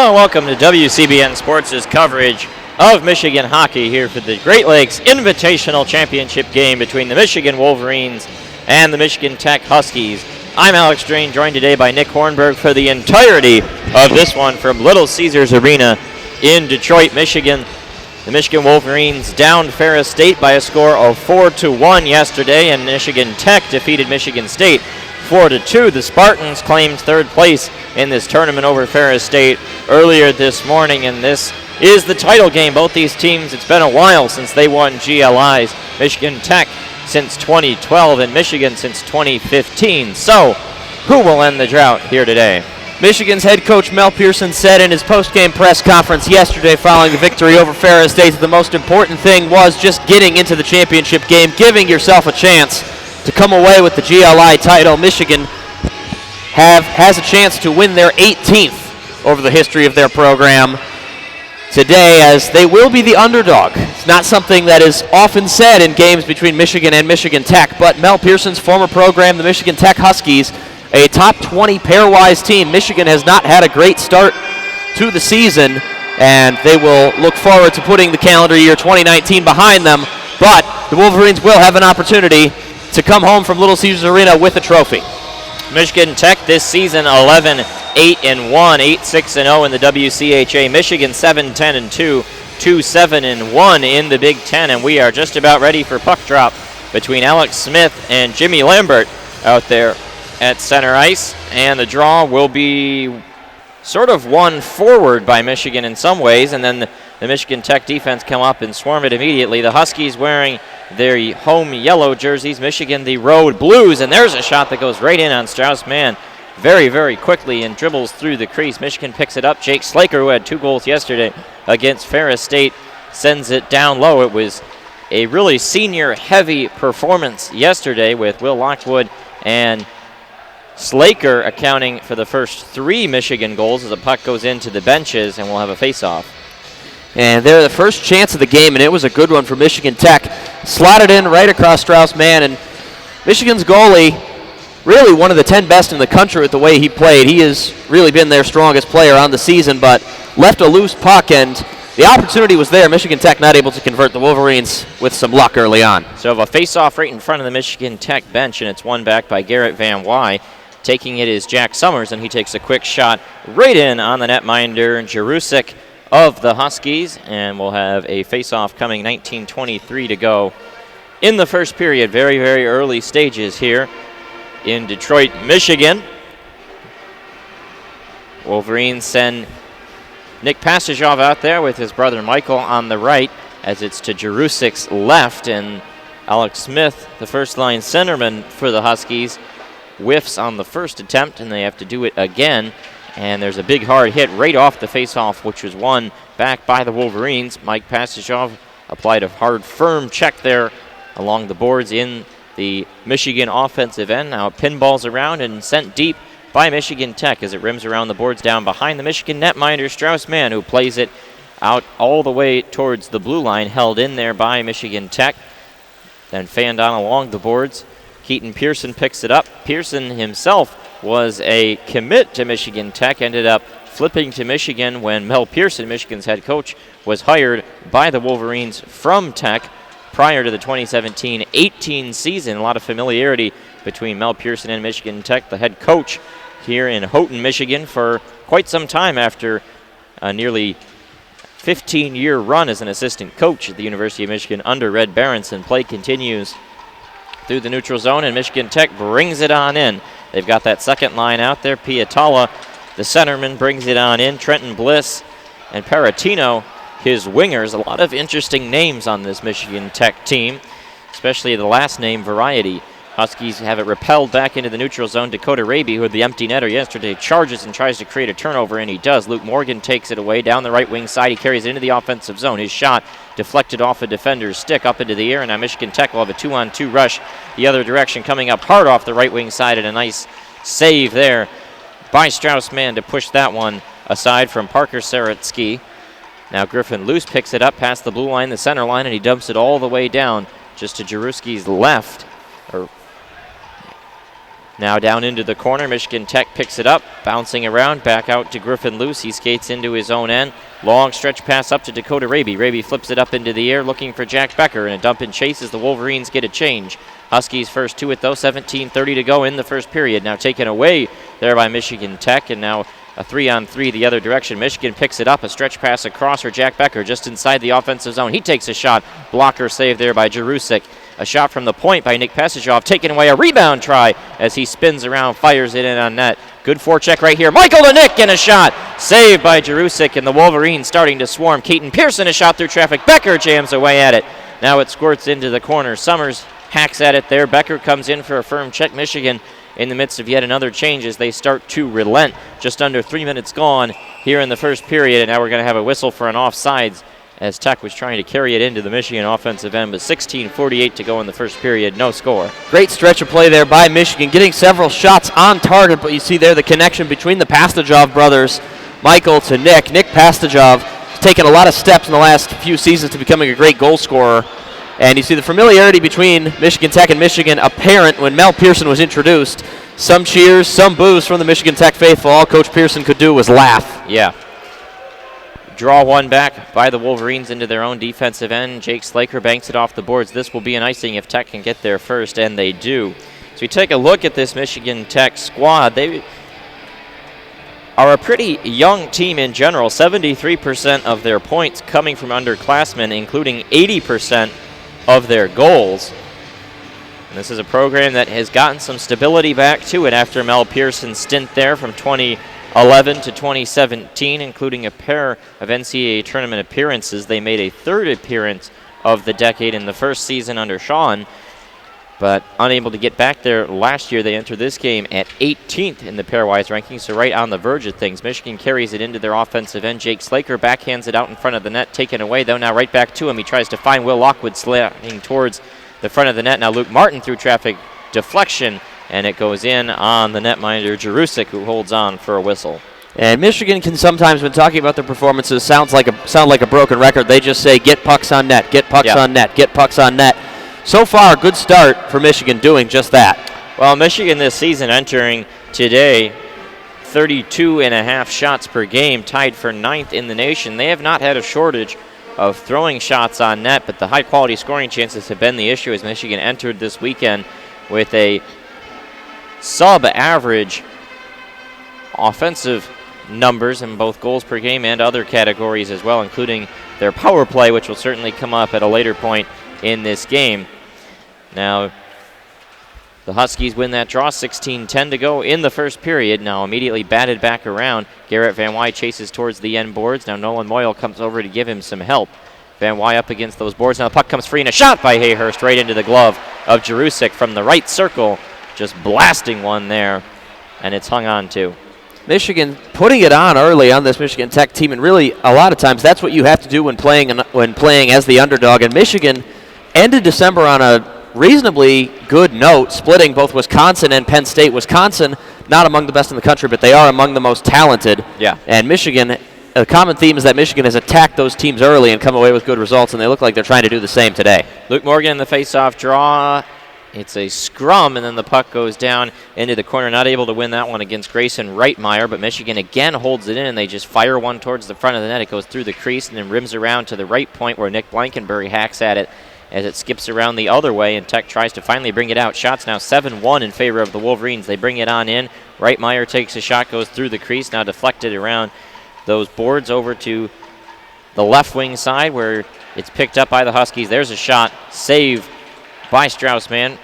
Hello and welcome to WCBN Sports' coverage of Michigan hockey here for the Great Lakes Invitational Championship game between the Michigan Wolverines and the Michigan Tech Huskies. I'm Alex Drain, joined today by Nick Hornberg for the entirety of this one from Little Caesars Arena in Detroit, Michigan. The Michigan Wolverines downed Ferris State by a score of 4-1 yesterday, and Michigan Tech defeated Michigan State 4-2. The Spartans claimed third place in this tournament over Ferris State earlier this morning, and this is the title game. Both these teams, it's been a while since they won GLIs. Michigan Tech since 2012 and Michigan since 2015. So, who will end the drought here today? Michigan's head coach Mel Pearson said in his post-game press conference yesterday following the victory over Ferris State that the most important thing was just getting into the championship game, giving yourself a chance to come away with the GLI title. Michigan has a chance to win their 18th over the history of their program today, as they will be the underdog. It's not something that is often said in games between Michigan and Michigan Tech, but Mel Pearson's former program, the Michigan Tech Huskies, a top 20 pairwise team. Michigan has not had a great start to the season, and they will look forward to putting the calendar year 2019 behind them, but the Wolverines will have an opportunity to come home from Little Caesars Arena with a trophy. Michigan Tech this season 11-8-1, 8-6-0 in the WCHA. Michigan 7-10-2, 2-7-1 in the Big Ten, and we are just about ready for puck drop between Alex Smith and Jimmy Lambert out there at center ice, and the draw will be sort of won forward by Michigan in some ways, and then the Michigan Tech defense come up and swarm it immediately. The Huskies wearing their home yellow jerseys, Michigan the road blues, and there's a shot that goes right in on Strauss-Mann very, very quickly and dribbles through the crease. Michigan picks it up. Jake Slaker, who had 2 goals yesterday against Ferris State, sends it down low. It was a really senior-heavy performance yesterday with Will Lockwood and Slaker accounting for the first 3 Michigan goals as the puck goes into the benches, and we'll have a face-off. And they're the first chance of the game, and it was a good one for Michigan Tech. Slotted in right across Strauss-Mann, and Michigan's goalie, really one of the 10 best in the country with the way he played. He has really been their strongest player on the season, but left a loose puck, and the opportunity was there. Michigan Tech not able to convert. The Wolverines with some luck early on. So have a face-off right in front of the Michigan Tech bench, and it's won back by Garrett Van Wy. Taking it is Jack Summers, and he takes a quick shot right in on the netminder, Jerusik of the Huskies, and we'll have a face-off coming 19:23 to go in the first period. Very, very early stages here in Detroit, Michigan. Wolverines send Nick Pastajov out there with his brother Michael on the right, as it's to Jerusik's left, and Alex Smith, the first-line centerman for the Huskies, whiffs on the first attempt, and they have to do it again. And there's a big hard hit right off the face-off, which was won back by the Wolverines. Mike Pastajov applied a hard, firm check there along the boards in the Michigan offensive end. Now it pinballs around and sent deep by Michigan Tech as it rims around the boards down behind the Michigan netminder, Strauss-Mann, who plays it out all the way towards the blue line, held in there by Michigan Tech. Then fanned on along the boards. Keaton Pearson picks it up. Pearson himself was a commit to Michigan Tech, ended up flipping to Michigan when Mel Pearson, Michigan's head coach, was hired by the Wolverines from Tech prior to the 2017-18 season. A lot of familiarity between Mel Pearson and Michigan Tech, the head coach here in Houghton, Michigan, for quite some time after a nearly 15-year run as an assistant coach at the University of Michigan under Red Berenson. Play continues through the neutral zone, and Michigan Tech brings it on in. They've got that second line out there. Piatala, the centerman, brings it on in. Trenton Bliss and Paratino, his wingers. A lot of interesting names on this Michigan Tech team, especially the last name variety. Huskies have it repelled back into the neutral zone. Dakota Raby, who had the empty netter yesterday, charges and tries to create a turnover, and he does. Luke Morgan takes it away down the right wing side. He carries it into the offensive zone. His shot deflected off a defender's stick up into the air, and now Michigan Tech will have a 2-on-2 rush the other direction, coming up hard off the right wing side, and a nice save there by Strauss-Mann to push that one aside from Parker Saretsky. Now Griffin Luce picks it up past the blue line, the center line, and he dumps it all the way down just to Jaruski's left, or Now down into the corner, Michigan Tech picks it up, bouncing around, back out to Griffin Luce. He skates into his own end. Long stretch pass up to Dakota Raby. Raby flips it up into the air, looking for Jack Becker, and a dump and chase as the Wolverines get a change. Huskies first to it, though, 17:30 to go in the first period. Now taken away there by Michigan Tech, and now a 3-on-3 the other direction. Michigan picks it up, a stretch pass across for Jack Becker just inside the offensive zone. He takes a shot. Blocker save there by Jarusic. A shot from the point by Nick Passajoff, taken away. A rebound try as he spins around, fires it in on net. Good forecheck right here. Michael to Nick, and a shot. Saved by Jarusic, and the Wolverines starting to swarm. Keaton Pearson, a shot through traffic. Becker jams away at it. Now it squirts into the corner. Summers hacks at it there. Becker comes in for a firm check. Michigan in the midst of yet another change as they start to relent. Just under 3 minutes gone here in the first period, and now we're going to have a whistle for an offsides as Tech was trying to carry it into the Michigan offensive end, but 16:48 to go in the first period, no score. Great stretch of play there by Michigan, getting several shots on target, but you see there the connection between the Pastajov brothers, Michael to Nick. Nick Pastajov has taken a lot of steps in the last few seasons to becoming a great goal scorer, and you see the familiarity between Michigan Tech and Michigan apparent when Mel Pearson was introduced. Some cheers, some boos from the Michigan Tech faithful. All Coach Pearson could do was laugh. Yeah. Draw one back by the Wolverines into their own defensive end. Jake Slaker banks it off the boards. This will be an icing if Tech can get there first, and they do. So we take a look at this Michigan Tech squad. They are a pretty young team in general. 73% of their points coming from underclassmen, including 80% of their goals. And this is a program that has gotten some stability back to it after Mel Pearson's stint there from 2011 to 2017, including a pair of NCAA tournament appearances. They made a third appearance of the decade in the first season under Sean, but unable to get back there last year. They entered this game at 18th in the pairwise rankings, so right on the verge of things. Michigan carries it into their offensive end. Jake Slaker backhands it out in front of the net, taken away, though now right back to him. He tries to find Will Lockwood sliding towards the front of the net. Now Luke Martin through traffic deflection, and it goes in on the netminder Jarusic, who holds on for a whistle. And Michigan can sometimes, when talking about their performances, sound like a broken record. They just say, get pucks on net, get pucks on net, get pucks on net. So far, good start for Michigan doing just that. Well, Michigan this season entering today, 32.5 shots per game, tied for 9th in the nation. They have not had a shortage of throwing shots on net, but the high-quality scoring chances have been the issue as Michigan entered this weekend with a sub-average offensive numbers in both goals per game and other categories as well, including their power play, which will certainly come up at a later point in this game. Now, the Huskies win that draw, 16-10 to go in the first period. Now immediately batted back around. Garrett Van Wy chases towards the end boards. Now Nolan Moyle comes over to give him some help. Van Wy up against those boards. Now the puck comes free and a shot by Hayhurst right into the glove of Jarusic from the right circle. Just blasting one there, and it's hung on to. Michigan putting it on early on this Michigan Tech team, and really a lot of times that's what you have to do when playing as the underdog. And Michigan ended December on a reasonably good note, splitting both Wisconsin and Penn State. Wisconsin, not among the best in the country, but they are among the most talented. Yeah. And Michigan, a common theme is that Michigan has attacked those teams early and come away with good results, and they look like they're trying to do the same today. Luke Morgan in the face-off draw. It's a scrum, and then the puck goes down into the corner. Not able to win that one against Grayson Reitmeyer, but Michigan again holds it in, and they just fire one towards the front of the net. It goes through the crease and then rims around to the right point where Nick Blankenbury hacks at it as it skips around the other way, and Tech tries to finally bring it out. Shots now 7-1 in favor of the Wolverines. They bring it on in. Reitmeyer takes a shot, goes through the crease, now deflected around those boards over to the left wing side where it's picked up by the Huskies. There's a shot, save by Straussman.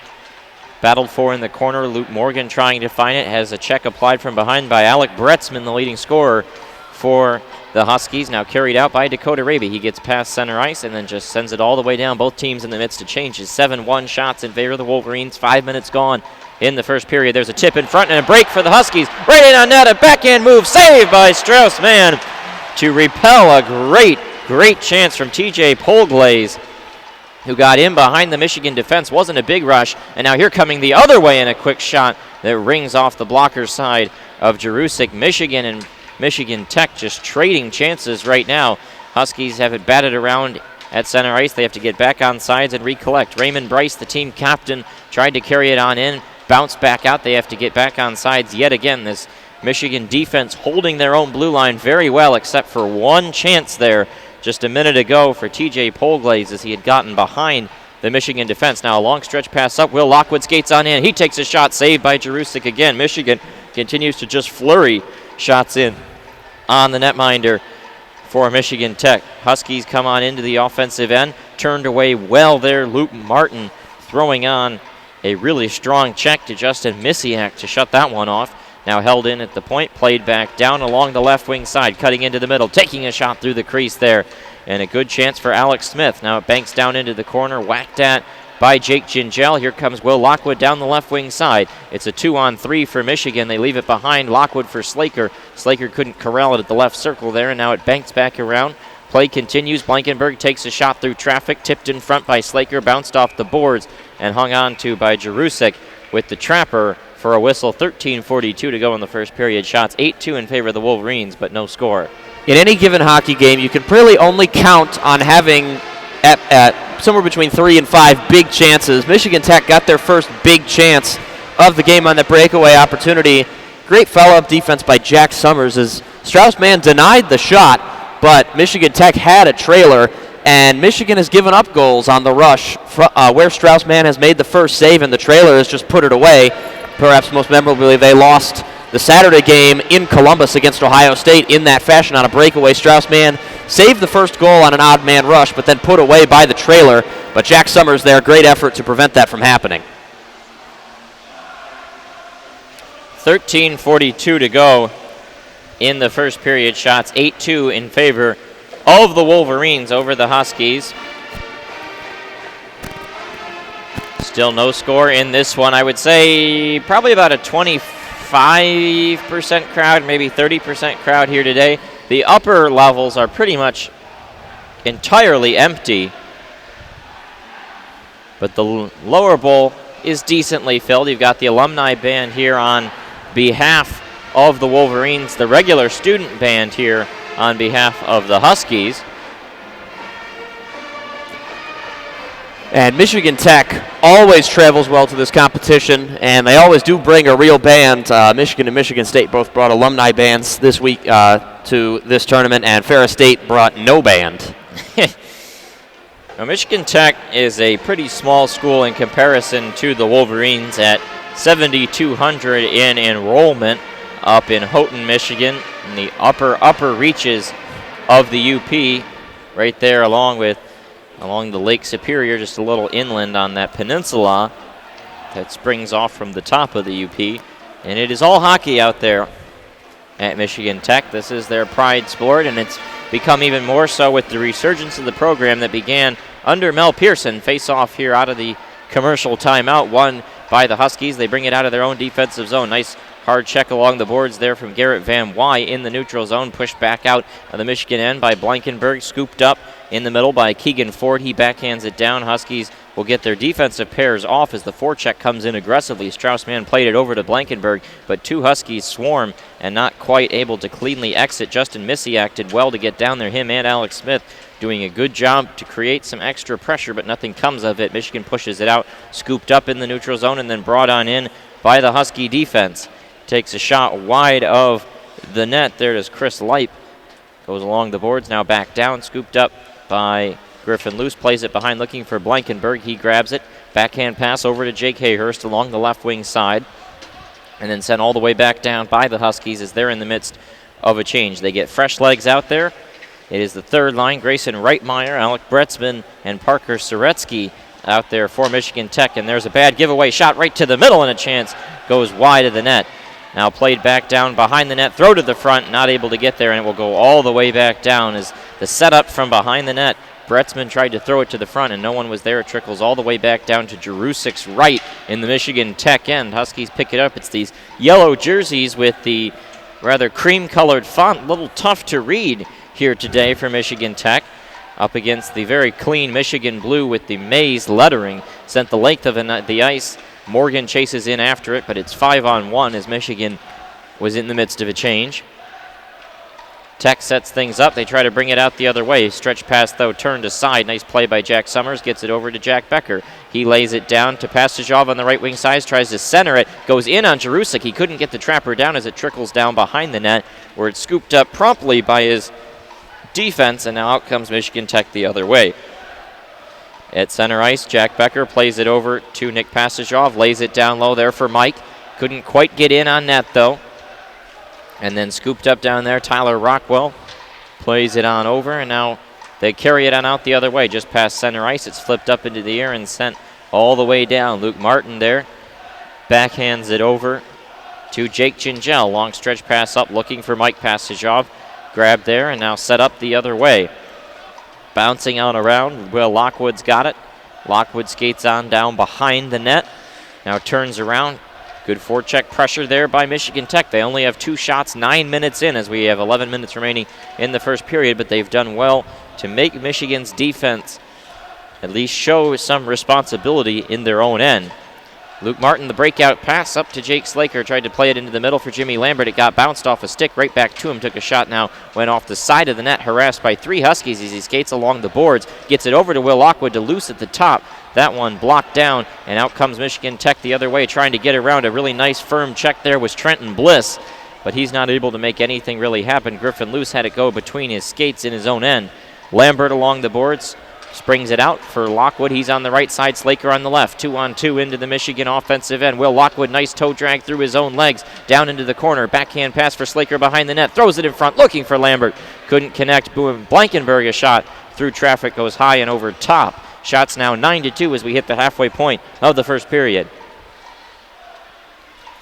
Battled for in the corner. Luke Morgan trying to find it. Has a check applied from behind by Alec Bretzman, the leading scorer for the Huskies. Now carried out by Dakota Raby. He gets past center ice and then just sends it all the way down. Both teams in the midst of changes. 7-1 shots in favor of the Wolverines. 5 minutes gone in the first period. There's a tip in front and a break for the Huskies. Right in on net. A backhand move. Saved by Straussman to repel a great chance from TJ Polglaze, who got in behind the Michigan defense. Wasn't a big rush, and now here coming the other way in a quick shot that rings off the blocker's side of Jarusic. Michigan and Michigan Tech just trading chances right now. Huskies have it batted around at center ice. They have to get back on sides and recollect. Raymond Bryce, the team captain, tried to carry it on in, bounce back out. They have to get back on sides yet again. This Michigan defense holding their own blue line very well, except for one chance there just a minute ago for TJ Polglaze as he had gotten behind the Michigan defense. Now a long stretch pass up. Will Lockwood skates on in. He takes a shot, saved by Jerusik again. Michigan continues to just flurry shots in on the netminder for Michigan Tech. Huskies come on into the offensive end. Turned away well there. Luke Martin throwing on a really strong check to Justin Misiak to shut that one off. Now held in at the point, played back down along the left wing side, cutting into the middle, taking a shot through the crease there. And a good chance for Alex Smith. Now it banks down into the corner, whacked at by Jake Gingell. Here comes Will Lockwood down the left wing side. It's a 2-on-3 for Michigan. They leave it behind. Lockwood for Slaker. Slaker couldn't corral it at the left circle there, and now it banks back around. Play continues. Blankenberg takes a shot through traffic, tipped in front by Slaker, bounced off the boards, and hung on to by Jerusik with the trapper for a whistle. 13:42 to go in the first period. Shots 8-2 in favor of the Wolverines, but no score. In any given hockey game, you can really only count on having at somewhere between 3 and 5 big chances. Michigan Tech got their first big chance of the game on the breakaway opportunity. Great follow-up defense by Jack Summers as Strauss-Mann denied the shot, but Michigan Tech had a trailer, and Michigan has given up goals on the rush where Strauss-Mann has made the first save, and the trailer has just put it away. Perhaps most memorably, they lost the Saturday game in Columbus against Ohio State in that fashion on a breakaway. Strauss-Mann saved the first goal on an odd man rush, but then put away by the trailer. But Jack Summers there, great effort to prevent that from happening. 13:42 to go in the first period. Shots 8-2 in favor of the Wolverines over the Huskies. Still no score in this one. I would say probably about a 25% crowd, maybe 30% crowd here today. The upper levels are pretty much entirely empty, but the lower bowl is decently filled. You've got the alumni band here on behalf of the Wolverines, the regular student band here on behalf of the Huskies. And Michigan Tech always travels well to this competition, and they always do bring a real band. Michigan and Michigan State both brought alumni bands this week to this tournament, and Ferris State brought no band. Now, Michigan Tech is a pretty small school in comparison to the Wolverines at 7,200 in enrollment up in Houghton, Michigan, in the upper reaches of the UP, right there along the Lake Superior, just a little inland on that peninsula that springs off from the top of the UP. And it is all hockey out there at Michigan Tech. This is their pride sport, and it's become even more so with the resurgence of the program that began under Mel Pearson. Face off here out of the commercial timeout, won by the Huskies. They bring it out of their own defensive zone. Nice hard check along the boards there from Garrett Van Wy in the neutral zone. Pushed back out of the Michigan end by Blankenberg. Scooped up in the middle by Keegan Ford. He backhands it down. Huskies will get their defensive pairs off as the forecheck comes in aggressively. Strauss-Mann played it over to Blankenberg, but two Huskies swarm and not quite able to cleanly exit. Justin Misiak did well to get down there. Him and Alex Smith doing a good job to create some extra pressure, but nothing comes of it. Michigan pushes it out, scooped up in the neutral zone, and then brought on in by the Husky defense. Takes a shot wide of the net. There it is. Chris Leip goes along the boards, now back down, scooped up by Griffin Luce, plays it behind looking for Blankenberg. He grabs it. Backhand pass over to Jake Hayhurst along the left wing side, and then sent all the way back down by the Huskies as they're in the midst of a change. They get fresh legs out there. It is the third line, Grayson Reitmeyer, Alec Bretzman, and Parker Soretsky out there for Michigan Tech, and there's a bad giveaway shot right to the middle, and a chance goes wide of the net. Now played back down behind the net, throw to the front, not able to get there, and it will go all the way back down as the setup from behind the net. Bretzman tried to throw it to the front, and no one was there. It trickles all the way back down to Jerusik's right in the Michigan Tech end. Huskies pick it up. It's these yellow jerseys with the rather cream-colored font. A little tough to read here today for Michigan Tech. Up against the very clean Michigan blue with the maize lettering. Sent the length of the ice. Morgan chases in after it, but it's 5-on-1 as Michigan was in the midst of a change. Tech sets things up. They try to bring it out the other way. Stretch pass, though, turned aside. Nice play by Jack Summers. Gets it over to Jack Becker. He lays it down to Pastajov on the right wing side. Tries to center it. Goes in on Jerusik. He couldn't get the trapper down as it trickles down behind the net, where it's scooped up promptly by his defense, and now out comes Michigan Tech the other way. At center ice, Jack Becker plays it over to Nick Pastajov. Lays it down low there for Mike. Couldn't quite get in on net, though. And then scooped up down there, Tyler Rockwell plays it on over, and now they carry it on out the other way, just past center ice. It's flipped up into the air and sent all the way down. Luke Martin there backhands it over to Jake Gingell. Long stretch pass up, looking for Mike Pastajov. Grabbed there and now set up the other way. Bouncing out around, Will Lockwood's got it. Lockwood skates on down behind the net. Now turns around. Good forecheck pressure there by Michigan Tech. They only have 2 shots, 9 minutes in, as we have 11 minutes remaining in the first period, but they've done well to make Michigan's defense at least show some responsibility in their own end. Luke Martin, the breakout pass up to Jake Slaker, tried to play it into the middle for Jimmy Lambert. It got bounced off a stick right back to him, took a shot now, went off the side of the net, harassed by 3 Huskies as he skates along the boards, gets it over to Will Lockwood to loose at the top. That one blocked down, and out comes Michigan Tech the other way, trying to get around. A really nice firm check there was Trenton Bliss, but he's not able to make anything really happen. Griffin Luce had it go between his skates in his own end. Lambert along the boards, springs it out for Lockwood. He's on the right side, Slaker on the left. 2-on-2 into the Michigan offensive end. Will Lockwood, nice toe drag through his own legs, down into the corner. Backhand pass for Slaker behind the net. Throws it in front, looking for Lambert. Couldn't connect. Boom. Blankenberg, a shot through traffic, goes high and over top. Shots now 9-2 as we hit the halfway point of the first period.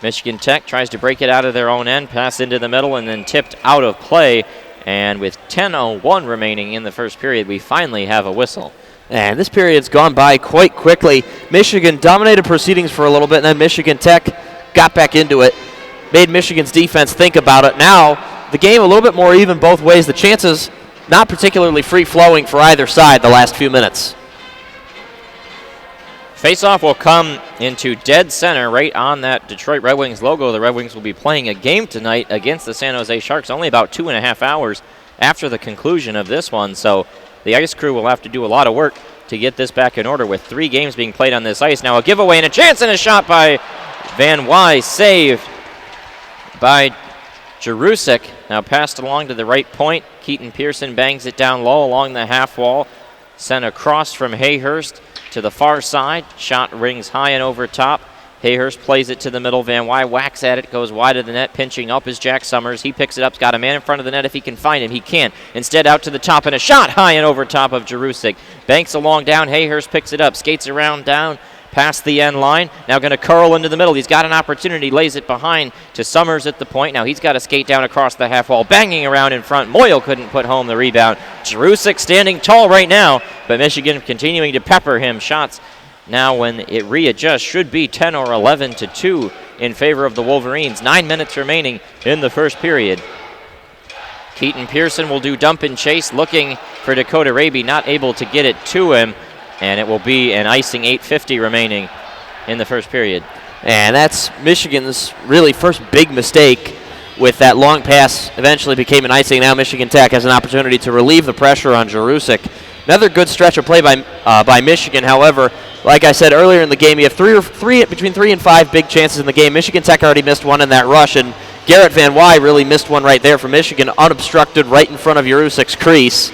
Michigan Tech tries to break it out of their own end. Pass into the middle and then tipped out of play. And with 10:01 remaining in the first period, we finally have a whistle. And this period's gone by quite quickly. Michigan dominated proceedings for a little bit, and then Michigan Tech got back into it, made Michigan's defense think about it. Now, the game a little bit more even both ways. The chances not particularly free-flowing for either side the last few minutes. Faceoff will come into dead center right on that Detroit Red Wings logo. The Red Wings will be playing a game tonight against the San Jose Sharks, only about 2.5 hours after the conclusion of this one. So the ice crew will have to do a lot of work to get this back in order with 3 games being played on this ice. Now a giveaway and a chance and a shot by Van Wy, saved by Jerusik. Now passed along to the right point. Keaton Pearson bangs it down low along the half wall. Sent across from Hayhurst to the far side. Shot rings high and over top. Hayhurst plays it to the middle. Van Wy whacks at it, goes wide of the net. Pinching up is Jack Summers. He picks it up, got a man in front of the net if he can find him. He can't. Instead out to the top, and a shot high and over top of Jerusik. Banks along down. Hayhurst picks it up, skates around down past the end line. Now going to curl into the middle. He's got an opportunity, lays it behind to Summers at the point. Now he's got to skate down across the half wall, banging around in front. Moyle couldn't put home the rebound. Jerusik standing tall right now, but Michigan continuing to pepper him. Shots now when it readjusts should be 10 or 11-2 in favor of the Wolverines. 9 minutes remaining in the first period. Keaton Pearson will do dump and chase, looking for Dakota Raby, not able to get it to him. And it will be an icing, 8:50 remaining in the first period. And that's Michigan's really first big mistake with that long pass. Eventually became an icing. Now Michigan Tech has an opportunity to relieve the pressure on Jerusik. Another good stretch of play by Michigan. However, like I said earlier in the game, you have between 3 and 5 big chances in the game. Michigan Tech already missed one in that rush, and Garrett Van Wy really missed one right there for Michigan, unobstructed right in front of Jerusik's crease.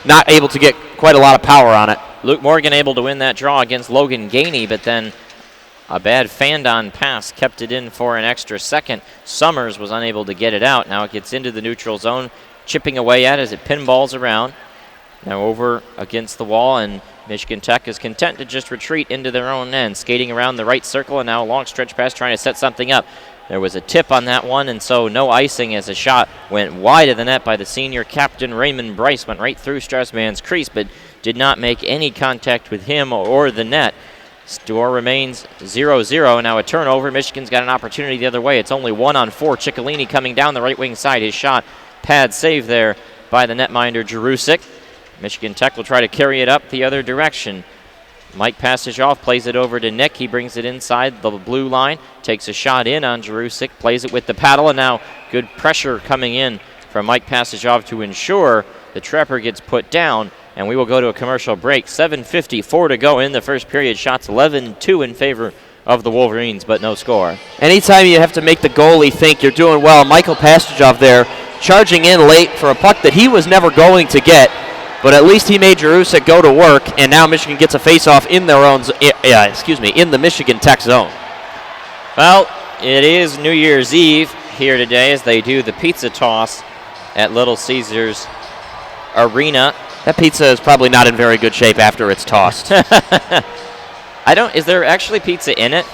Not able to get quite a lot of power on it. Luke Morgan able to win that draw against Logan Gainey, but then a bad Fandon pass kept it in for an extra second. Summers was unable to get it out. Now it gets into the neutral zone, chipping away at it as it pinballs around. Now over against the wall, and Michigan Tech is content to just retreat into their own end, skating around the right circle, and now a long stretch pass trying to set something up. There was a tip on that one, and so no icing as a shot went wide of the net by the senior captain Raymond Bryce. Went right through Strassman's crease, but did not make any contact with him or the net. Score remains 0-0. Now a turnover. Michigan's got an opportunity the other way. It's only 1-on-4. Ciccolini coming down the right wing side. His shot, pad save there by the netminder Jerusik. Michigan Tech will try to carry it up the other direction. Mike Pastajov plays it over to Nick. He brings it inside the blue line, takes a shot in on Jerusik, plays it with the paddle, and now good pressure coming in from Mike Passagov to ensure the Trapper gets put down, and we will go to a commercial break. 7:54 to go in the first period. Shots 11-2 in favor of the Wolverines, but no score. Anytime you have to make the goalie think you're doing well, Michael Passagov there charging in late for a puck that he was never going to get, but at least he made Jerusik go to work, and now Michigan gets a face-off in their own, in the Michigan Tech zone. Well, it is New Year's Eve here today as they do the pizza toss at Little Caesars Arena. That pizza is probably not in very good shape after it's tossed. Is there actually pizza in it?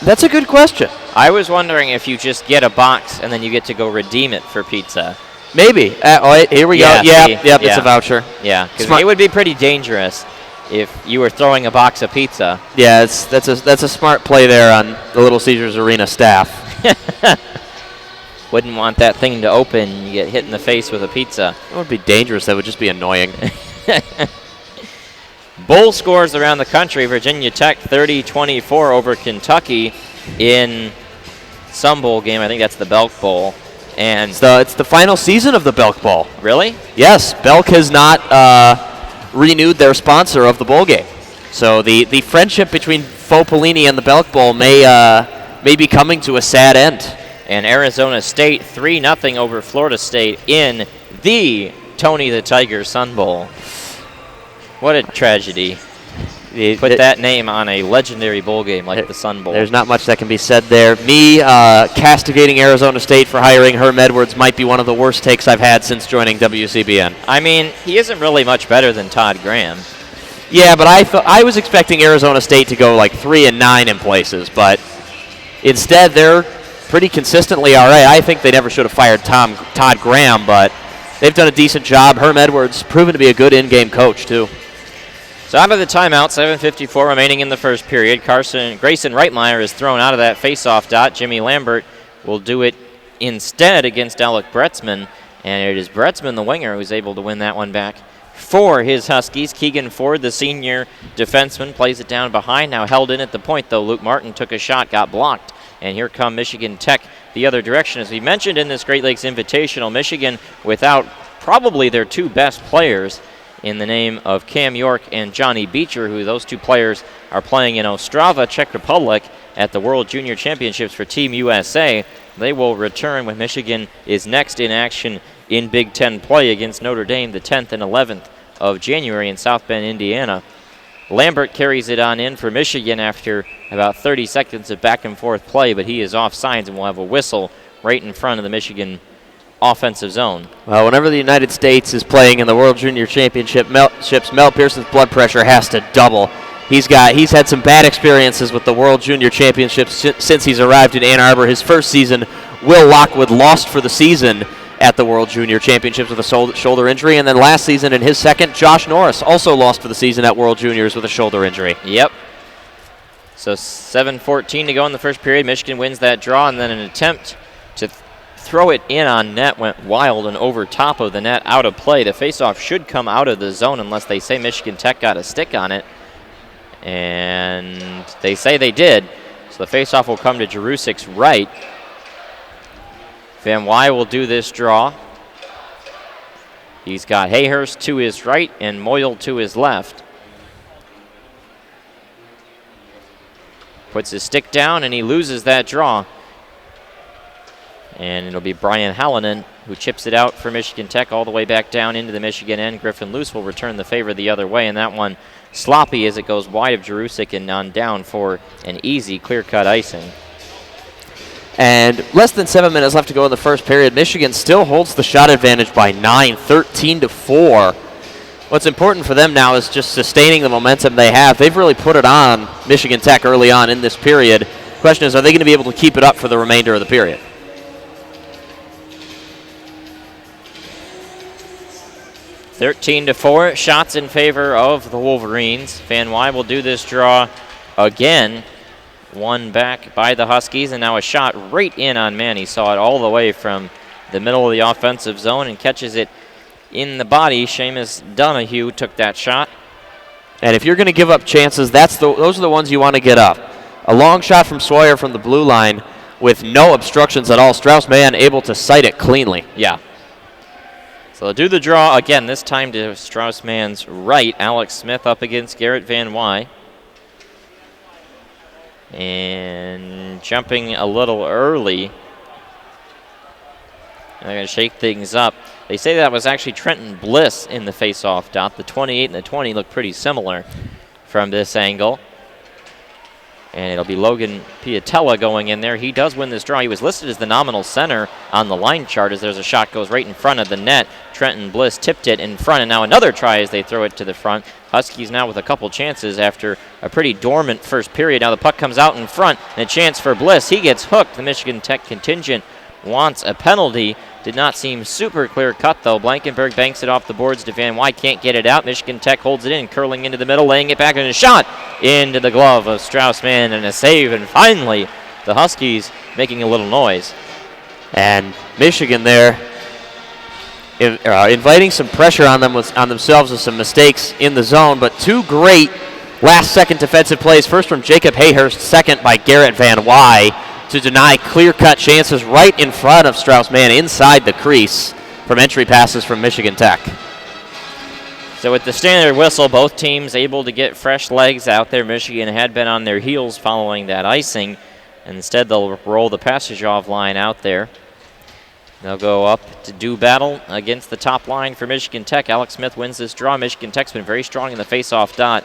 That's a good question. I was wondering if you just get a box and then you get to go redeem it for pizza. Maybe. Here we go. Yep, it's a voucher. Yeah, because it would be pretty dangerous if you were throwing a box of pizza. Yeah, that's a smart play there on the Little Caesars Arena staff. Wouldn't want that thing to open and you get hit in the face with a pizza. It would be dangerous. That would just be annoying. Bowl scores around the country. Virginia Tech 30-24 over Kentucky in some bowl game. I think that's the Belk Bowl. And it's the final season of the Belk Bowl. Really? Yes. Belk has not renewed their sponsor of the bowl game. So the friendship between Fo Pelini and the Belk Bowl may be coming to a sad end. And Arizona State 3-0 over Florida State in the Tony the Tiger Sun Bowl. What a tragedy. Put that name on a legendary bowl game like the Sun Bowl. There's not much that can be said there. Me castigating Arizona State for hiring Herm Edwards might be one of the worst takes I've had since joining WCBN. I mean, he isn't really much better than Todd Graham. Yeah, but I was expecting Arizona State to go like 3-9 in places, but instead they're pretty consistently all right. I think they never should have fired Todd Graham, but they've done a decent job. Herm Edwards proven to be a good in-game coach too. So out of the timeout, 7:54 remaining in the first period. Grayson Reitmeyer is thrown out of that faceoff dot. Jimmy Lambert will do it instead against Alec Bretzman, and it is Bretzman, the winger, who's able to win that one back for his Huskies. Keegan Ford, the senior defenseman, plays it down behind. Now held in at the point, though. Luke Martin took a shot, got blocked, and here come Michigan Tech the other direction. As we mentioned in this Great Lakes Invitational, Michigan without probably their two best players in the name of Cam York and Johnny Beecher, who those two players are playing in Ostrava, Czech Republic, at the World Junior Championships for Team USA. They will return when Michigan is next in action in Big Ten play against Notre Dame the 10th and 11th of January in South Bend, Indiana. Lambert carries it on in for Michigan after about 30 seconds of back and forth play, but he is offsides and will have a whistle right in front of the Michigan offensive zone. Well, whenever the United States is playing in the World Junior Championships, Mel Pearson's blood pressure has to double. He's had some bad experiences with the World Junior Championships since he's arrived in Ann Arbor. His first season, Will Lockwood lost for the season at the World Junior Championships with a shoulder injury, and then last season in his second, Josh Norris also lost for the season at World Juniors with a shoulder injury. Yep. So 7:14 to go in the first period. Michigan wins that draw, and then an attempt to throw it in on net went wild and over top of the net, out of play. The faceoff should come out of the zone unless they say Michigan Tech got a stick on it. And they say they did. So the faceoff will come to Jerusik's right. Van Wy will do this draw. He's got Hayhurst to his right and Moyle to his left. Puts his stick down and he loses that draw. And it'll be Brian Hallinan who chips it out for Michigan Tech all the way back down into the Michigan end. Griffin Luce will return the favor the other way, and that one sloppy as it goes wide of Jerusik and on down for an easy clear-cut icing. And less than 7 minutes left to go in the first period. Michigan still holds the shot advantage by 9, 13-4. What's important for them now is just sustaining the momentum they have. They've really put it on Michigan Tech early on in this period. Question is, are they going to be able to keep it up for the remainder of the period? (13-4), shots in favor of the Wolverines. Van Wy will do this draw again. One back by the Huskies, and now a shot right in on Manny. Saw it all the way from the middle of the offensive zone and catches it in the body. Seamus Donahue took that shot. And if you're going to give up chances, those are the ones you want to get up. A long shot from Sawyer from the blue line with no obstructions at all. Strauss-Mann able to sight it cleanly. Yeah. So they'll do the draw again, this time to Strauss-Mann's right. Alex Smith up against Garrett Van Wy. And jumping a little early. They're going to shake things up. They say that was actually Trenton Bliss in the face-off dot. The 28 and the 20 look pretty similar from this angle. And it'll be Logan Piatella going in there. He does win this draw. He was listed as the nominal center on the line chart as there's a shot goes right in front of the net. Trenton Bliss tipped it in front, and now another try as they throw it to the front. Huskies now with a couple chances after a pretty dormant first period. Now the puck comes out in front, and a chance for Bliss. He gets hooked. The Michigan Tech contingent wants a penalty. Did not seem super clear cut, though. Blankenberg banks it off the boards to Van Wy. Can't get it out. Michigan Tech holds it in, curling into the middle, laying it back, and a shot into the glove of Strauss-Mann, and a save. And finally, the Huskies making a little noise. And Michigan there inviting some pressure on themselves with some mistakes in the zone, but two great last-second defensive plays. First from Jacob Hayhurst, second by Garrett Van Wy, to deny clear-cut chances right in front of Strauss-Mann inside the crease from entry passes from Michigan Tech. So with the standard whistle, both teams able to get fresh legs out there. Michigan had been on their heels following that icing. Instead, they'll roll the passage-off line out there. They'll go up to do battle against the top line for Michigan Tech. Alex Smith wins this draw. Michigan Tech's been very strong in the face-off dot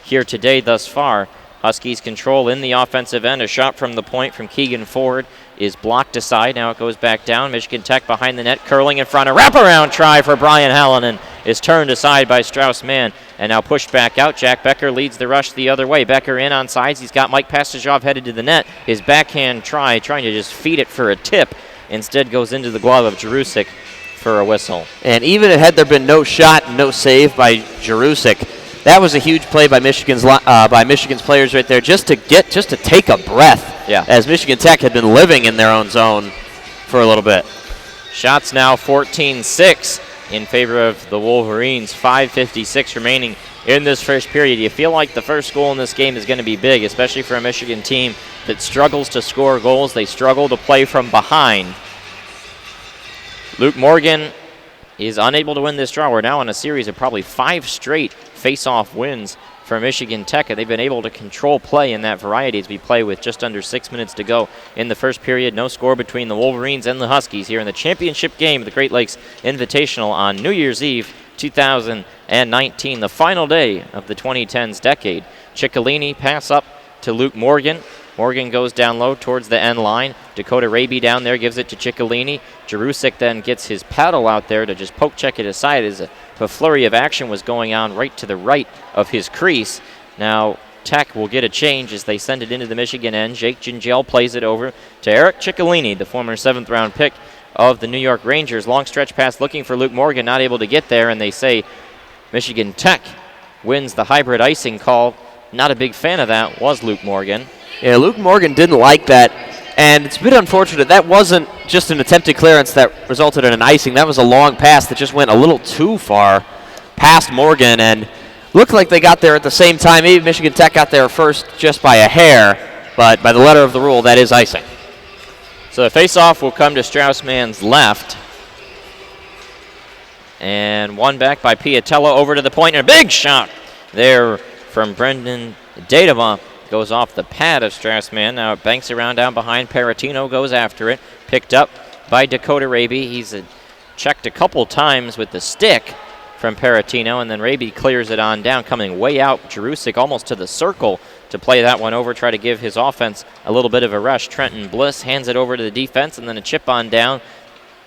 here today thus far. Huskies control in the offensive end. A shot from the point from Keegan Ford is blocked aside. Now it goes back down. Michigan Tech behind the net, curling in front. A wraparound try for Brian Hallinan is turned aside by Strauss-Mann and now pushed back out. Jack Becker leads the rush the other way. Becker in on sides. He's got Mike Pastajov headed to the net. His backhand trying to just feed it for a tip. Instead goes into the glove of Jerusik for a whistle. And even had there been no shot, no save by Jerusik, that was a huge play by Michigan's players right there, just to take a breath. Yeah. As Michigan Tech had been living in their own zone for a little bit. Shots now 14-6 in favor of the Wolverines. 5:56 remaining in this first period. You feel like the first goal in this game is going to be big, especially for a Michigan team that struggles to score goals. They struggle to play from behind. Luke Morgan is unable to win this draw. We're now on a series of probably 5 straight face-off wins for Michigan Tech. They've been able to control play in that variety as we play with just under 6 minutes to go in the first period. No score between the Wolverines and the Huskies here in the championship game of the Great Lakes Invitational on New Year's Eve 2019, the final day of the 2010s decade. Ciccolini pass up to Luke Morgan. Morgan goes down low towards the end line. Dakota Raby down there gives it to Ciccolini. Jerusik then gets his paddle out there to just poke check it aside as a flurry of action was going on right to the right of his crease. Now Tech will get a change as they send it into the Michigan end. Jake Gingell plays it over to Eric Ciccolini, the former 7th-round pick of the New York Rangers. Long stretch pass looking for Luke Morgan, not able to get there, and they say Michigan Tech wins the hybrid icing call. Not a big fan of that was Luke Morgan. Yeah, Luke Morgan didn't like that, and it's a bit unfortunate. That wasn't just an attempted clearance that resulted in an icing. That was a long pass that just went a little too far past Morgan, and looked like they got there at the same time. Maybe Michigan Tech got there first just by a hair, but by the letter of the rule, that is icing. So the face-off will come to Strauss-Mann's left. And one back by Piatella over to the point, and a big shot there from Brendan Dadema. Goes off the pad of Strauss-Mann. Now it banks around down behind. Paratino goes after it. Picked up by Dakota Raby. He's checked a couple times with the stick from Paratino, and then Raby clears it on down, coming way out. Jerusik almost to the circle to play that one over, try to give his offense a little bit of a rush. Trenton Bliss hands it over to the defense, and then a chip on down.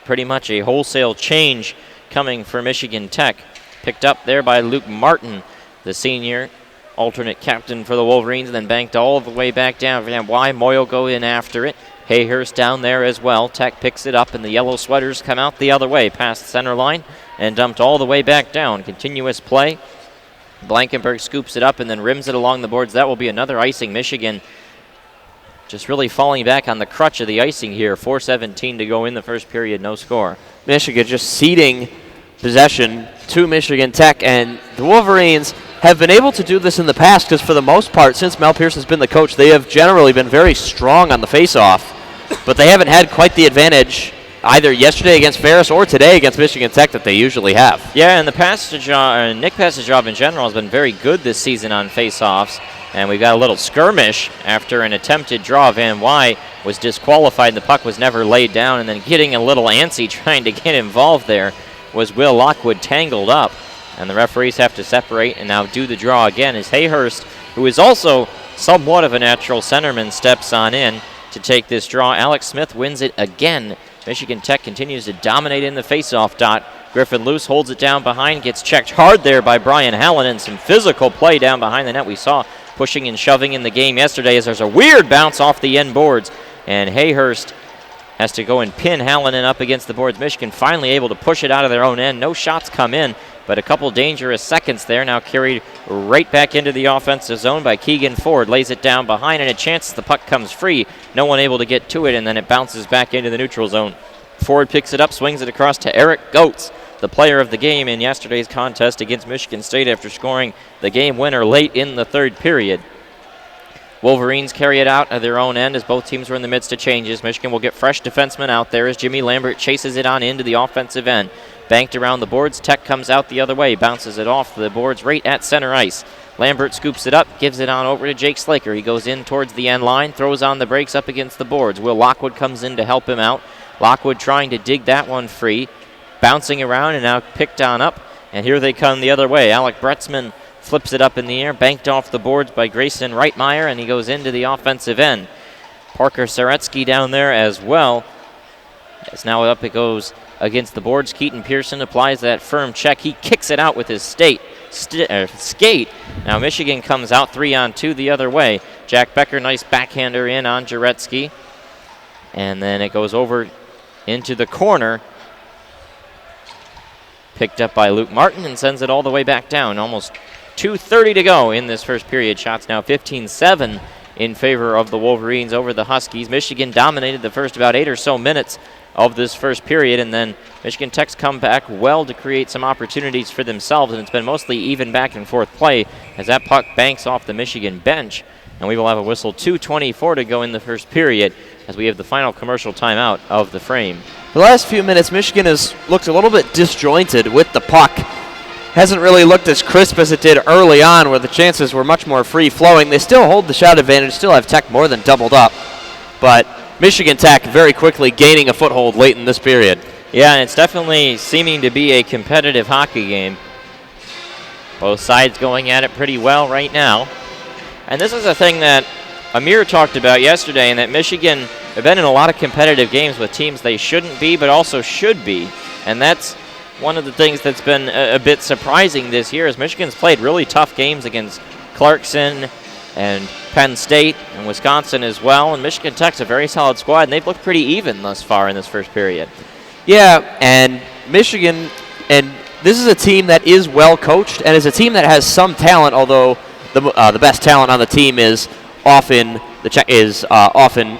Pretty much a wholesale change coming for Michigan Tech. Picked up there by Luke Martin, the senior alternate captain for the Wolverines, and then banked all the way back down. Why Moyle go in after it. Hayhurst down there as well. Tech picks it up, and the yellow sweaters come out the other way past the center line and dumped all the way back down. Continuous play. Blankenberg scoops it up and then rims it along the boards. That will be another icing. Michigan just really falling back on the crutch of the icing here. 4:17 to go in the first period, no score. Michigan just ceding possession to Michigan Tech, and the Wolverines have been able to do this in the past because for the most part, since Mel Pearson's been the coach, they have generally been very strong on the face-off. but they haven't had quite the advantage either yesterday against Ferris or today against Michigan Tech that they usually have. Yeah, and Nick Passage in general has been very good this season on face-offs, and we've got a little skirmish after an attempted draw. Van Wy was disqualified. The puck was never laid down, and then getting a little antsy trying to get involved there was Will Lockwood tangled up, and the referees have to separate and now do the draw again as Hayhurst, who is also somewhat of a natural centerman, steps on in to take this draw. Alex Smith wins it again. Michigan Tech continues to dominate in the faceoff dot. Griffin Luce holds it down behind, gets checked hard there by Brian Hallen, and some physical play down behind the net. We saw pushing and shoving in the game yesterday as there's a weird bounce off the end boards, and Hayhurst has to go and pin Hallinan up against the boards. Michigan finally able to push it out of their own end. No shots come in, but a couple dangerous seconds there. Now carried right back into the offensive zone by Keegan Ford. Lays it down behind, and a chance the puck comes free. No one able to get to it, and then it bounces back into the neutral zone. Ford picks it up, swings it across to Eric Goetz, the player of the game in yesterday's contest against Michigan State after scoring the game winner late in the third period. Wolverines carry it out at their own end as both teams were in the midst of changes. Michigan will get fresh defensemen out there as Jimmy Lambert chases it on into the offensive end. Banked around the boards, Tech comes out the other way, bounces it off the boards right at center ice. Lambert scoops it up, gives it on over to Jake Slaker. He goes in towards the end line, throws on the brakes up against the boards. Will Lockwood comes in to help him out. Lockwood trying to dig that one free, bouncing around and now picked on up. And here they come the other way. Alec Bretzman flips it up in the air, banked off the boards by Grayson Reitmeyer, and he goes into the offensive end. Parker Saretsky down there as well. As now up it goes against the boards. Keaton Pearson applies that firm check. He kicks it out with his skate. Now Michigan comes out 3-on-2 the other way. Jack Becker, nice backhander in on Jaretsky. And then it goes over into the corner. Picked up by Luke Martin and sends it all the way back down. Almost 2:30 to go in this first period. Shots now 15-7 in favor of the Wolverines over the Huskies. Michigan dominated the first about 8 or so minutes of this first period, and then Michigan Tech's come back well to create some opportunities for themselves, and it's been mostly even back and forth play as that puck banks off the Michigan bench, and we will have a whistle. 2:24 to go in the first period as we have the final commercial timeout of the frame. The last few minutes, Michigan has looked a little bit disjointed with the puck. Hasn't really looked as crisp as it did early on, where the chances were much more free-flowing. They still hold the shot advantage, still have Tech more than doubled up. But Michigan Tech very quickly gaining a foothold late in this period. Yeah, and it's definitely seeming to be a competitive hockey game. Both sides going at it pretty well right now. And this is a thing that Amir talked about yesterday, and that Michigan have been in a lot of competitive games with teams they shouldn't be, but also should be. And that's one of the things that's been a bit surprising this year, is Michigan's played really tough games against Clarkson and Penn State and Wisconsin as well. And Michigan Tech's a very solid squad, and they've looked pretty even thus far in this first period. Yeah, and Michigan, and this is a team that is well coached and is a team that has some talent, although the best talent on the team is often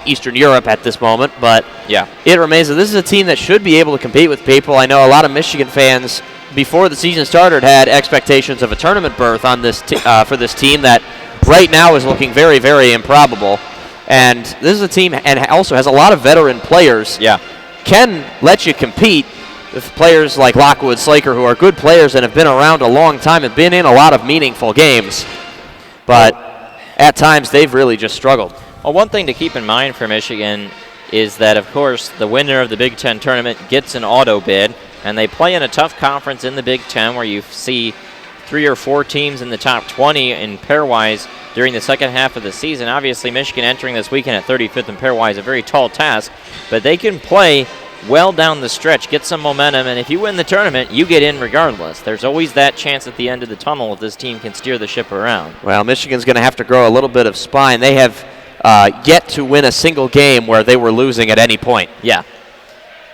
Eastern Europe at this moment. But yeah, it remains that this is a team that should be able to compete with people. I know a lot of Michigan fans before the season started had expectations of a tournament berth on this for this team that right now is looking very, very improbable. And this is a team and also has a lot of veteran players. Yeah, can let you compete with players like Lockwood, Slaker, who are good players and have been around a long time and been in a lot of meaningful games. But at times, they've really just struggled. Well, one thing to keep in mind for Michigan is that, of course, the winner of the Big Ten tournament gets an auto bid, and they play in a tough conference in the Big Ten where you see 3 or 4 teams in the top 20 in pairwise during the second half of the season. Obviously, Michigan entering this weekend at 35th in pairwise is a very tall task, but they can play well down the stretch, get some momentum, and if you win the tournament, you get in regardless. There's always that chance at the end of the tunnel if this team can steer the ship around. Well, Michigan's going to have to grow a little bit of spine. They have yet to win a single game where they were losing at any point. Yeah.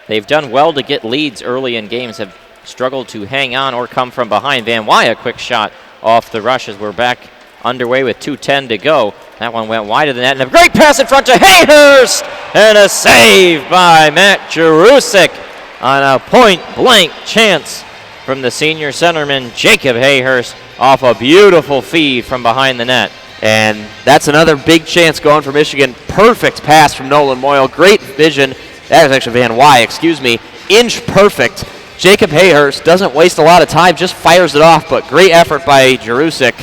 They've done well to get leads early in games, have struggled to hang on or come from behind. Van Wy, a quick shot off the rush as we're back underway with 2:10 to go. That one went wide of the net, and a great pass in front to Hayhurst, and a save by Matt Jarusik on a point-blank chance from the senior centerman Jacob Hayhurst off a beautiful feed from behind the net. And that's another big chance going for Michigan. perfect pass from Nolan Moyle. Great vision. That was actually Van Wy, excuse me. Inch perfect. Jacob Hayhurst doesn't waste a lot of time, just fires it off, but great effort by Jarusic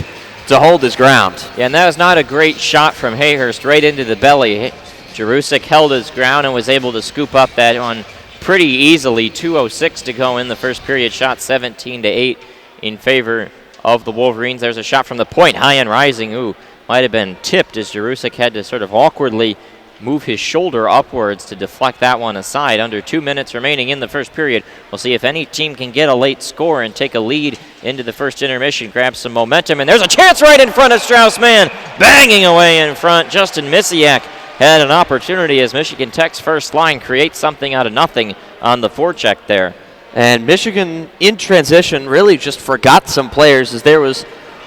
to hold his ground. Yeah, and that was not a great shot from Hayhurst right into the belly. Jarusic held his ground and was able to scoop up that one pretty easily. 2:06 to go in the first period. Shot 17-8 in favor of the Wolverines. There's a shot from the point, high and rising. Ooh, might have been tipped as Jarusic had to sort of awkwardly move his shoulder upwards to deflect that one aside. Under 2 minutes remaining in the first period. We'll see if any team can get a late score and take a lead into the first intermission, grab some momentum. And there's a chance right in front of Strauss-Mann, banging away in front. Justin Misiak had an opportunity as Michigan Tech's first line creates something out of nothing on the forecheck there. And Michigan, in transition, really just forgot some players as there was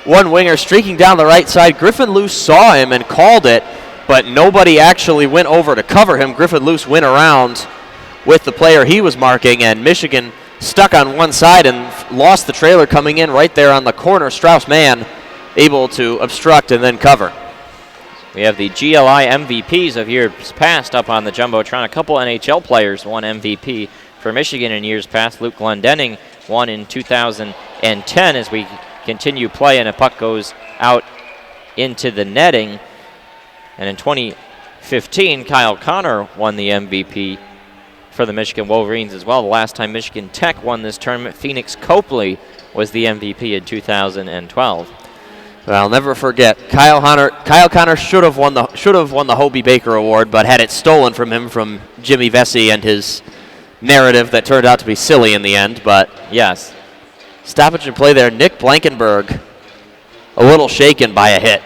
one winger streaking down the right side. Griffin Luce saw him and called it, but nobody actually went over to cover him. Griffin Luce went around with the player he was marking, and Michigan stuck on one side and lost the trailer coming in right there on the corner. Strauss-Mann able to obstruct and then cover. We have the GLI MVPs of years past up on the Jumbotron. A couple NHL players won MVP for Michigan in years past. Luke Glendening won in 2010 as we continue play and a puck goes out into the netting. And in 2015, Kyle Connor won the MVP for the Michigan Wolverines as well. The last time Michigan Tech won this tournament, Phoenix Copley was the MVP in 2012. Well, I'll never forget. Kyle Connor should have won the Hobie Baker Award, but had it stolen from him from Jimmy Vesey and his narrative that turned out to be silly in the end. But yes, stoppage and play there. Nick Blankenberg, a little shaken by a hit.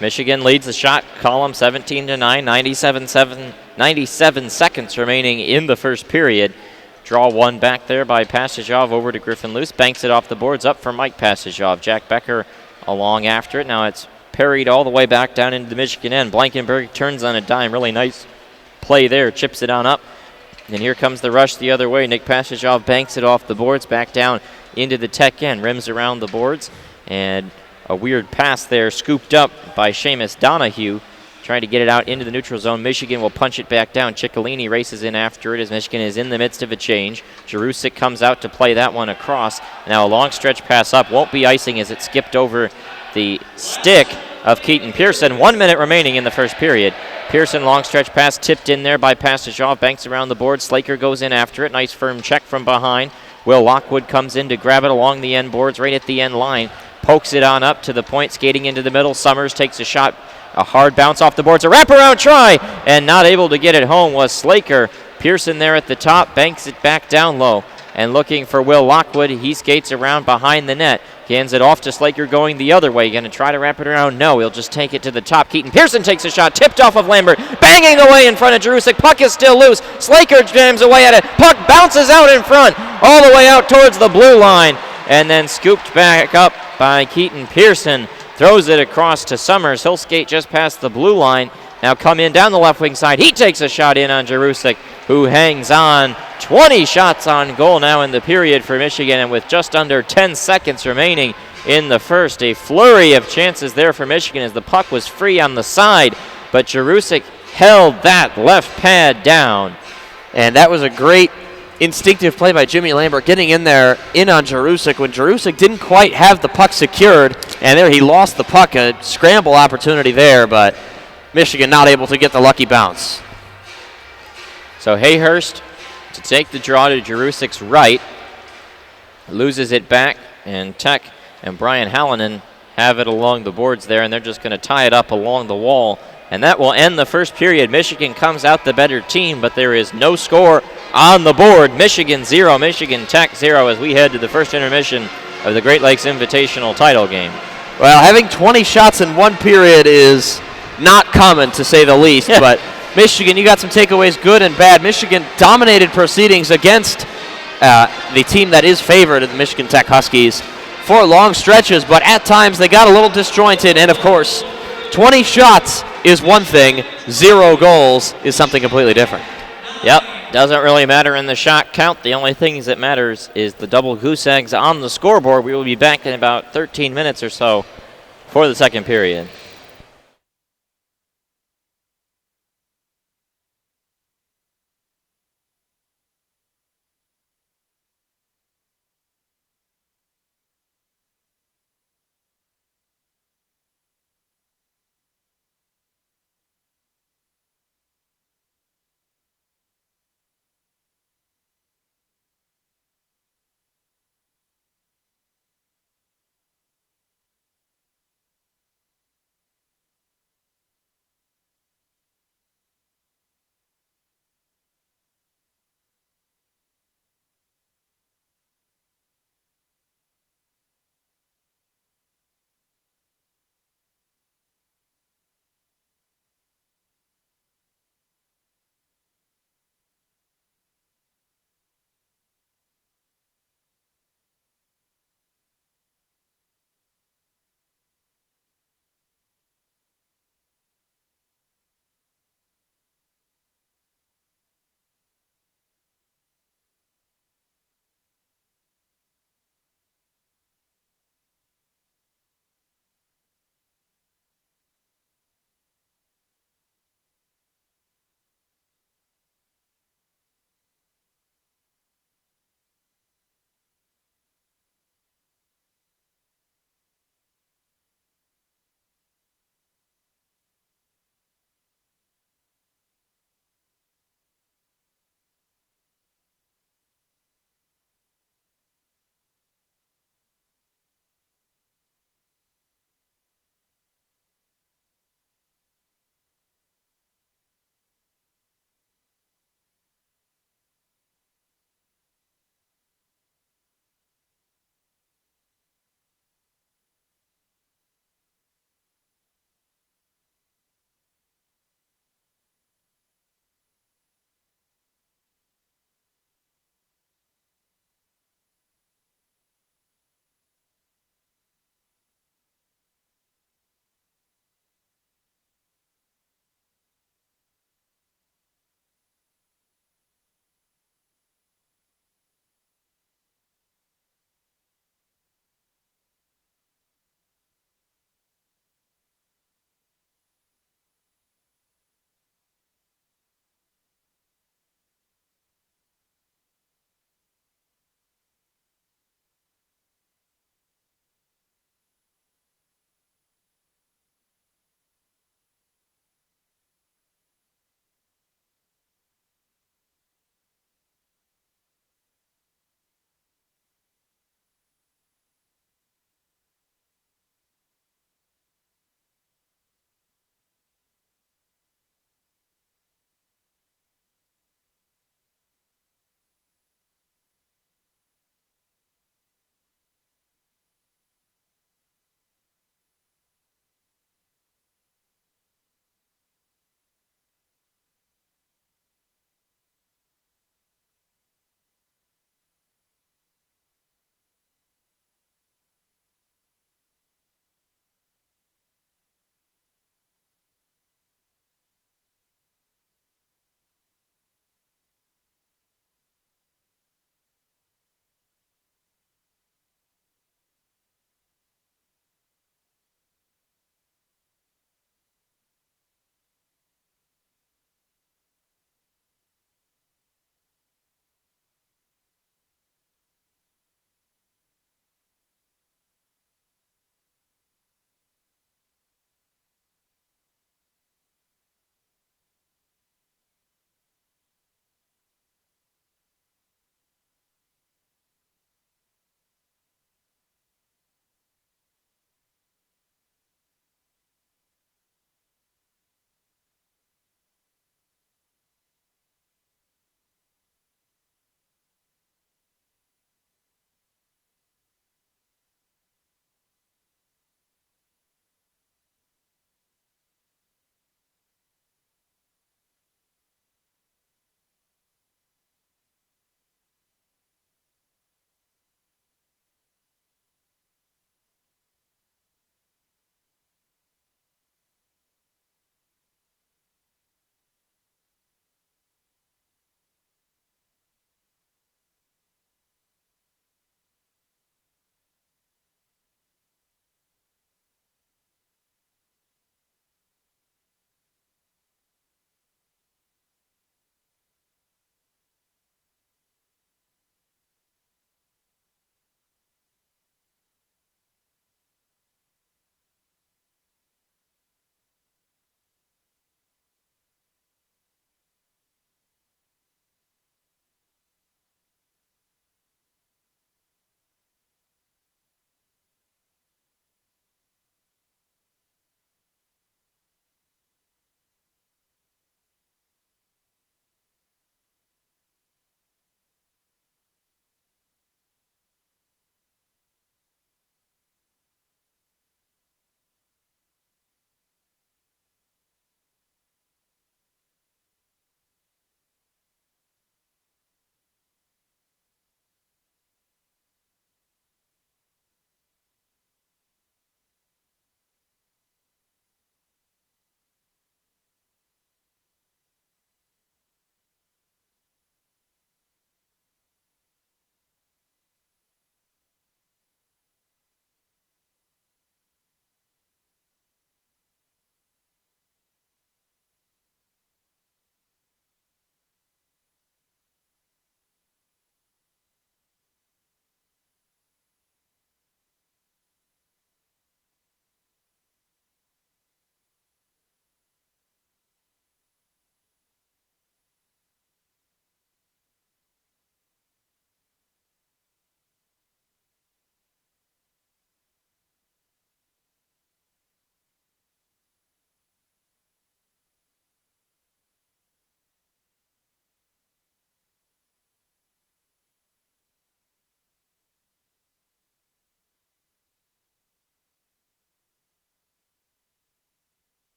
Michigan leads the shot column 17-9, 97 seconds remaining in the first period. Draw one back there by Passajov over to Griffin Luce. Banks it off the boards up for Mike Passajov. Jack Becker along after it. Now it's parried all the way back down into the Michigan end. Blankenberg turns on a dime. Really nice play there. Chips it on up. And here comes the rush the other way. Nick Passajov banks it off the boards back down into the Tech end. Rims around the boards. And a weird pass there scooped up by Seamus Donahue, trying to get it out into the neutral zone. Michigan will punch it back down. Ciccolini races in after it as Michigan is in the midst of a change. Jarusic comes out to play that one across. Now a long stretch pass up. Won't be icing as it skipped over the stick of Keaton Pearson. 1 minute remaining in the first period. Pearson, long stretch pass tipped in there by Passajov. Banks around the board. Slaker goes in after it. Nice firm check from behind. Will Lockwood comes in to grab it along the end boards right at the end line. Pokes it on up to the point, skating into the middle. Summers takes a shot. A hard bounce off the boards. A wraparound try, and not able to get it home was Slaker. Pearson there at the top, banks it back down low. And looking for Will Lockwood. He skates around behind the net. Hands it off to Slaker going the other way. Going to try to wrap it around. No, he'll just take it to the top. Keaton Pearson takes a shot. Tipped off of Lambert. Banging away in front of Jarusic. Puck is still loose. Slaker jams away at it. Puck bounces out in front. All the way out towards the blue line. And then scooped back up by Keaton Pearson. Throws it across to Summers. He'll skate just past the blue line. Now come in down the left wing side. He takes a shot in on Jarusic, who hangs on. 20 shots on goal now in the period for Michigan, and with just under 10 seconds remaining in the first, a flurry of chances there for Michigan as the puck was free on the side, but Jarusic held that left pad down. And that was a great instinctive play by Jimmy Lambert, getting in there, in on Jarusic when Jarusic didn't quite have the puck secured, and there he lost the puck. A scramble opportunity there, but Michigan not able to get the lucky bounce. So Hayhurst to take the draw to Jarusic's right, loses it back, and Tech and Brian Hallinan have it along the boards there, and they're just going to tie it up along the wall. And that will end the first period. Michigan comes out the better team, but there is no score on the board. Michigan 0, Michigan Tech 0 as we head to the first intermission of the Great Lakes Invitational title game. Well, having 20 shots in one period is not common, to say the least, but Michigan, you got some takeaways, good and bad. Michigan dominated proceedings against the team that is favored, the Michigan Tech Huskies, for long stretches, but at times they got a little disjointed, and of course, 20 shots is one thing, 0 goals is something completely different. Yep, doesn't really matter in the shot count. The only thing that matters is the double goose eggs on the scoreboard. We will be back in about 13 minutes or so for the second period.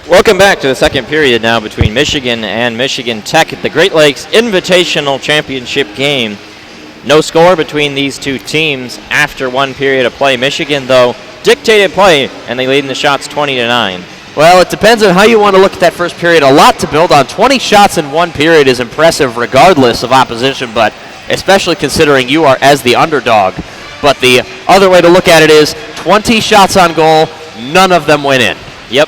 Welcome back to the second period now between Michigan and Michigan Tech at the Great Lakes Invitational Championship game. No score between these two teams after one period of play. Michigan, though, dictated play, and they lead in the shots 20-9. Well, it depends on how you want to look at that first period. A lot to build on. 20 shots in one period is impressive regardless of opposition, but especially considering you are as the underdog. But the other way to look at it is 20 shots on goal, none of them went in. Yep.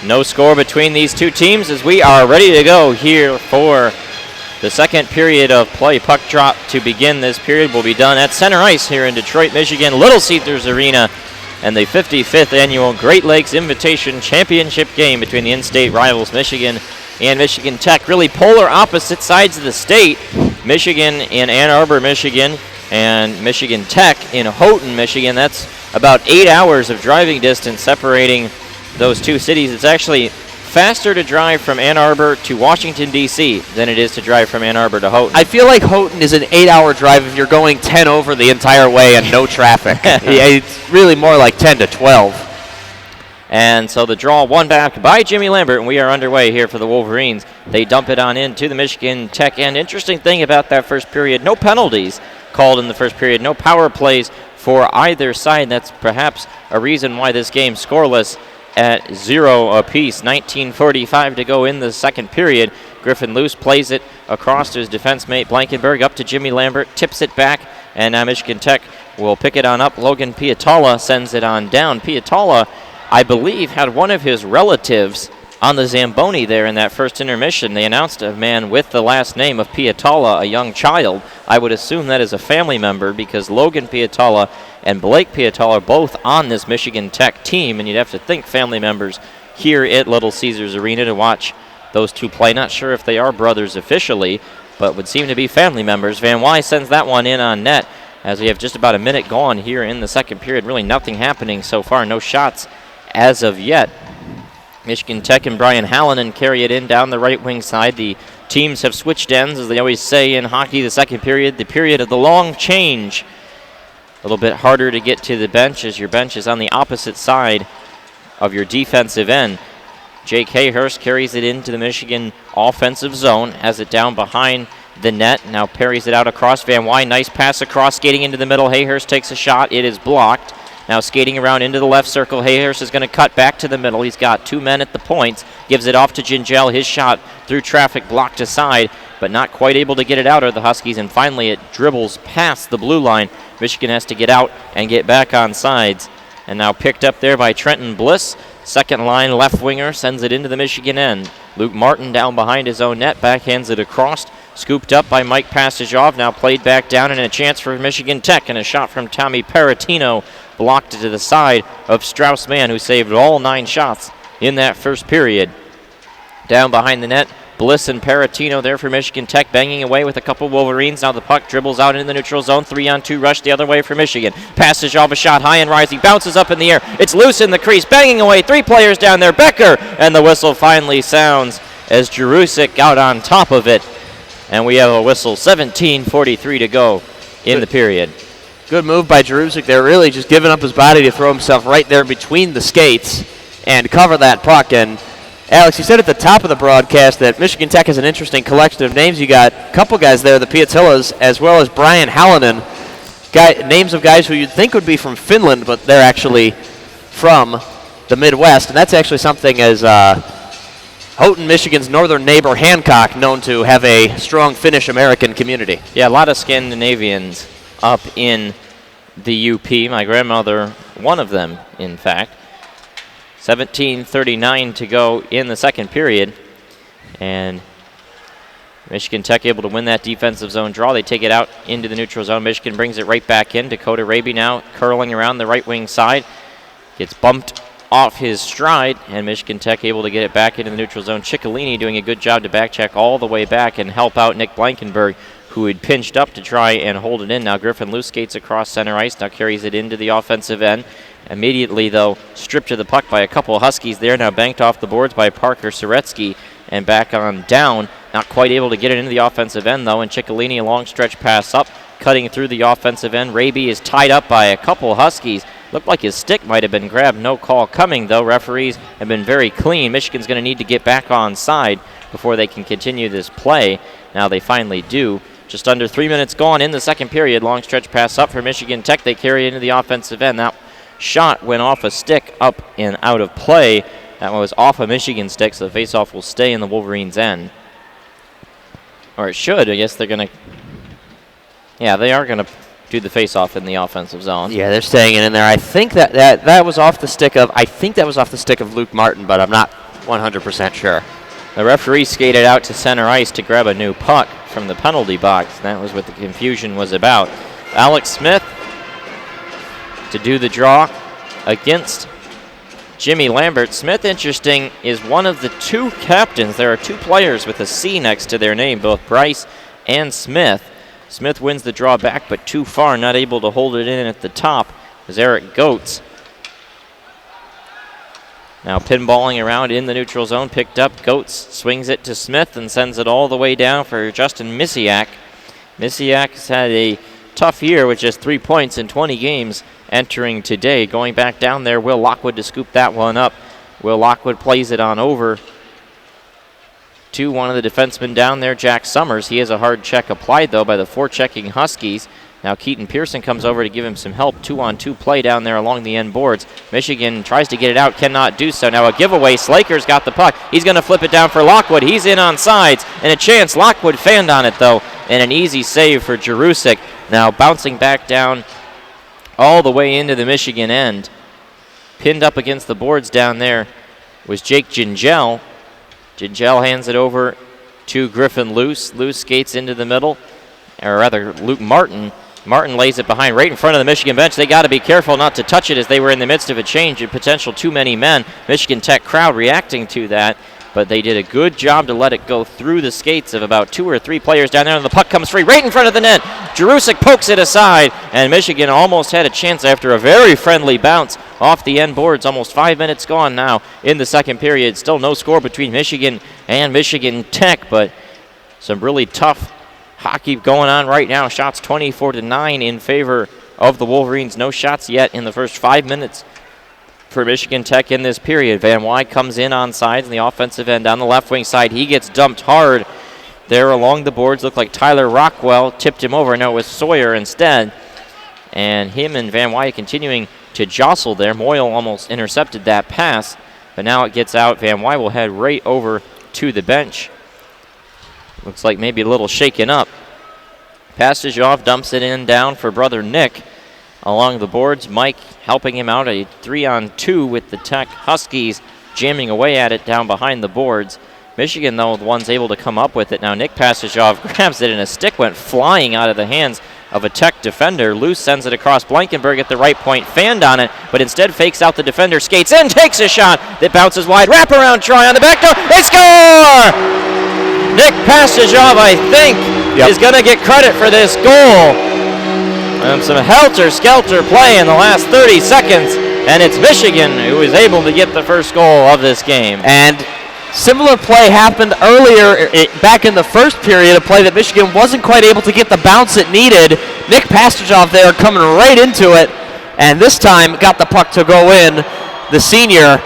No score between these two teams as we are ready to go here for the second period of play. Puck drop to begin this period will be done at center ice here in Detroit, Michigan, Little Caesars Arena, and the 55th annual Great Lakes Invitation Championship game between the in-state rivals Michigan and Michigan Tech. Really polar opposite sides of the state. Michigan in Ann Arbor, Michigan, and Michigan Tech in Houghton, Michigan. That's about 8 hours of driving distance separating those two cities. It's actually faster to drive from Ann Arbor to Washington, D.C. than it is to drive from Ann Arbor to Houghton. I feel like Houghton is an 8-hour drive if you're going 10 over the entire way and no traffic. Yeah, it's really more like 10 to 12. And so the draw won back by Jimmy Lambert, and we are underway here for the Wolverines. They dump it on into the Michigan Tech end. Interesting thing about that first period, no penalties called in the first period, no power plays for either side. That's perhaps a reason why this game scoreless at 0 apiece. 19:45 to go in the second period. Griffin Luce plays it across to his defense mate Blankenberg, up to Jimmy Lambert, tips it back, and now Michigan Tech will pick it on up. Logan Piatola sends it on down. Piatola, I believe, had one of his relatives on the Zamboni there in that first intermission. They announced a man with the last name of Piatola, a young child. I would assume that is a family member because Logan Piatola and Blake Piatola are both on this Michigan Tech team, and you'd have to think family members here at Little Caesars Arena to watch those two play. Not sure if they are brothers officially, but would seem to be family members. Van Wy sends that one in on net as we have just about a minute gone here in the second period. Really nothing happening so far, no shots as of yet. Michigan Tech and Brian Hallinan carry it in down the right wing side. The teams have switched ends, as they always say in hockey. The second period, the period of the long change. A little bit harder to get to the bench as your bench is on the opposite side of your defensive end. Jake Hayhurst carries it into the Michigan offensive zone, has it down behind the net, now parries it out across. Van Wy, nice pass across, skating into the middle. Hayhurst takes a shot, it is blocked. Now skating around into the left circle, Hayhurst is going to cut back to the middle. He's got 2 men at the points, gives it off to Gingell. His shot through traffic blocked aside, but not quite able to get it out of the Huskies, and finally it dribbles past the blue line. Michigan has to get out and get back on sides, and now picked up there by Trenton Bliss. Second line left winger sends it into the Michigan end. Luke Martin down behind his own net, backhands it across. Scooped up by Mike Pastajov, now played back down, and a chance for Michigan Tech, and a shot from Tommy Paratino blocked to the side of Strauss-Mann, who saved all 9 shots in that first period. Down behind the net, Bliss and Paratino there for Michigan Tech, banging away with a couple Wolverines. Now the puck dribbles out into the neutral zone, 3-on-2 rush the other way for Michigan. Pastajov, a shot high and rising, bounces up in the air. It's loose in the crease, banging away, 3 players down there. Becker, and the whistle finally sounds as Jerusik out on top of it. And we have a whistle, 17:43 to go in the period. Good move by Jerusik there, really just giving up his body to throw himself right there between the skates and cover that puck. And Alex, you said at the top of the broadcast that Michigan Tech has an interesting collection of names. You got a couple guys there, the Piatillas, as well as Brian Hallinan, names of guys who you'd think would be from Finland, but they're actually from the Midwest. And that's actually something as Houghton, Michigan's northern neighbor, Hancock, known to have a strong Finnish-American community. Yeah, a lot of Scandinavians up in the UP. My grandmother, one of them, in fact. 17:39 to go in the second period. And Michigan Tech able to win that defensive zone draw. They take it out into the neutral zone. Michigan brings it right back in. Dakota Raby now curling around the right wing side. Gets bumped off his stride, and Michigan Tech able to get it back into the neutral zone. Ciccolini doing a good job to back check all the way back and help out Nick Blankenberg, who had pinched up to try and hold it in. Now Griffin Luce skates across center ice, now carries it into the offensive end. Immediately, though, stripped to the puck by a couple of Huskies there, now banked off the boards by Parker Soretsky, and back on down. Not quite able to get it into the offensive end, though, and Ciccolini, a long stretch pass up, cutting through the offensive end. Raby is tied up by a couple of Huskies, Looked like his stick might have been grabbed. No call coming, though. Referees have been very clean. Michigan's going to need to get back on side before they can continue this play. Now they finally do. Just under 3 minutes gone in the second period. Long stretch pass up for Michigan Tech. They carry it into the offensive end. That shot went off a stick up and out of play. That one was off a Michigan stick, so the faceoff will stay in the Wolverines' end. Or it should. I guess they're going to... Yeah, they are going to do the faceoff in the offensive zone. Yeah, they're staying in there. I think that was off the stick of... I think that was off the stick of Luke Martin, but I'm not 100% sure. The referee skated out to center ice to grab a new puck from the penalty box. That was what the confusion was about. Alex Smith to do the draw against Jimmy Lambert. Smith, interesting, is one of the two captains. There are two players with a C next to their name, both Bryce and Smith. Smith wins the draw back, but too far, not able to hold it in at the top, is Eric Goetz. Now pinballing around in the neutral zone, picked up. Goetz swings it to Smith and sends it all the way down for Justin Misiak. Misiak has had a tough year with just 3 points in 20 games entering today. Going back down there, Will Lockwood to scoop that one up. Will Lockwood plays it on over to one of the defensemen down there, Jack Summers. He has a hard check applied, though, by the forechecking Huskies. Now Keaton Pearson comes over to give him some help. 2-on-2 play down there along the end boards. Michigan tries to get it out, cannot do so. Now a giveaway. Slaker's got the puck. He's going to flip it down for Lockwood. He's in on sides, and a chance. Lockwood fanned on it, though, and an easy save for Jerusik. Now bouncing back down all the way into the Michigan end. Pinned up against the boards down there was Jake Gingell. Gingell hands it over to Griffin Luce. Luce skates into the middle, or rather Luke Martin. Martin lays it behind right in front of the Michigan bench. They got to be careful not to touch it as they were in the midst of a change and potential too many men. Michigan Tech crowd reacting to that, but they did a good job to let it go through the skates of about 2 or 3 players down there, and the puck comes free right in front of the net. Jerusik pokes it aside, and Michigan almost had a chance after a very friendly bounce off the end boards. Almost 5 minutes gone now in the second period. Still no score between Michigan and Michigan Tech, but some really tough hockey going on right now. Shots 24-9 in favor of the Wolverines. No shots yet in the first 5 minutes for Michigan Tech in this period. Van Wy comes in on sides in the offensive end on the left wing side. He gets dumped hard there along the boards. Looked like Tyler Rockwell tipped him over. No, it was Sawyer instead. And him and Van Wy continuing to jostle there. Moyle almost intercepted that pass, but now it gets out. Van Wy will head right over to the bench. Looks like maybe a little shaken up. Pastujov dumps it in down for brother Nick along the boards. Mike helping him out, a 3-on-2 with the Tech Huskies jamming away at it down behind the boards. Michigan, though, the ones able to come up with it. Now Nick Pastujov grabs it, and a stick went flying out of the hands of a Tech defender. Luce sends it across Blankenberg at the right point, fanned on it, but instead fakes out the defender, skates in, takes a shot that bounces wide. Wraparound try on the back door. They score! Nick Pastujov, I think, is going to get credit for this goal. Some helter-skelter play in the last 30 seconds, and it's Michigan who is able to get the first goal of this game. And similar play happened earlier back in the first period, a play that Michigan wasn't quite able to get the bounce it needed. Nick Pastujov there coming right into it, and this time got the puck to go in. The senior,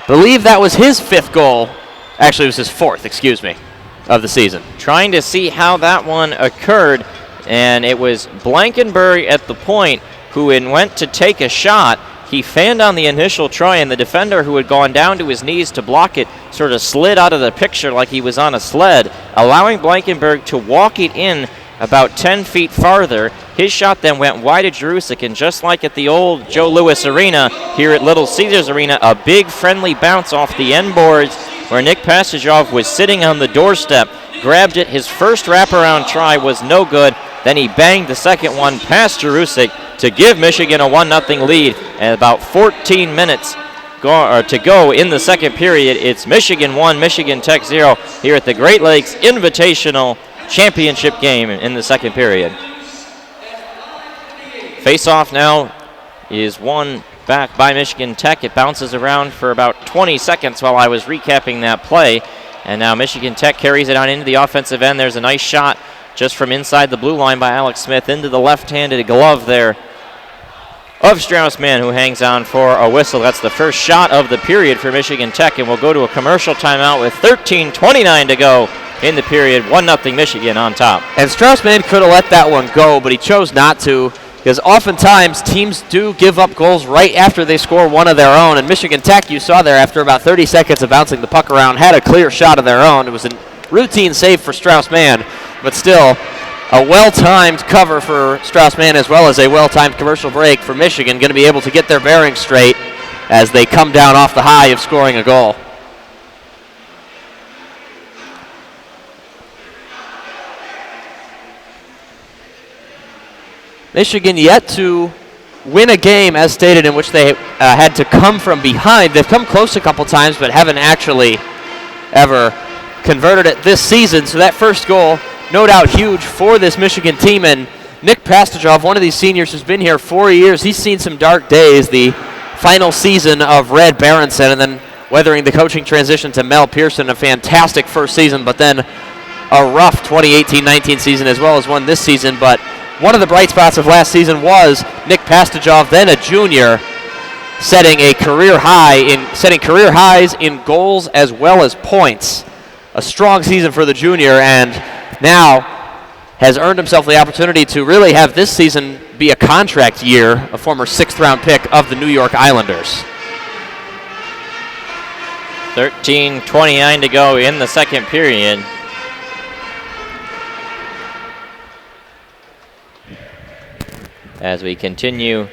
believe that was his 5th goal. Actually, it was his 4th, excuse me, of the season. Trying to see how that one occurred, and it was Blankenberg at the point who went to take a shot. He fanned on the initial try, and the defender who had gone down to his knees to block it sort of slid out of the picture like he was on a sled, allowing Blankenberg to walk it in about 10 feet farther. His shot then went wide of Jerusik, and just like at the old Joe Louis Arena here at Little Caesars Arena, a big friendly bounce off the end boards where Nick Pastujov was sitting on the doorstep, grabbed it. His first wraparound try was no good. Then he banged the second one past Jerusik to give Michigan a 1-0 lead. And about 14 minutes to go in the second period. It's Michigan 1, Michigan Tech 0 here at the Great Lakes Invitational Championship game in the second period. Face-off now is won back by Michigan Tech. It bounces around for about 20 seconds while I was recapping that play. And now Michigan Tech carries it on into the offensive end. There's a nice shot just from inside the blue line by Alex Smith into the left-handed glove there of Strauss-Mann, who hangs on for a whistle. That's the first shot of the period for Michigan Tech, and we'll go to a commercial timeout with 13:29 to go in the period. 1-0 Michigan on top. And Strauss-Mann could have let that one go, but he chose not to, because oftentimes teams do give up goals right after they score one of their own. And Michigan Tech, you saw there, after about 30 seconds of bouncing the puck around, had a clear shot of their own. It was a routine save for Strauss-Mann, but still a well-timed cover for Strauss-Mann, as well as a well-timed commercial break for Michigan, going to be able to get their bearings straight as they come down off the high of scoring a goal. Michigan yet to win a game, as stated, in which they had to come from behind. They've come close a couple times, but haven't actually ever converted it this season. So that first goal, no doubt huge for this Michigan team. And Nick Pastajov, one of these seniors who's been here 4 years, he's seen some dark days. The final season of Red Berenson, and then weathering the coaching transition to Mel Pearson, a fantastic first season, but then a rough 2018-19 season as well as one this season. But one of the bright spots of last season was Nick Pastajov, then a junior, setting career highs in goals as well as points. A strong season for the junior, and now has earned himself the opportunity to really have this season be a contract year, a former 6th-round pick of the New York Islanders. 13:29 to go in the second period. As we continue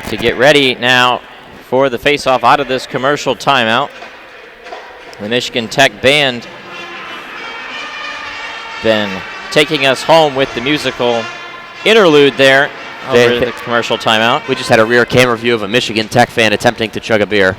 to get ready now for the face-off out of this commercial timeout. The Michigan Tech band been taking us home with the musical interlude there over the commercial timeout. We just had a rear camera view of a Michigan Tech fan attempting to chug a beer.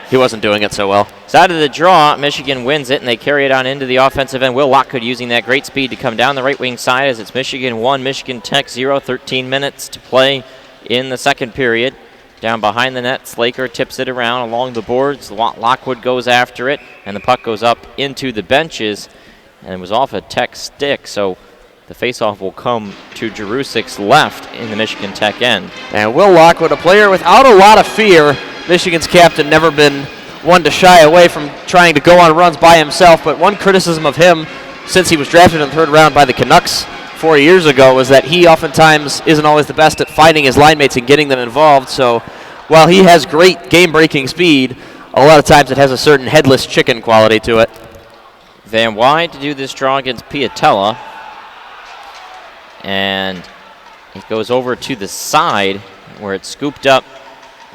He wasn't doing it so well. Side of the draw, Michigan wins it, and they carry it on into the offensive end. Will Lockwood using that great speed to come down the right wing side as it's Michigan 1, Michigan Tech 0, 13 minutes to play in the second period. Down behind the net, Slaker tips it around along the boards. Lockwood goes after it, and the puck goes up into the benches, and it was off a Tech stick, so the faceoff will come to Jerusic's left in the Michigan Tech end. And Will Lockwood, a player without a lot of fear. Michigan's captain, never been one to shy away from trying to go on runs by himself, but one criticism of him since he was drafted in the third round by the Canucks 4 years ago was that he oftentimes isn't always the best at finding his line mates and getting them involved. So while he has great game-breaking speed, a lot of times it has a certain headless chicken quality to it. Van Wyde to do this draw against Piatella. And it goes over to the side where it's scooped up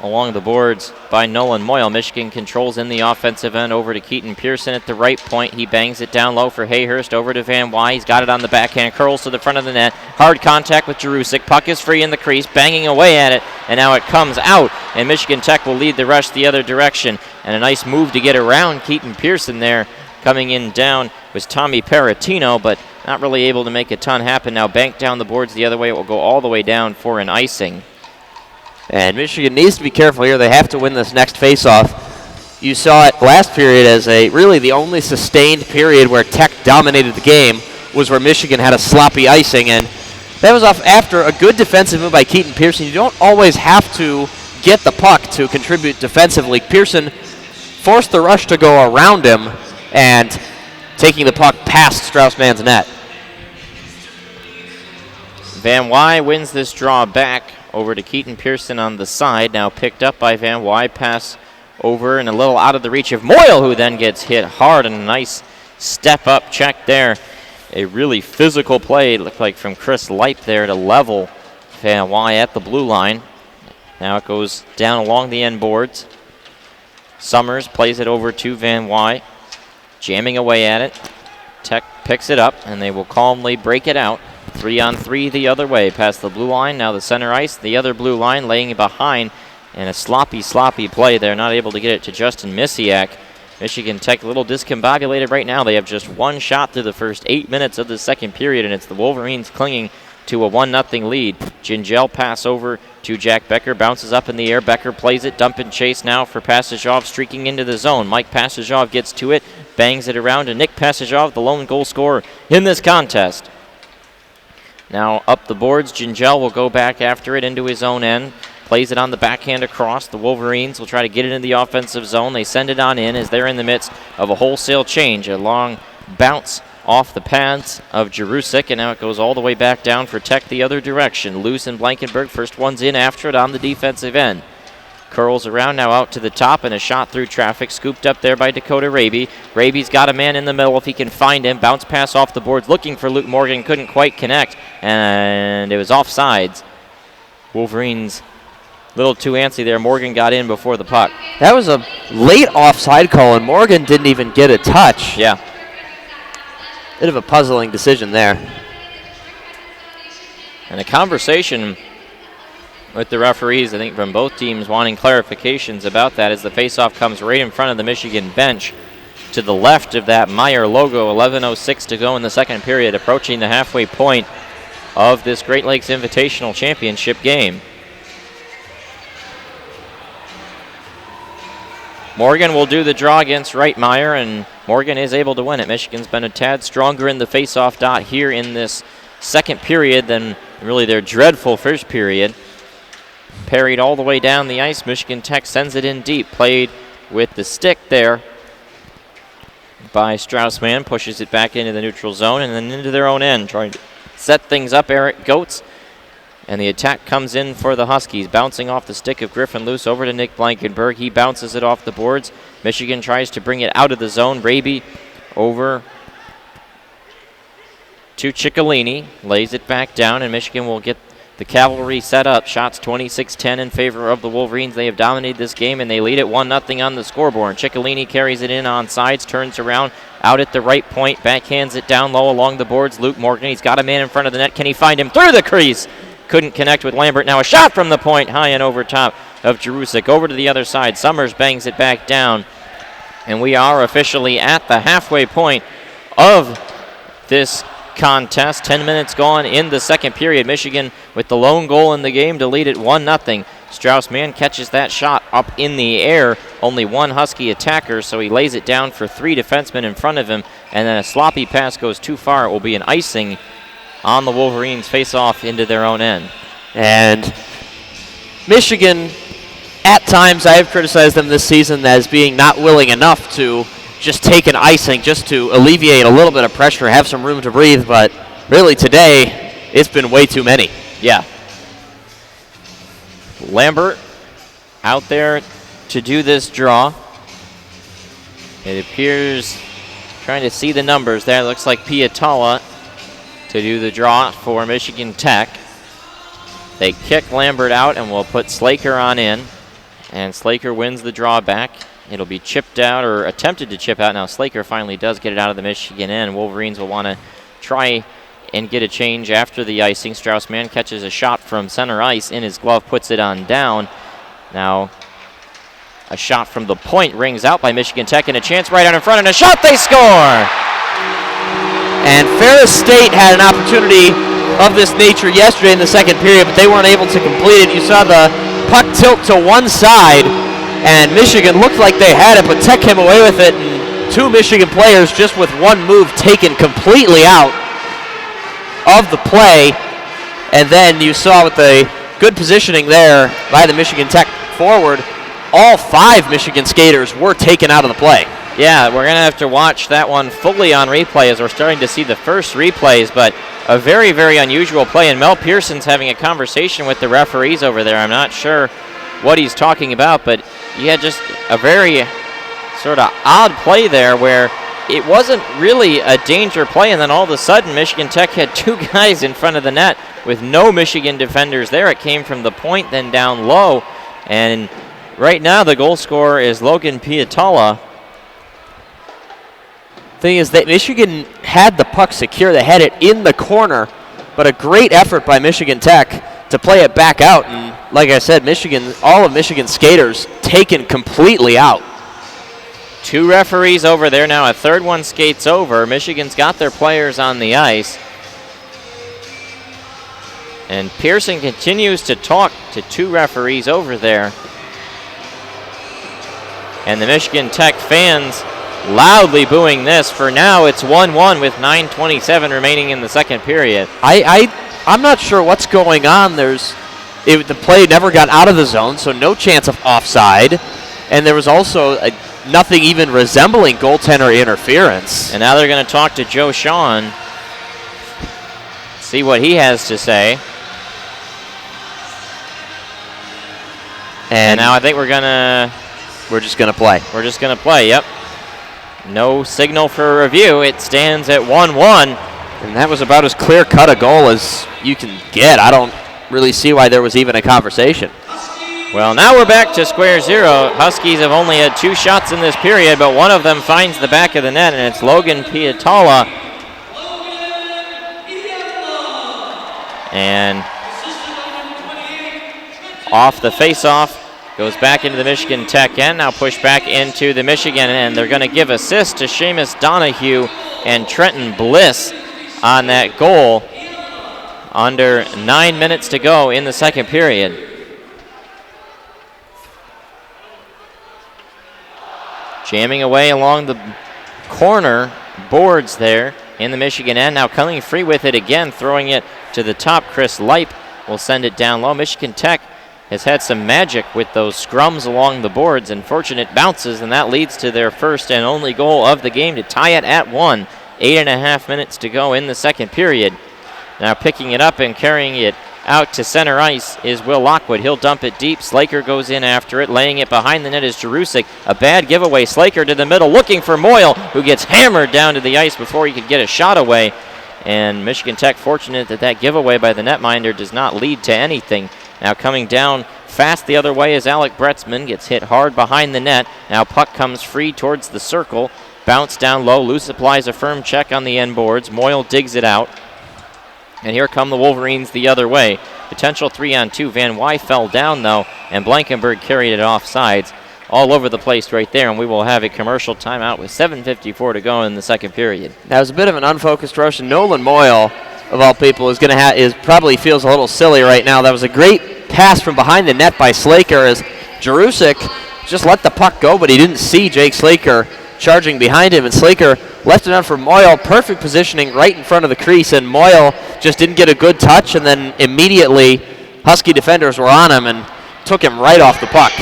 along the boards by Nolan Moyle. Michigan controls in the offensive end over to Keaton Pearson at the right point. He bangs it down low for Hayhurst over to Van Wyde. He's got it on the backhand, curls to the front of the net. Hard contact with Jerusic. Puck is free in the crease, banging away at it, and now it comes out, and Michigan Tech will lead the rush the other direction. And a nice move to get around Keaton Pearson there. Coming in down was Tommy Paratino, but not really able to make a ton happen. Now banked down the boards the other way. It will go all the way down for an icing. And Michigan needs to be careful here. They have to win this next faceoff. You saw it last period as really the only sustained period where Tech dominated the game was where Michigan had a sloppy icing, and that was off after a good defensive move by Keaton Pearson. You don't always have to get the puck to contribute defensively. Pearson forced the rush to go around him and taking the puck past Strauss-Mann's net. Van Wyde wins this draw back over to Keaton Pearson on the side. Now picked up by Van Wyde. Pass over and a little out of the reach of Moyle, who then gets hit hard, and a nice step-up check there. A really physical play, it looked like, from Chris Lipe there to level Van Wyde at the blue line. Now it goes down along the end boards. Summers plays it over to Van Wyde, jamming away at it. Tech picks it up, and they will calmly break it out. 3-on-3 the other way, past the blue line. Now the center ice, the other blue line, laying behind, and a sloppy play there. Not able to get it to Justin Misiak. Michigan Tech a little discombobulated right now. They have just one shot through the first 8 minutes of the second period, and it's the Wolverines clinging to a 1-0 lead. Gingell pass over to Jack Becker, bounces up in the air. Becker plays it, dump and chase now for Pastajov, streaking into the zone. Mike Pastajov gets to it, bangs it around to Nick Pastajov, the lone goal scorer in this contest. Now up the boards, Gingell will go back after it into his own end. plays it on the backhand across. The Wolverines will try to get it in the offensive zone. They send it on in as they're in the midst of a wholesale change. A long bounce off the pads of Jerusik, and now it goes all the way back down for Tech the other direction. Loose and Blankenberg, first one's in after it on the defensive end. Curls around now out to the top, and a shot through traffic, scooped up there by Dakota Raby. Raby's got a man in the middle if he can find him. Bounce pass off the boards, looking for Luke Morgan, couldn't quite connect, and it was offsides. Wolverines a little too antsy there. Morgan got in before the puck. That was a late offside call, and Morgan didn't even get a touch. Yeah. Bit of a puzzling decision there. And a conversation with the referees, I think, from both teams wanting clarifications about that as the faceoff comes right in front of the Michigan bench to the left of that Meyer logo. 11:06 to go in the second period, approaching the halfway point of this Great Lakes Invitational Championship game. Morgan will do the draw against Reitmeyer, and Morgan is able to win it. Michigan's been a tad stronger in the faceoff dot here in this second period than really their dreadful first period. Parried all the way down the ice. Michigan Tech sends it in deep. Played with the stick there by Straussman. Pushes it back into the neutral zone and then into their own end. Trying to set things up, Eric Goetz. And the attack comes in for the Huskies. Bouncing off the stick of Griffin Luce over to Nick Blankenberg. He bounces it off the boards. Michigan tries to bring it out of the zone. Raby over to Ciccolini. Lays it back down, and Michigan will get the cavalry set up. Shots 26-10 in favor of the Wolverines. They have dominated this game, and they lead it 1-0 on the scoreboard. Ciccolini carries it in on sides, turns around, out at the right point, backhands it down low along the boards. Luke Morgan, he's got a man in front of the net. Can he find him through the crease? Couldn't connect with Lambert. Now a shot from the point, high and over top of Jerusik. Over to the other side. Summers bangs it back down. And we are officially at the halfway point of this contest. 10 minutes gone in the second period. Michigan with the lone goal in the game to lead it 1-0. Strauss-Mann catches that shot up in the air. Only one Husky attacker, so he lays it down for three defensemen in front of him. And then a sloppy pass goes too far. It will be an icing on the Wolverines face off into their own end. And Michigan, at times I have criticized them this season as being not willing enough to just take an icing just to alleviate a little bit of pressure, have some room to breathe, but really today it's been way too many. Yeah. Lambert out there to do this draw. It appears, trying to see the numbers there, it looks like Piatala to do the draw for Michigan Tech. They kick Lambert out and will put Slaker on in, and Slaker wins the draw back. It'll be chipped out, or attempted to chip out. Now Slaker finally does get it out of the Michigan end. Wolverines will want to try and get a change after the icing. Strauss-Mann catches a shot from center ice in his glove, puts it on down. Now a shot from the point rings out by Michigan Tech, and a chance right out in front, and a shot, they score! And Ferris State had an opportunity of this nature yesterday in the second period, but they weren't able to complete it. You saw the puck tilt to one side, and Michigan looked like they had it, but Tech came away with it, and two Michigan players just with one move taken completely out of the play. And then you saw with the good positioning there by the Michigan Tech forward, all five Michigan skaters were taken out of the play. Yeah, we're going to have to watch that one fully on replay as we're starting to see the first replays, but a very, very unusual play. And Mel Pearson's having a conversation with the referees over there. I'm not sure what he's talking about, but he had just a very sort of odd play there where it wasn't really a danger play, and then all of a sudden Michigan Tech had two guys in front of the net with no Michigan defenders there. It came from the point, then down low, and right now the goal scorer is Logan Piatala. Thing is that Michigan had the puck secure. They had it in the corner, but a great effort by Michigan Tech to play it back out. And like I said, Michigan, all of Michigan's skaters taken completely out. Two referees over there now. A third one skates over. Michigan's got their players on the ice. And Pearson continues to talk to two referees over there. And the Michigan Tech fans loudly booing this. For now, it's 1-1 with 9:27 remaining in the second period. I'm not sure what's going on. There's the play never got out of the zone, so no chance of offside. And there was also nothing even resembling goaltender interference. And now they're going to talk to Joe Sean, see what he has to say. And now I think we're just going to play. We're just going to play, yep. No signal for review. It stands at 1-1. And that was about as clear-cut a goal as you can get. I don't really see why there was even a conversation. Well, now we're back to square zero. Huskies have only had 2 shots in this period, but one of them finds the back of the net, and it's Logan Piatola. And off the face-off, goes back into the Michigan Tech end, now pushed back into the Michigan end. They're going to give assist to Seamus Donahue and Trenton Bliss on that goal. Under 9 minutes to go in the second period. Jamming away along the corner boards there in the Michigan end. Now coming free with it again, throwing it to the top. Chris Leip will send it down low. Michigan Tech has had some magic with those scrums along the boards and fortunate bounces, and that leads to their first and only goal of the game to tie it at 1. 8.5 minutes to go in the second period. Now picking it up and carrying it out to center ice is Will Lockwood. He'll dump it deep. Slaker goes in after it. Laying it behind the net is Jerusik. A bad giveaway. Slaker to the middle looking for Moyle, who gets hammered down to the ice before he could get a shot away. And Michigan Tech fortunate that giveaway by the netminder does not lead to anything. Now coming down fast the other way is Alec Bretzman. Gets hit hard behind the net. Now puck comes free towards the circle. Bounce down low. Loose applies a firm check on the end boards. Moyle digs it out. And here come the Wolverines the other way. Potential 3-on-2. Van Wy fell down, though, and Blankenberg carried it off sides. All over the place right there, and we will have a commercial timeout with 7:54 to go in the second period. That was a bit of an unfocused rush, and Nolan Moyle, of all people, is probably feels a little silly right now. That was a great pass from behind the net by Slaker as Jerusik just let the puck go, but he didn't see Jake Slaker charging behind him, and Slaker left it on for Moyle. Perfect positioning right in front of the crease, and Moyle just didn't get a good touch, and then immediately Husky defenders were on him and took him right off the puck,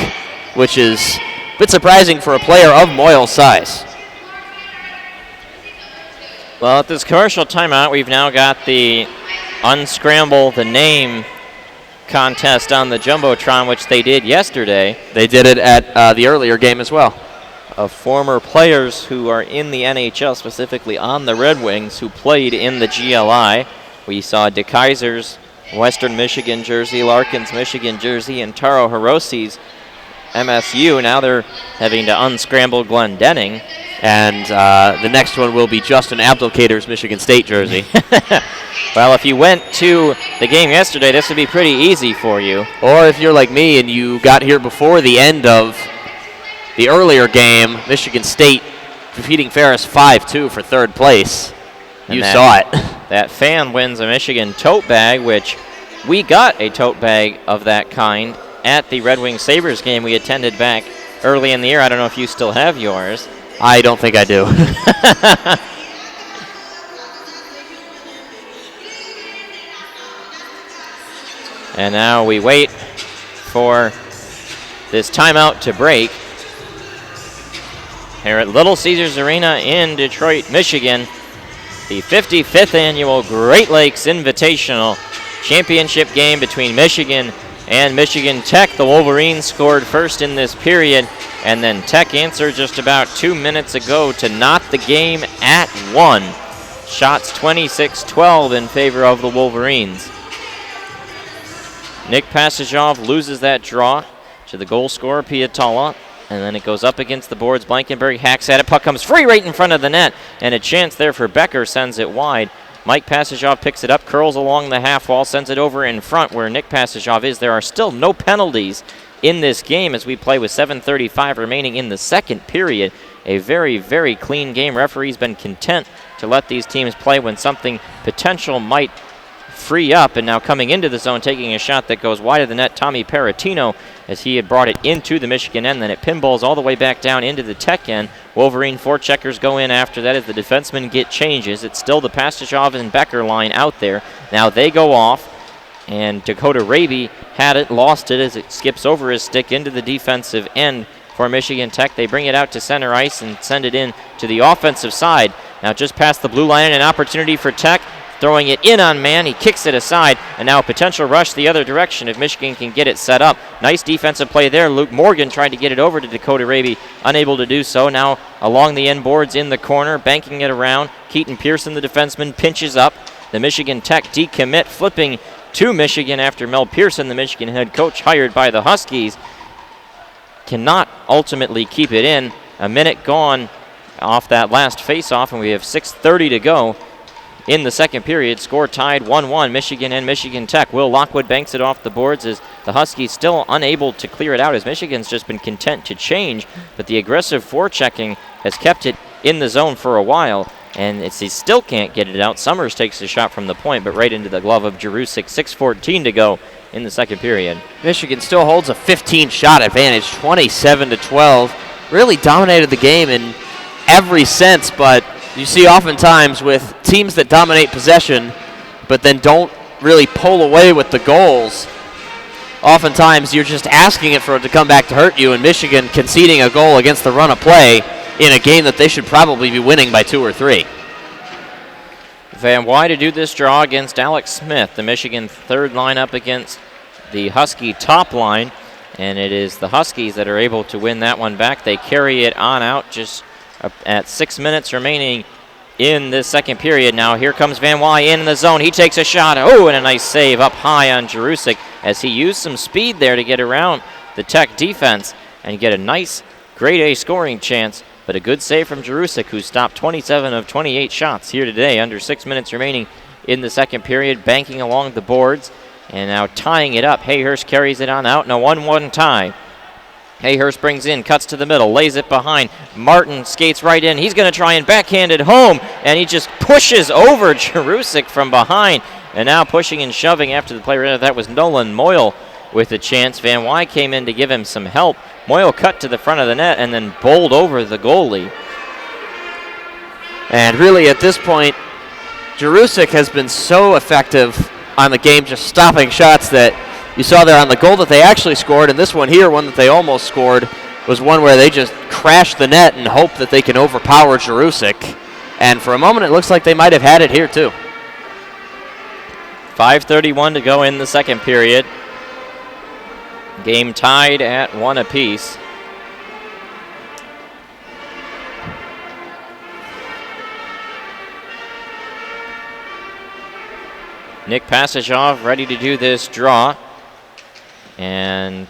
which is a bit surprising for a player of Moyle's size. Well, at this commercial timeout, we've now got the Unscramble the Name contest on the Jumbotron, which they did yesterday. They did it at the earlier game as well. Of former players who are in the NHL, specifically on the Red Wings, who played in the GLI. We saw DeKaiser's Western Michigan jersey, Larkin's Michigan jersey, and Taro Hiroshi's MSU. Now they're having to unscramble Glendenning. And the next one will be Justin Abdelkader's Michigan State jersey. Well, if you went to the game yesterday, this would be pretty easy for you. Or if you're like me and you got here before the end of the earlier game, Michigan State defeating Ferris 5-2 for third place. And you saw it. That fan wins a Michigan tote bag, which we got a tote bag of that kind at the Red Wings Sabres game we attended back early in the year. I don't know if you still have yours. I don't think I do. And now we wait for this timeout to break here at Little Caesars Arena in Detroit, Michigan. The 55th annual Great Lakes Invitational Championship game between Michigan and Michigan Tech. The Wolverines scored first in this period, and then Tech answered just about 2 minutes ago to knot the game at 1. Shots 26-12 in favor of the Wolverines. Nick Pasajov loses that draw to the goal scorer, Piatola. And then it goes up against the boards. Blankenberg hacks at it. Puck comes free right in front of the net. And a chance there for Becker, sends it wide. Mike Pasajov picks it up, curls along the half wall, sends it over in front where Nick Pasajov is. There are still no penalties in this game as we play with 7:35 remaining in the second period. A very, very clean game. Referee's been content to let these teams play when something potential might free up. And now coming into the zone, taking a shot that goes wide of the net, Tommy Paratino, as he had brought it into the Michigan end. Then it pinballs all the way back down into the Tech end. Wolverine forecheckers go in after that as the defensemen get changes. It's still the Pastajov and Becker line out there. Now they go off. And Dakota Raby had it, lost it as it skips over his stick into the defensive end for Michigan Tech. They bring it out to center ice and send it in to the offensive side. Now just past the blue line, an opportunity for Tech. Throwing it in on man, he kicks it aside, and now a potential rush the other direction if Michigan can get it set up. Nice defensive play there. Luke Morgan tried to get it over to Dakota Raby, unable to do so. Now along the end boards in the corner, banking it around. Keaton Pearson, the defenseman, pinches up. The Michigan Tech decommit, flipping to Michigan after Mel Pearson, the Michigan head coach hired by the Huskies, cannot ultimately keep it in. A minute gone off that last face-off, and we have 6:30 to go in the second period. Score tied 1-1, Michigan and Michigan Tech. Will Lockwood banks it off the boards as the Huskies still unable to clear it out, as Michigan's just been content to change, but the aggressive forechecking has kept it in the zone for a while, and they still can't get it out. Summers takes a shot from the point, but right into the glove of Jerusik. 6:14 to go in the second period. Michigan still holds a 15-shot advantage, 27-12. Really dominated the game in every sense, but you see oftentimes with teams that dominate possession but then don't really pull away with the goals, oftentimes you're just asking it for it to come back to hurt you, and Michigan conceding a goal against the run of play in a game that they should probably be winning by 2 or 3. Van Wy to do this draw against Alex Smith, the Michigan third lineup against the Husky top line, and it is the Huskies that are able to win that one back. They carry it on out just at 6 minutes remaining in this second period. Now here comes Van Wy in the zone. He takes a shot. Oh, and a nice save up high on Jerusik as he used some speed there to get around the Tech defense and get a nice grade A scoring chance. But a good save from Jerusik, who stopped 27 of 28 shots here today under 6 minutes remaining in the second period, banking along the boards and now tying it up. Hayhurst carries it on out in a 1-1 tie. Hayhurst brings in, cuts to the middle, lays it behind. Martin skates right in. He's going to try and backhand it home, and he just pushes over Jerusik from behind. And now pushing and shoving after the player. That was Nolan Moyle with a chance. Van Wy came in to give him some help. Moyle cut to the front of the net and then bowled over the goalie. And really at this point, Jerusik has been so effective on the game, just stopping shots that you saw there on the goal that they actually scored, and this one here, one that they almost scored, was one where they just crashed the net and hope that they can overpower Jerusik. And for a moment, it looks like they might have had it here, too. 5:31 to go in the second period. Game tied at 1 apiece. Nick Passageov ready to do this draw. And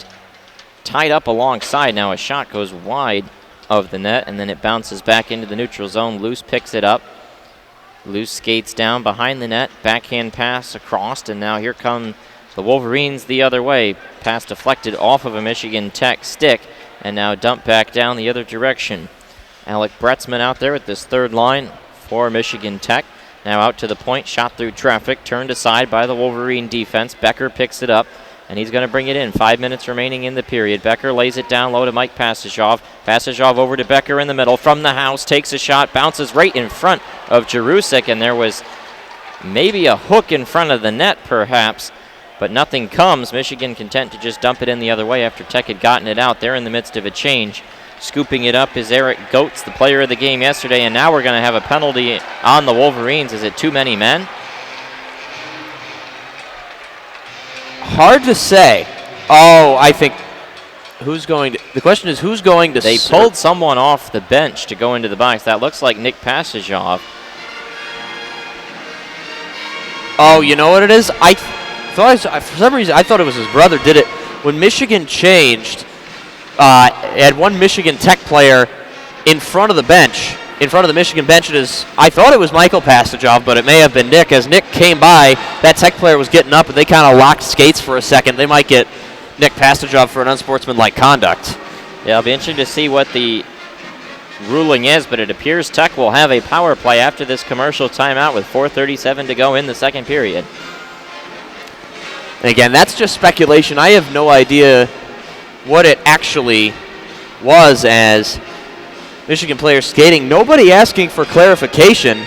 tied up alongside. Now a shot goes wide of the net, and then it bounces back into the neutral zone. Luce picks it up. Luce skates down behind the net. Backhand pass across, and now here come the Wolverines the other way. Pass deflected off of a Michigan Tech stick, and now dumped back down the other direction. Alec Bretzman out there with this third line for Michigan Tech. Now out to the point, shot through traffic, turned aside by the Wolverine defense. Becker picks it up, and he's going to bring it in. 5 minutes remaining in the period. Becker lays it down low to Mike Passageov. Passageov over to Becker in the middle. From the house, takes a shot, bounces right in front of Jerusik, and there was maybe a hook in front of the net, perhaps, but nothing comes. Michigan content to just dump it in the other way after Tech had gotten it out. They're in the midst of a change. Scooping it up is Eric Goetz, the player of the game yesterday, and now we're going to have a penalty on the Wolverines. Is it too many men? Hard to say. Oh, I think who's going to... The question is who's going to... They pulled someone off the bench to go into the box. That looks like Nick Passageov. Oh, you know what it is? I thought for some reason I thought it was his brother did it. When Michigan changed, had one Michigan Tech player in front of the bench, in front of the Michigan bench. I thought it was Michael Passageov, but it may have been Nick. As Nick came by, that Tech player was getting up, and they kind of locked skates for a second. They might get Nick Passageov for an unsportsmanlike conduct. Yeah, it'll be interesting to see what the ruling is, but it appears Tech will have a power play after this commercial timeout with 4:37 to go in the second period. And again, that's just speculation. I have no idea what it actually was as Michigan players skating. Nobody asking for clarification.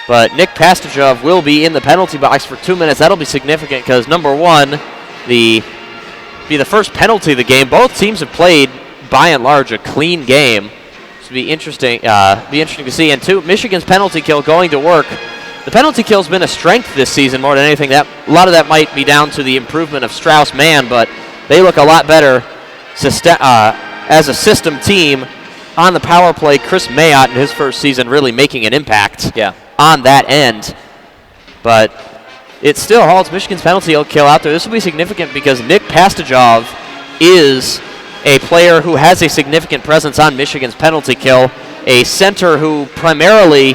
But Nick Pastajov will be in the penalty box for 2 minutes. That'll be significant because, number one, be the first penalty of the game. Both teams have played, by and large, a clean game. This will be interesting to see. And two, Michigan's penalty kill going to work. The penalty kill's been a strength this season more than anything. A lot of that might be down to the improvement of Strauss-Mann, but they look a lot better as a system team on the power play. Chris Mayotte in his first season really making an impact on that end. But it still halts Michigan's penalty kill out there. This will be significant because Nick Pastajov is a player who has a significant presence on Michigan's penalty kill, a center who primarily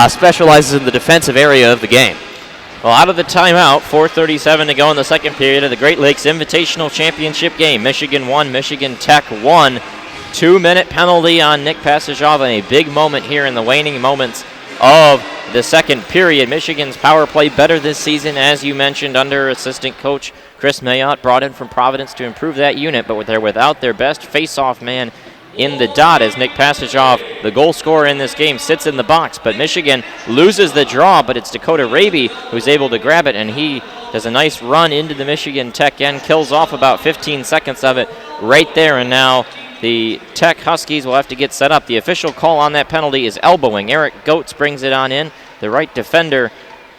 specializes in the defensive area of the game. Well, out of the timeout, 4:37 to go in the second period of the Great Lakes Invitational Championship game. Michigan 1, Michigan Tech 1. 2-minute penalty on Nick Pastajov, and a big moment here in the waning moments of the second period. Michigan's power play better this season, as you mentioned, under assistant coach Chris Mayotte, brought in from Providence to improve that unit, but they're without their best face-off man in the dot as Nick Pastajov, the goal scorer in this game, sits in the box. But Michigan loses the draw, but it's Dakota Raby who's able to grab it, and he does a nice run into the Michigan Tech end, kills off about 15 seconds of it right there, and now the Tech Huskies will have to get set up. The official call on that penalty is elbowing. Eric Goetz brings it on in. The right defender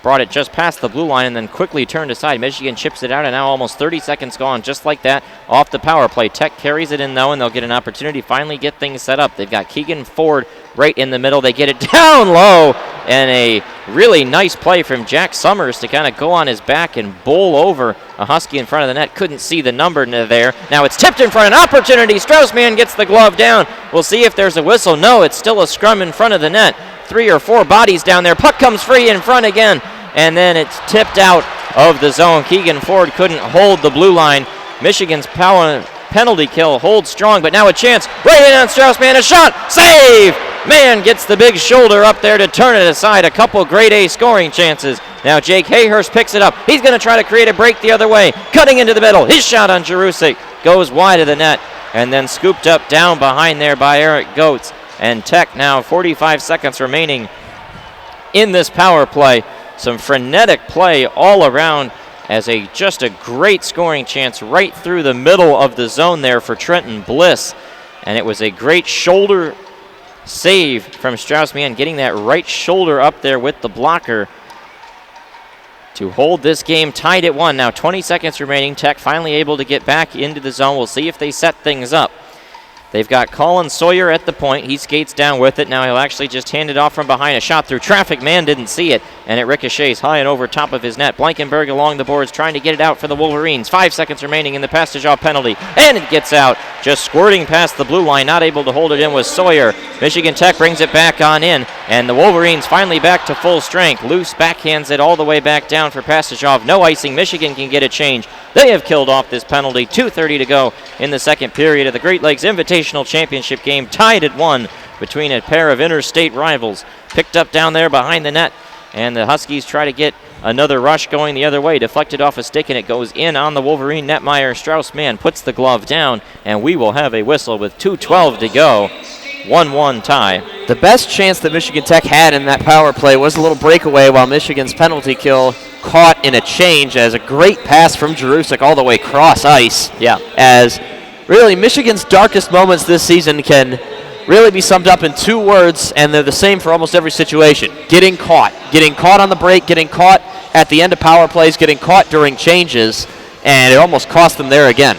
brought it just past the blue line and then quickly turned aside. Michigan chips it out, and now almost 30 seconds gone just like that off the power play. Tech carries it in, though, and they'll get an opportunity to finally get things set up. They've got Keegan Ford right in the middle. They get it down low, and a really nice play from Jack Summers to kind of go on his back and bowl over a Husky in front of the net. Couldn't see the number there. Now it's tipped in front. An opportunity. Strauss-Mann gets the glove down. We'll see if there's a whistle. No, it's still a scrum in front of the net. 3 or 4 bodies down there. Puck comes free in front again, and then it's tipped out of the zone. Keegan Ford couldn't hold the blue line. Michigan's penalty kill holds strong, but now a chance. Right in on Strauss-Mann. A shot. Save! Man gets the big shoulder up there to turn it aside. A couple grade A scoring chances. Now Jake Hayhurst picks it up. He's going to try to create a break the other way. Cutting into the middle. His shot on Jerusik goes wide of the net, and then scooped up down behind there by Eric Goetz. And Tech now 45 seconds remaining in this power play. Some frenetic play all around as just a great scoring chance right through the middle of the zone there for Trenton Bliss. And it was a great shoulder save from Strauss-Mann, getting that right shoulder up there with the blocker to hold this game tied at 1. Now 20 seconds remaining. Tech finally able to get back into the zone. We'll see if they set things up. They've got Colin Sawyer at the point. He skates down with it. Now he'll actually just hand it off from behind. A shot through traffic. Man didn't see it, and it ricochets high and over top of his net. Blankenberg along the boards trying to get it out for the Wolverines. 5 seconds remaining in the Pastajov penalty, and it gets out. Just squirting past the blue line. Not able to hold it in was Sawyer. Michigan Tech brings it back on in, and the Wolverines finally back to full strength. Loose backhands it all the way back down for Pastajov. No icing. Michigan can get a change. They have killed off this penalty. 2:30 to go in the second period of the Great Lakes Invitational Championship game, tied at 1 between a pair of interstate rivals. Picked up down there behind the net, and the Huskies try to get another rush going the other way. Deflected off a stick, and it goes in on the Wolverine netminder. Strauss-Mann puts the glove down, and we will have a whistle with 2:12 to go. 1-1 tie. The best chance that Michigan Tech had in that power play was a little breakaway while Michigan's penalty kill caught in a change as a great pass from Jerusik all the way cross ice. Yeah. As really Michigan's darkest moments this season can really be summed up in 2 words, and they're the same for almost every situation. Getting caught. Getting caught on the break, getting caught at the end of power plays, getting caught during changes, and it almost cost them there again.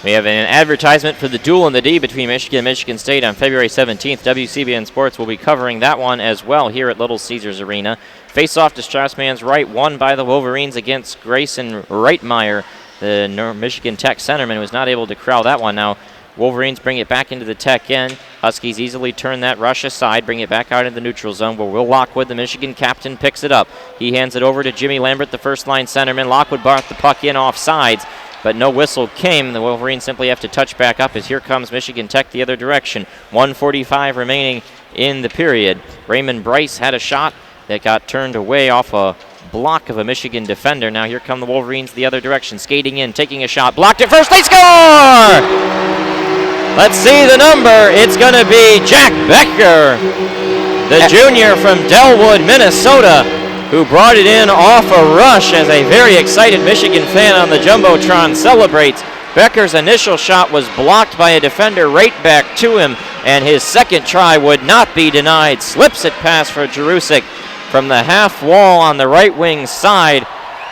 We have an advertisement for the duel in the D between Michigan and Michigan State on February 17th. WCBN Sports will be covering that one as well here at Little Caesars Arena. Face-off to Strauss-Mann's right, won by the Wolverines against Grayson Reitmeyer. The Michigan Tech centerman was not able to corral that one. Now Wolverines bring it back into the Tech end. Huskies easily turn that rush aside, bring it back out into the neutral zone where Will Lockwood, the Michigan captain, picks it up. He hands it over to Jimmy Lambert, the first-line centerman. Lockwood brought the puck in off sides, but no whistle came. The Wolverines simply have to touch back up as here comes Michigan Tech the other direction. 1:45 remaining in the period. Raymond Bryce had a shot that got turned away off a block of a Michigan defender. Now here come the Wolverines the other direction, skating in, taking a shot, blocked it first, they score! Let's see the number. It's going to be Jack Becker. the junior from Delwood, Minnesota, who brought it in off a rush as a very excited Michigan fan on the Jumbotron celebrates. Becker's initial shot was blocked by a defender right back to him, and his second try would not be denied. Slips it past for Jerusik from the half wall on the right wing side,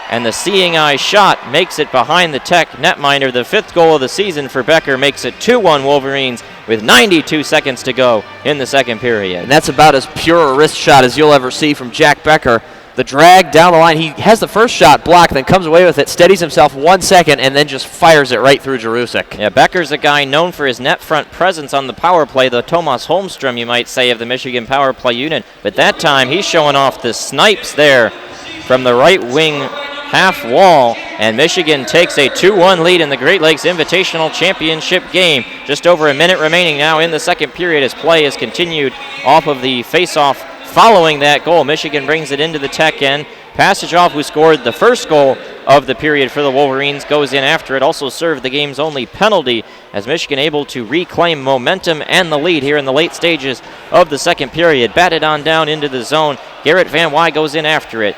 and the seeing eye shot makes it behind the Tech netminder. The 5th goal of the season for Becker makes it 2-1 Wolverines with 92 seconds to go in the second period. And that's about as pure a wrist shot as you'll ever see from Jack Becker. The drag down the line, he has the first shot blocked, then comes away with it, steadies himself 1 second, and then just fires it right through Jerusik. Yeah, Becker's a guy known for his net front presence on the power play, the Tomas Holmstrom, you might say, of the Michigan power play unit. But that time, he's showing off the snipes there from the right wing half wall, and Michigan takes a 2-1 lead in the Great Lakes Invitational Championship game. Just over a minute remaining now in the second period as play is continued off of the face-off. Following that goal, Michigan brings it into the Tech end. Passageoff, who scored the first goal of the period for the Wolverines, goes in after it. Also served the game's only penalty as Michigan able to reclaim momentum and the lead here in the late stages of the second period. Batted on down into the zone. Garrett Van Wy goes in after it.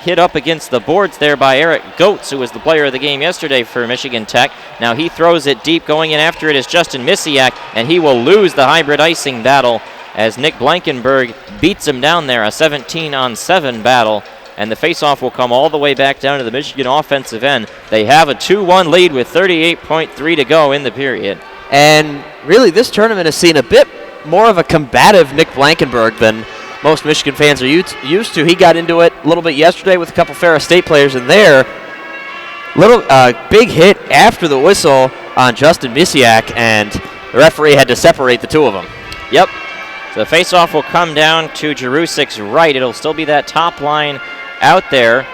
Hit up against the boards there by Eric Goetz, who was the player of the game yesterday for Michigan Tech. Now he throws it deep. Going in after it is Justin Misiak, and he will lose the hybrid icing battle as Nick Blankenberg beats him down there, a 17-on-7 battle. And the faceoff will come all the way back down to the Michigan offensive end. They have a 2-1 lead with 38.3 to go in the period. And really, this tournament has seen a bit more of a combative Nick Blankenberg than most Michigan fans are used to. He got into it a little bit yesterday with a couple Ferris State players in there. Little big hit after the whistle on Justin Misiak, and the referee had to separate the two of them. Yep. So the faceoff will come down to Jerusik's right. It'll still be that top line out there.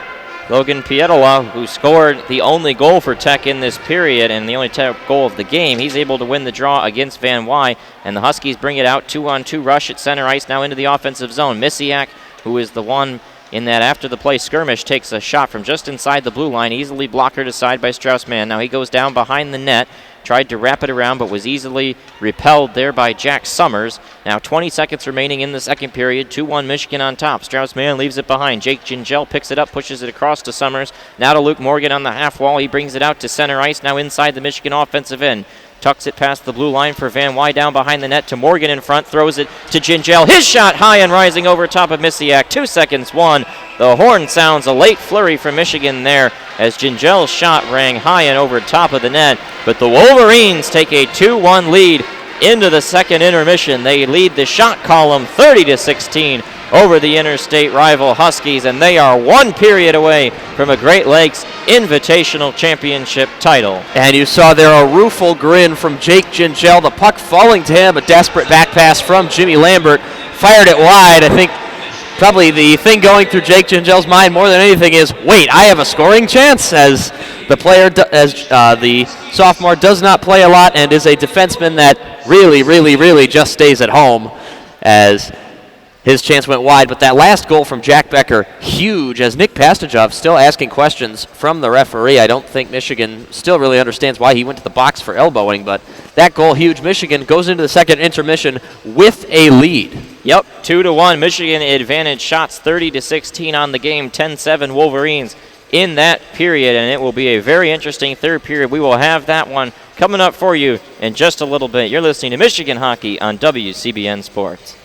Logan Pietola, who scored the only goal for Tech in this period and the only goal of the game, he's able to win the draw against Van Wy, and the Huskies bring it out 2-on-2 rush at center ice now into the offensive zone. Misiak, who is the one in that after the play skirmish, takes a shot from just inside the blue line, easily blockered aside by Strauss-Mann. Now he goes down behind the net, tried to wrap it around, but was easily repelled there by Jack Summers. Now 20 seconds remaining in the second period, 2-1 Michigan on top. Strauss-Mann leaves it behind. Jake Gingell picks it up, pushes it across to Summers. Now to Luke Morgan on the half wall. He brings it out to center ice, now inside the Michigan offensive end. Tucks it past the blue line for Van Wy down behind the net to Morgan in front. Throws it to Gingell. His shot high and rising over top of Misiak. 2 seconds, 1. The horn sounds a late flurry from Michigan there as Gingell's shot rang high and over top of the net. But the Wolverines take a 2-1 lead into the second intermission. They lead the shot column 30-16 over the interstate rival Huskies, and they are 1 period away from a Great Lakes Invitational Championship title. And you saw there a rueful grin from Jake Gingell. The puck falling to him, a desperate back pass from Jimmy Lambert. Fired it wide. I think probably the thing going through Jake Gingell's mind more than anything is, wait, I have a scoring chance, as the player, the sophomore does not play a lot and is a defenseman that really just stays at home, as his chance went wide. But that last goal from Jack Becker, huge, as Nick Pastajov still asking questions from the referee. I don't think Michigan still really understands why he went to the box for elbowing, but that goal, huge. Michigan goes into the second intermission with a lead. Yep, 2-1. Michigan advantage shots 30-16 on the game, 10-7 Wolverines in that period, and it will be a very interesting third period. We will have that one coming up for you in just a little bit. You're listening to Michigan Hockey on WCBN Sports.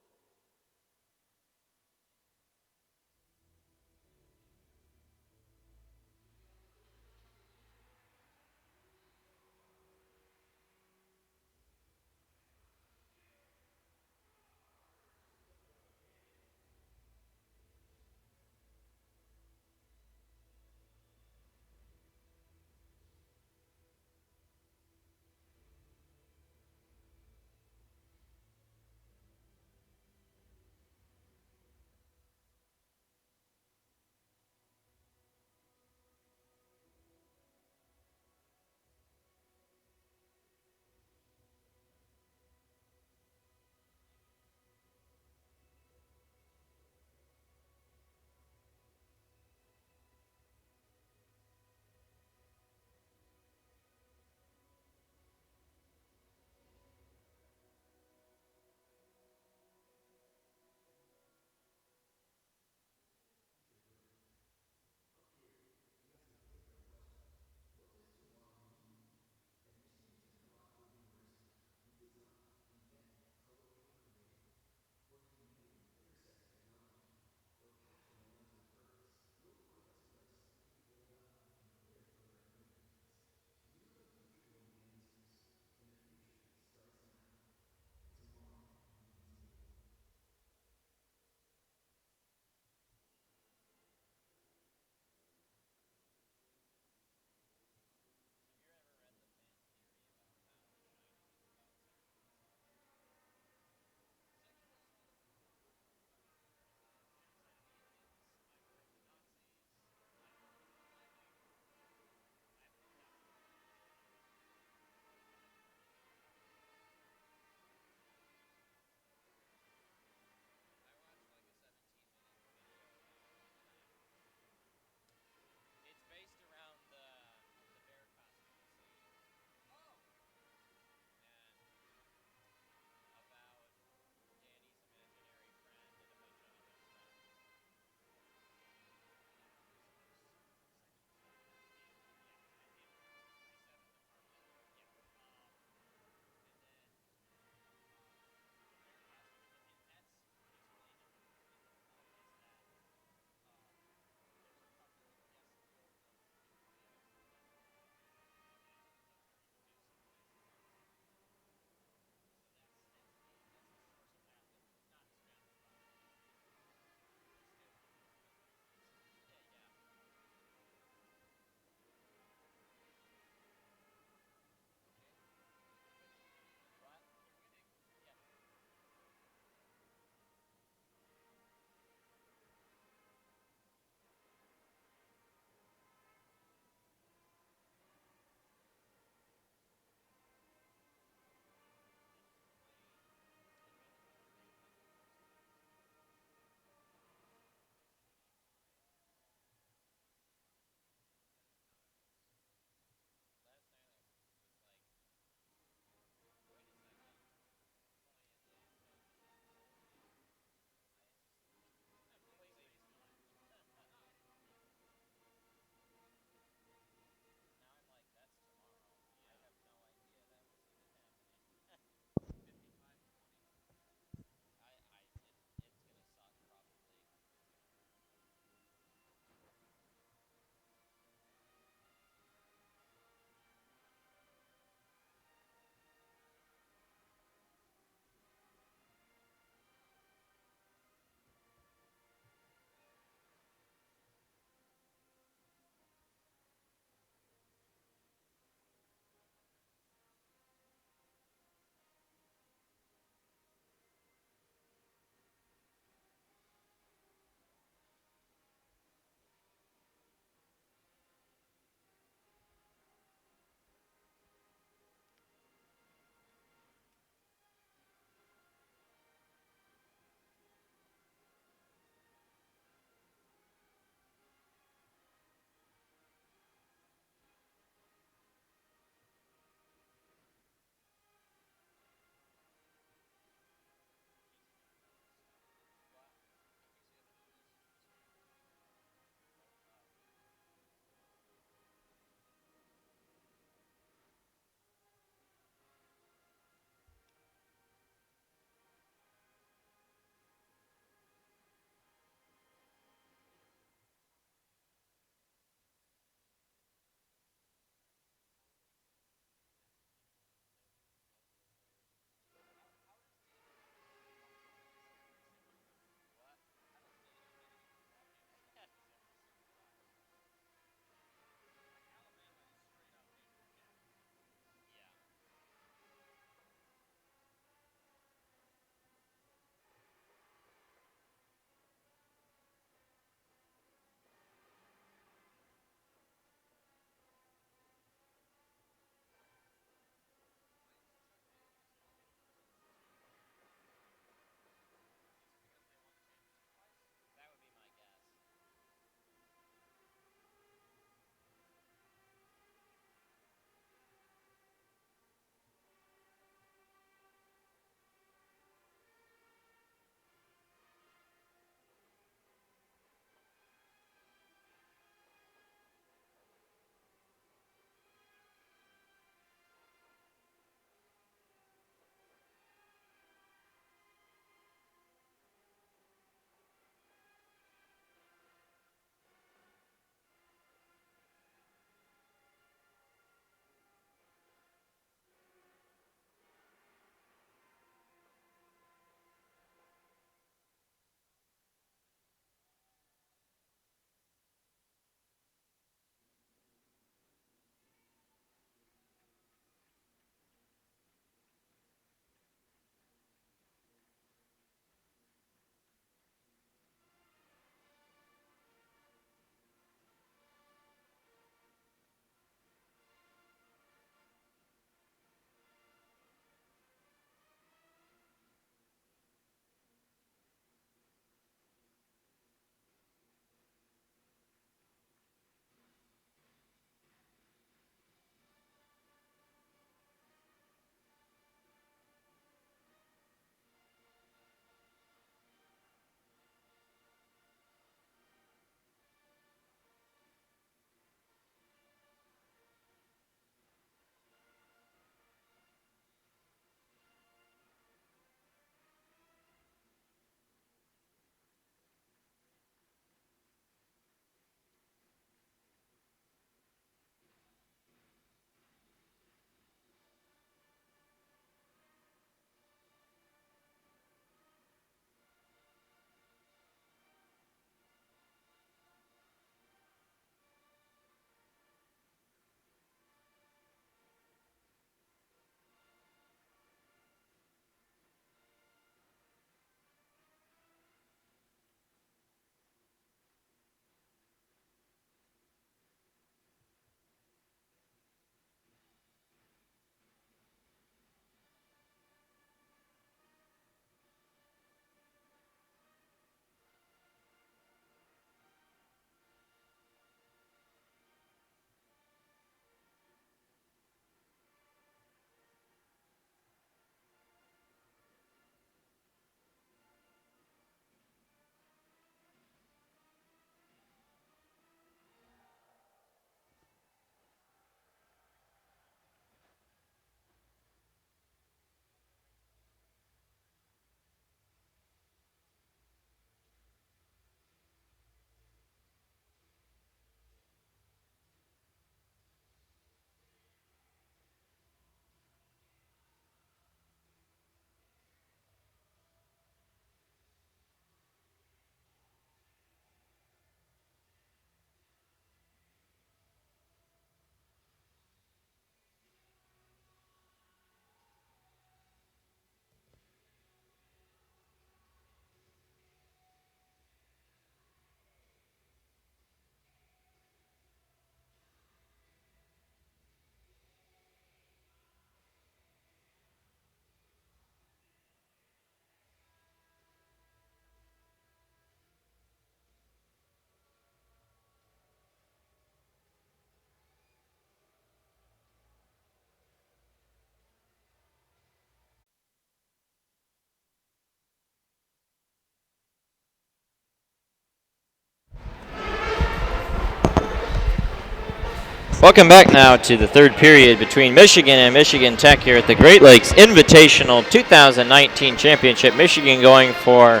Welcome back now to the third period between Michigan and Michigan Tech here at the Great Lakes Invitational 2019 Championship. Michigan going for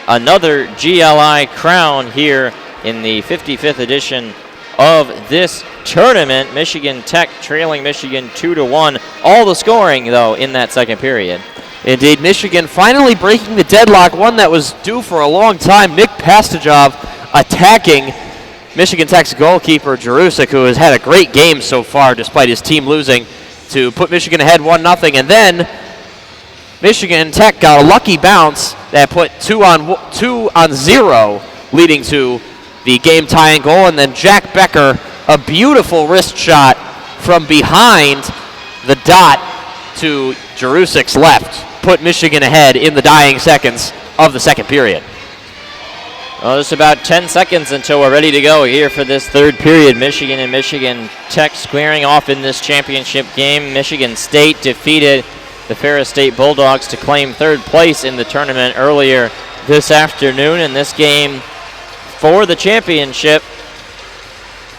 another GLI crown here in the 55th edition of this tournament. Michigan Tech trailing Michigan 2-1. All the scoring, though, in that second period. Indeed, Michigan finally breaking the deadlock, one that was due for a long time. Nick Pastajov attacking Michigan Tech's goalkeeper, Jarusic, who has had a great game so far despite his team losing, to put Michigan ahead 1-0. And then Michigan Tech got a lucky bounce that put 2-0, leading to the game-tying goal. And then Jack Becker, a beautiful wrist shot from behind the dot to Jarusic's left, put Michigan ahead in the dying seconds of the second period. Well, just about 10 seconds until we're ready to go here for this third period. Michigan and Michigan Tech squaring off in this championship game. Michigan State defeated the Ferris State Bulldogs to claim third place in the tournament earlier this afternoon. In this game for the championship,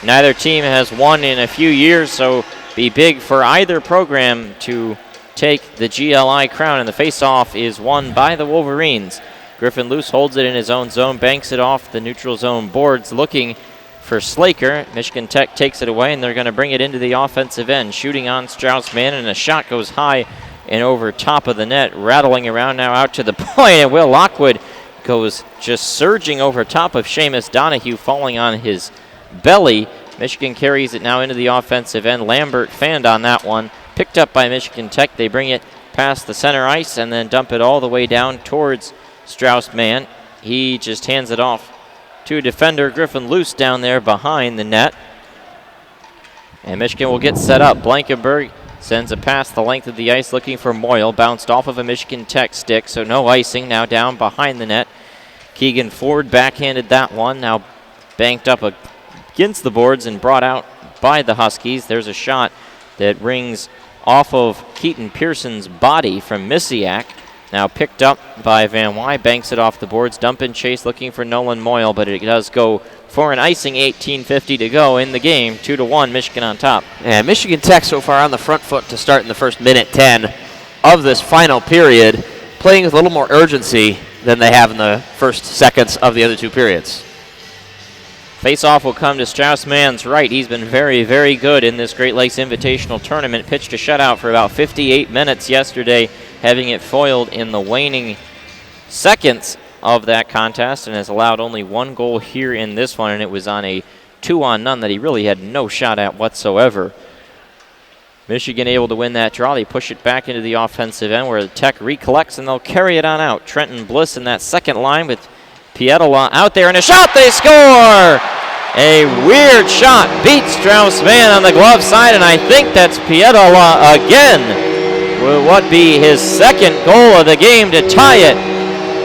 neither team has won in a few years, so be big for either program to take the GLI crown, and the face-off is won by the Wolverines. Griffin Luce holds it in his own zone, banks it off the neutral zone boards, looking for Slaker. Michigan Tech takes it away, and they're going to bring it into the offensive end. Shooting on Strauss-Mann, and a shot goes high and over top of the net, rattling around now out to the point, and Will Lockwood goes just surging over top of Seamus Donahue, falling on his belly. Michigan carries it now into the offensive end. Lambert fanned on that one. Picked up by Michigan Tech. They bring it past the center ice and then dump it all the way down towards Strauss-Mann. He just hands it off to a defender, Griffin Luce, down there behind the net. And Michigan will get set up. Blankenberg sends a pass the length of the ice looking for Moyle. Bounced off of a Michigan Tech stick, so no icing. Now down behind the net. Keegan Ford backhanded that one. Now banked up against the boards and brought out by the Huskies. There's a shot that rings off of Keaton Pearson's body from Misiak. Now picked up by Van Wy, banks it off the boards. Dump and chase looking for Nolan Moyle, but it does go for an icing. 18:50 to go in the game. 2-1, Michigan on top. And Michigan Tech so far on the front foot to start in the first minute 10 of this final period, playing with a little more urgency than they have in the first seconds of the other two periods. Face-off will come to Strauss-Mann's right. He's been very, very good in this Great Lakes Invitational Tournament. Pitched a shutout for about 58 minutes yesterday, having it foiled in the waning seconds of that contest, and has allowed only one goal here in this one, and it was on a 2-on-none that he really had no shot at whatsoever. Michigan able to win that draw. They push it back into the offensive end where the Tech recollects, and they'll carry it on out. Trenton Bliss in that second line with Pietola out there, and a shot, they score! A weird shot beats Strauss-Mann on the glove side, and I think that's Pietola again. Will what be his second goal of the game to tie it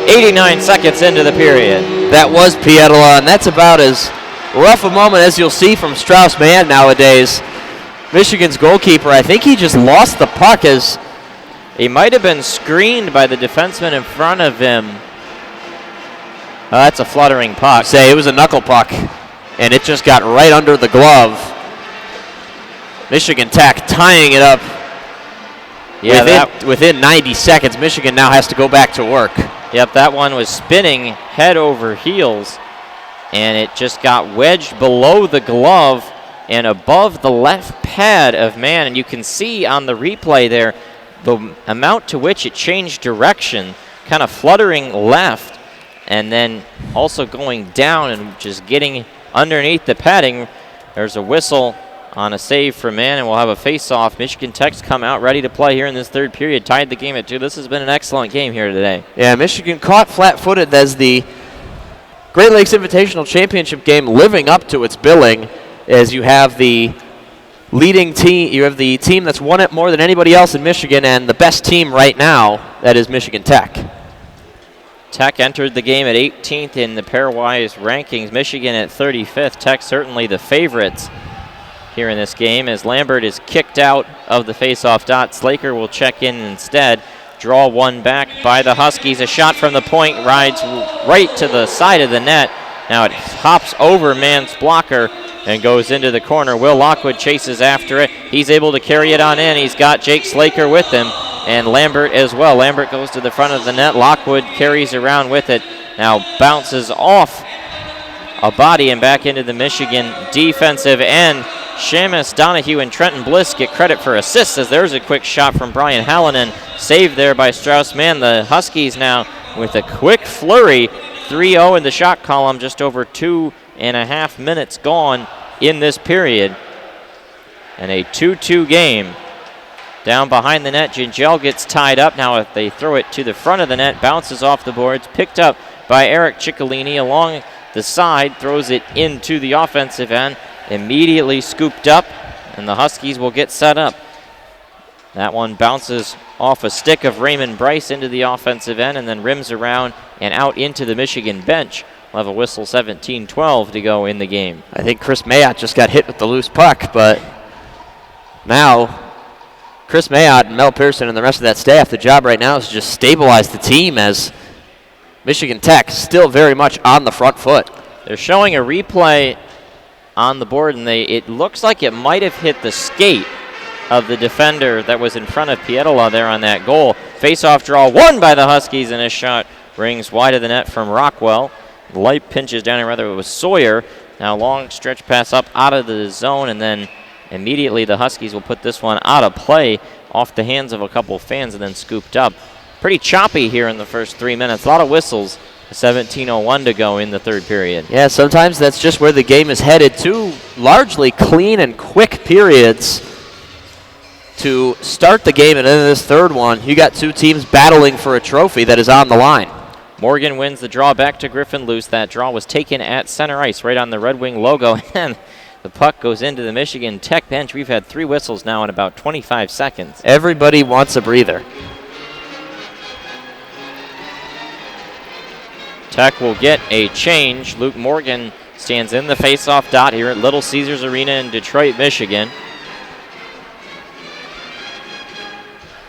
89 seconds into the period. That was Pietola, and that's about as rough a moment as you'll see from Strauss-Mann nowadays. Michigan's goalkeeper, I think he just lost the puck as he might have been screened by the defenseman in front of him. That's a fluttering puck. Say it was a knuckle puck, and it just got right under the glove. Michigan Tech tying it up. Yeah, within 90 seconds, Michigan now has to go back to work. Yep, that one was spinning head over heels, and it just got wedged below the glove and above the left pad of Mann. And you can see on the replay there the amount to which it changed direction, kind of fluttering left, and then also going down and just getting underneath the padding. There's a whistle on a save for Mann, and we'll have a face-off. Michigan Tech's come out ready to play here in this third period. Tied the game at 2. This has been an excellent game here today. Yeah, Michigan caught flat-footed as the Great Lakes Invitational Championship game living up to its billing, as you have the leading team, you have the team that's won it more than anybody else in Michigan, and the best team right now, that is Michigan Tech. Tech entered the game at 18th in the pairwise rankings. Michigan at 35th. Tech certainly the favorites here in this game, as Lambert is kicked out of the face-off dot. Slaker will check in instead. Draw one back by the Huskies. A shot from the point rides right to the side of the net. Now it hops over Mann's blocker and goes into the corner. Will Lockwood chases after it. He's able to carry it on in. He's got Jake Slaker with him and Lambert as well. Lambert goes to the front of the net. Lockwood carries around with it. Now bounces off a body and back into the Michigan defensive end. Shamus, Donahue, and Trenton Bliss get credit for assists as there's a quick shot from Brian Hallinan. Saved there by Strauss-Mann. The Huskies now with a quick flurry. 3-0 in the shot column, just over 2.5 minutes gone in this period. And a 2-2 game. Down behind the net, Gingell gets tied up. Now if they throw it to the front of the net, bounces off the boards, picked up by Eric Ciccolini along the side, throws it into the offensive end, immediately scooped up, and the Huskies will get set up. That one bounces off a stick of Raymond Bryce into the offensive end and then rims around and out into the Michigan bench. We'll have a whistle, 17-12 to go in the game. I think Chris Mayotte just got hit with the loose puck, but now Chris Mayotte and Mel Pearson and the rest of that staff, the job right now is to just stabilize the team as Michigan Tech still very much on the front foot. They're showing a replay on the board, and it looks like it might have hit the skate of the defender that was in front of Pietola there on that goal. Face-off draw won by the Huskies, and a shot rings wide of the net from Rockwell. Light pinches down, and rather it was Sawyer. Now long stretch pass up out of the zone, and then immediately the Huskies will put this one out of play off the hands of a couple fans and then scooped up. Pretty choppy here in the first 3 minutes. A lot of whistles. 17:01 to go in the third period. Yeah, sometimes that's just where the game is headed. Two largely clean and quick periods to start the game, and in this third one, you got two teams battling for a trophy that is on the line. Morgan wins the draw back to Griffin Luce. That draw was taken at center ice right on the Red Wing logo, and the puck goes into the Michigan Tech bench. We've had 3 whistles now in about 25 seconds. Everybody wants a breather. Tech will get a change. Luke Morgan stands in the face-off dot here at Little Caesars Arena in Detroit, Michigan.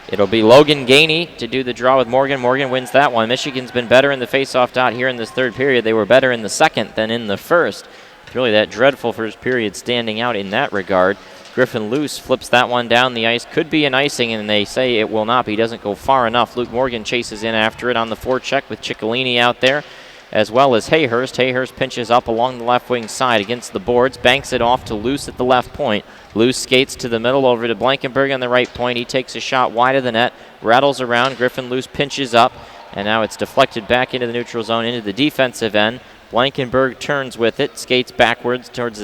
It'll be Logan Gainey to do the draw with Morgan. Morgan wins that one. Michigan's been better in the face-off dot here in this third period. They were better in the second than in the first. It's really that dreadful first period standing out in that regard. Griffin Luce flips that one down the ice. Could be an icing, and they say it will not be. He doesn't go far enough. Luke Morgan chases in after it on the forecheck with Ciccolini out there, as well as Hayhurst. Hayhurst pinches up along the left wing side against the boards, banks it off to Luce at the left point. Luce skates to the middle over to Blankenberg on the right point. He takes a shot wide of the net, rattles around. Griffin Luce pinches up, and now it's deflected back into the neutral zone, into the defensive end. Blankenberg turns with it, skates backwards towards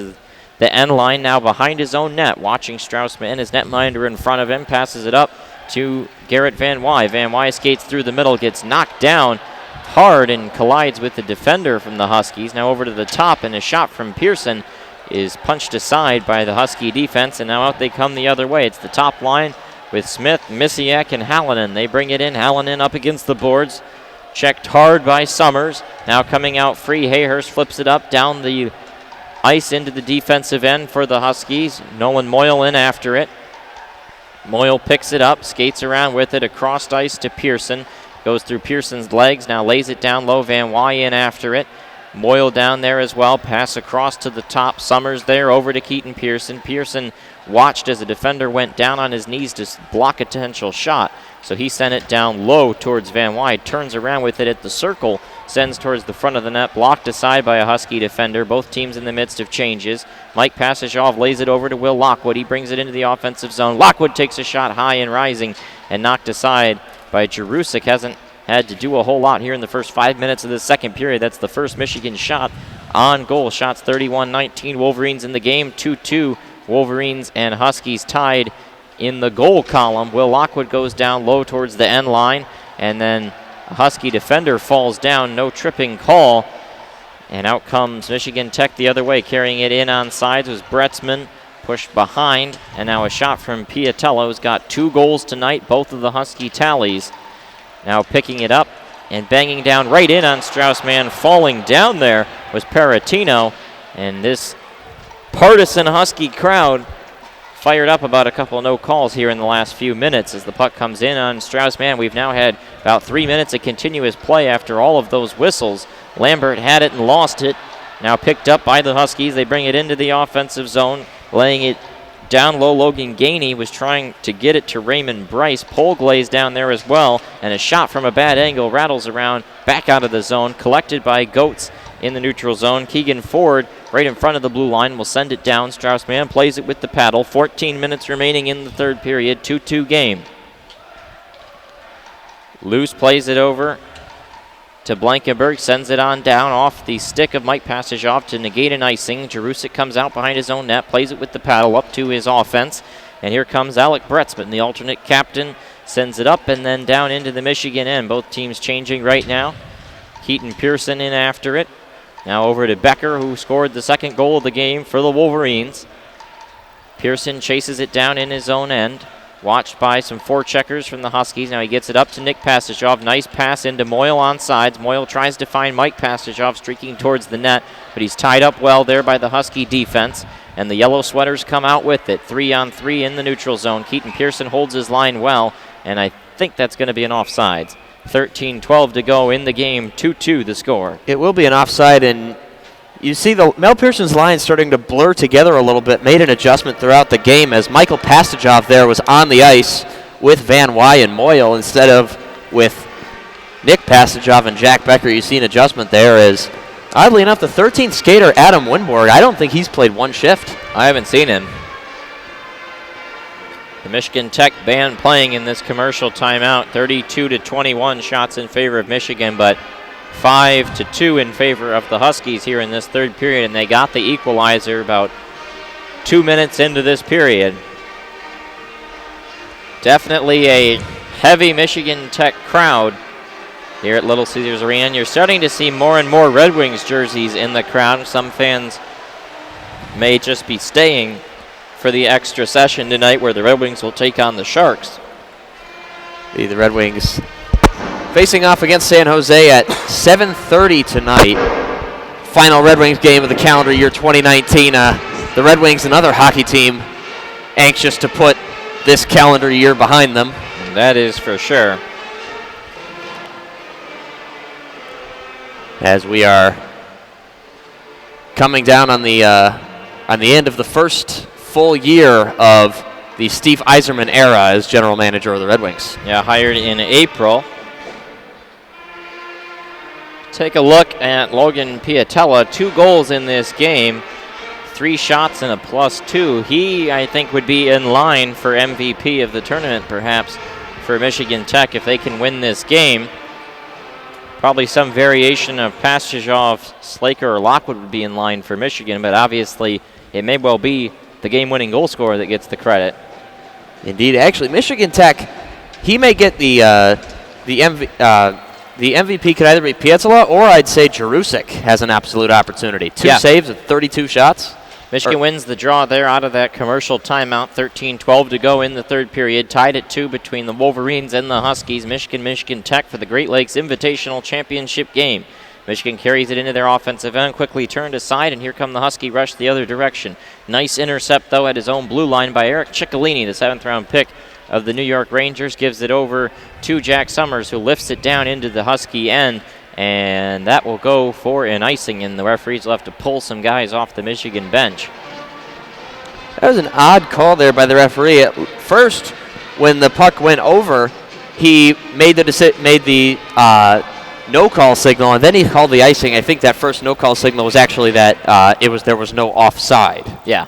the end line, now behind his own net, watching Strauss-Mann. His netminder in front of him, passes it up to Garrett Van Wy. Van Wy skates through the middle, gets knocked down hard and collides with the defender from the Huskies. Now over to the top, and a shot from Pearson is punched aside by the Husky defense, and now out they come the other way. It's the top line with Smith, Misiak, and Hallinan. They bring it in. Hallinan up against the boards, checked hard by Summers. Now coming out free, Hayhurst flips it up down the ice into the defensive end for the Huskies. Nolan Moyle in after it. Moyle picks it up, skates around with it across ice to Pearson. Goes through Pearson's legs, now lays it down low. Van Wy in after it. Moyle down there as well. Pass across to the top. Summers there over to Keaton Pearson. Pearson watched as a defender went down on his knees to block a potential shot. So he sent it down low towards Van Wy. Turns around with it at the circle. Sends towards the front of the net. Blocked aside by a Husky defender. Both teams in the midst of changes. Mike Passageov lays it over to Will Lockwood. He brings it into the offensive zone. Lockwood takes a shot high and rising and knocked aside by Jerusik. Hasn't had to do a whole lot here in the first 5 minutes of the second period. That's the first Michigan shot on goal. Shots 31-19. Wolverines in the game. 2-2. Wolverines and Huskies tied in the goal column. Will Lockwood goes down low towards the end line, and then a Husky defender falls down. No tripping call. And out comes Michigan Tech the other way. Carrying it in on sides was Bretzman. Pushed behind, and now a shot from Piatello, who's got 2 goals tonight, both of the Husky tallies. Now picking it up and banging down right in on Strauss-Mann. Falling down there was Peratino, and this partisan Husky crowd fired up about a couple of no calls here in the last few minutes as the puck comes in on Strauss-Mann. We've now had about 3 minutes of continuous play after all of those whistles. Lambert had it and lost it. Now picked up by the Huskies. They bring it into the offensive zone, laying it down low. Logan Gainey was trying to get it to Raymond Bryce. Pole glaze down there as well, and a shot from a bad angle rattles around back out of the zone, collected by Goetz in the neutral zone. Keegan Ford right in front of the blue line will send it down. Strauss-Mann plays it with the paddle. 14 minutes remaining in the third period. 2-2 game. Luce plays it over to Blankenberg, sends it on down off the stick of Mike Passageoff to negate an icing. Jarusic comes out behind his own net, plays it with the paddle up to his offense. And here comes Alec Bretzman, the alternate captain, sends it up and then down into the Michigan end. Both teams changing right now. Keaton Pearson in after it. Now over to Becker, who scored the second goal of the game for the Wolverines. Pearson chases it down in his own end. Watched by some forecheckers from the Huskies. Now he gets it up to Nick Passageoff. Nice pass into Moyle on sides. Moyle tries to find Mike Passageoff streaking towards the net, but he's tied up well there by the Husky defense. And the yellow sweaters come out with it. 3-on-3 in the neutral zone. Keaton Pearson holds his line well, and I think that's going to be an offsides. 13-12 to go in the game. 2-2 the score. It will be an offside, and you see the Mel Pearson's line starting to blur together a little bit, made an adjustment throughout the game as Michael Passageoff there was on the ice with Van Wy and Moyle instead of with Nick Passageoff and Jack Becker. You see an adjustment there as, oddly enough, the 13th skater, Adam Winborg, I don't think he's played one shift. I haven't seen him. The Michigan Tech band playing in this commercial timeout. 32-21 shots in favor of Michigan, but 5-2 in favor of the Huskies here in this third period, and they got the equalizer about 2 minutes into this period. Definitely a heavy Michigan Tech crowd here at Little Caesars Arena, and you're starting to see more and more Red Wings jerseys in the crowd. Some fans may just be staying for the extra session tonight where the Red Wings will take on the Sharks. The Red Wings facing off against San Jose at 7:30 tonight. Final Red Wings game of the calendar year 2019. The Red Wings, another hockey team, anxious to put this calendar year behind them. That is for sure. As we are coming down on the end of the first full year of the Steve Yzerman era as general manager of the Red Wings. Yeah, hired in April. Take a look at Logan Piatella. 2 goals in this game, 3 shots and a +2. He, I think, would be in line for MVP of the tournament, perhaps, for Michigan Tech if they can win this game. Probably some variation of Passageoff, Slaker, or Lockwood would be in line for Michigan, but obviously it may well be the game-winning goal scorer that gets the credit. Indeed. Actually, Michigan Tech, he may get the MVP could either be Pietzola or I'd say Jarusic has an absolute opportunity. 2 saves at 32 shots. Michigan wins the draw there out of that commercial timeout. 13-12 to go in the third period. Tied at 2 between the Wolverines and the Huskies. Michigan Tech for the Great Lakes Invitational Championship game. Michigan carries it into their offensive end, quickly turned aside, and here come the Husky rush the other direction. Nice intercept, though, at his own blue line by Eric Ciccolini, the 7th-round pick of the New York Rangers. Gives it over to Jack Summers, who lifts it down into the Husky end, and that will go for an icing, and the referees will have to pull some guys off the Michigan bench. That was an odd call there by the referee. At first, when the puck went over, he made the no-call signal, and then he called the icing. I think that first no-call signal was actually that there was no offside. Yeah.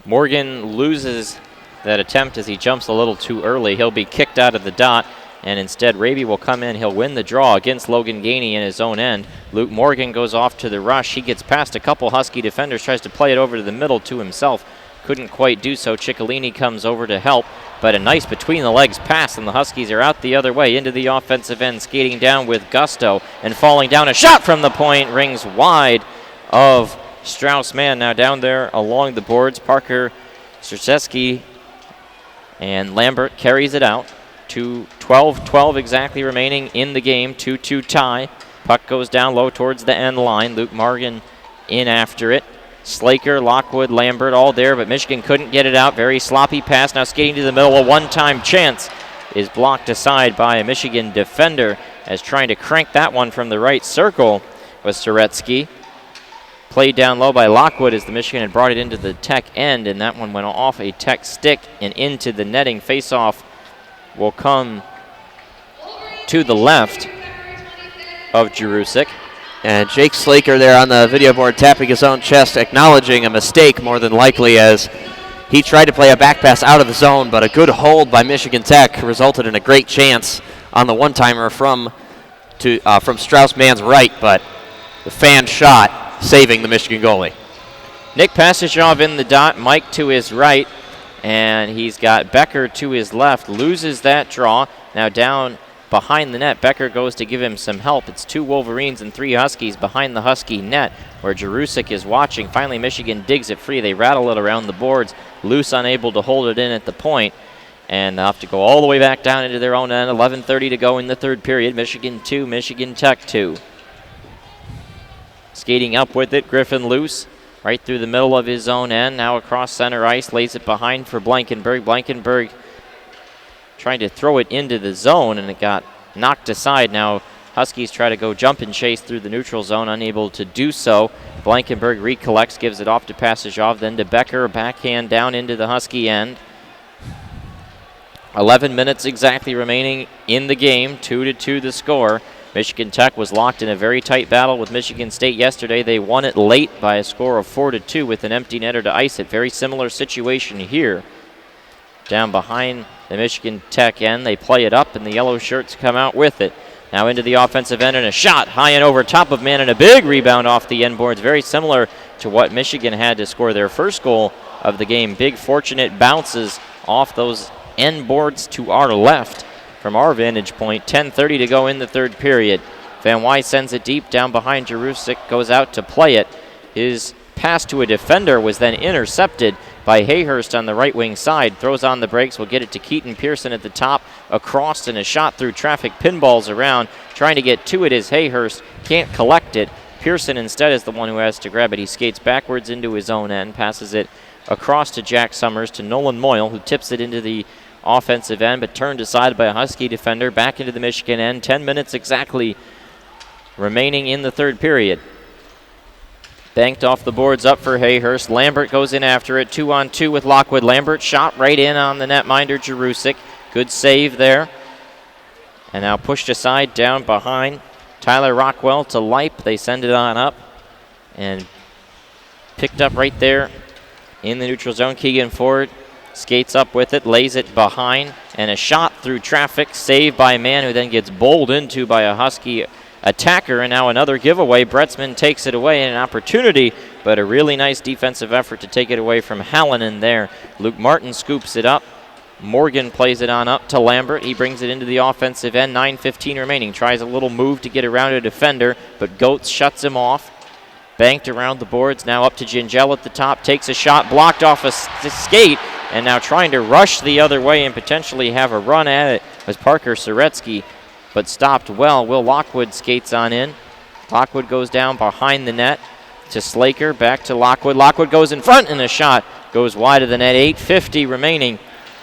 Morgan loses that attempt as he jumps a little too early. He'll be kicked out of the dot, and instead Raby will come in. He'll win the draw against Logan Gainey in his own end. Luke Morgan goes off to the rush. He gets past a couple Husky defenders, tries to play it over to the middle to himself. Couldn't quite do so. Ciccolini comes over to help, but a nice between-the-legs pass, and the Huskies are out the other way into the offensive end, skating down with gusto and falling down. A shot from the point rings wide of Strauss-Mann. Now down there along the boards, Parker Strzeski and Lambert carries it out. 12 exactly remaining in the game. 2-2 tie. Puck goes down low towards the end line. Luke Morgan in after it. Slaker, Lockwood, Lambert all there, but Michigan couldn't get it out. Very sloppy pass. Now skating to the middle. A one-time chance is blocked aside by a Michigan defender as trying to crank that one from the right circle was Soretsky. Played down low by Lockwood as the Michigan had brought it into the Tech end, and that one went off a Tech stick and into the netting. Face-off will come to the left of Jerusik. And Jake Slaker there on the video board tapping his own chest, acknowledging a mistake more than likely as he tried to play a back pass out of the zone, but a good hold by Michigan Tech resulted in a great chance on the one-timer from Strauss-Mann's right, but the fan shot saving the Michigan goalie. Nick Pasajov in the dot, Mike to his right, and he's got Becker to his left. Loses that draw. Now down behind the net, Becker goes to give him some help. It's 2 Wolverines and 3 Huskies behind the Husky net where Jerusik is watching. Finally, Michigan digs it free. They rattle it around the boards. Loose unable to hold it in at the point. And they'll have to go all the way back down into their own end. 11:30 to go in the third period. Michigan 2, Michigan Tech 2. Skating up with it, Griffin Luce. Right through the middle of his own end. Now across center ice. Lays it behind for Blankenberg. Blankenberg trying to throw it into the zone, and it got knocked aside. Now Huskies try to go jump and chase through the neutral zone, unable to do so. Blankenberg recollects, gives it off to Pasajov, then to Becker, backhand down into the Husky end. 11 minutes exactly remaining in the game, 2-2 the score. Michigan Tech was locked in a very tight battle with Michigan State yesterday. They won it late by a score of 4-2 with an empty netter to ice it. Very similar situation here. Down behind the Michigan Tech end, they play it up, and the yellow shirts come out with it. Now into the offensive end, and a shot high and over top of man, and a big rebound off the end boards. Very similar to what Michigan had to score their first goal of the game. Big fortunate bounces off those end boards to our left from our vantage point. 10:30 to go in the third period. Van Wy sends it deep down behind Jerusik, goes out to play it. His pass to a defender was then intercepted by Hayhurst on the right wing side. Throws on the brakes, will get it to Keaton Pearson at the top, across, and a shot through traffic, pinballs around. Trying to get to it is Hayhurst, can't collect it. Pearson instead is the one who has to grab it. He skates backwards into his own end, passes it across to Jack Summers, to Nolan Moyle, who tips it into the offensive end, but turned aside by a Husky defender, back into the Michigan end. 10 minutes exactly remaining in the third period. Banked off the boards up for Hayhurst. Lambert goes in after it, 2-on-2 with Lockwood. Lambert shot right in on the netminder, Jerusik. Good save there. And now pushed aside down behind Tyler Rockwell to Leip. They send it on up and picked up right there in the neutral zone. Keegan Ford skates up with it, lays it behind, and a shot through traffic, saved by a man who then gets bowled into by a Husky attacker, and now another giveaway. Bretzman takes it away, and an opportunity, but a really nice defensive effort to take it away from Hallinan there. Luke Martin scoops it up. Morgan plays it on up to Lambert. He brings it into the offensive end. 9:15 remaining. Tries a little move to get around a defender, but Goetz shuts him off. Banked around the boards. Now up to Gingell at the top. Takes a shot, blocked off a skate, and now trying to rush the other way and potentially have a run at it was Parker Soretsky, but stopped well. Will Lockwood skates on in. Lockwood goes down behind the net to Slaker, back to Lockwood. Lockwood goes in front, and a shot goes wide of the net. 8:50 remaining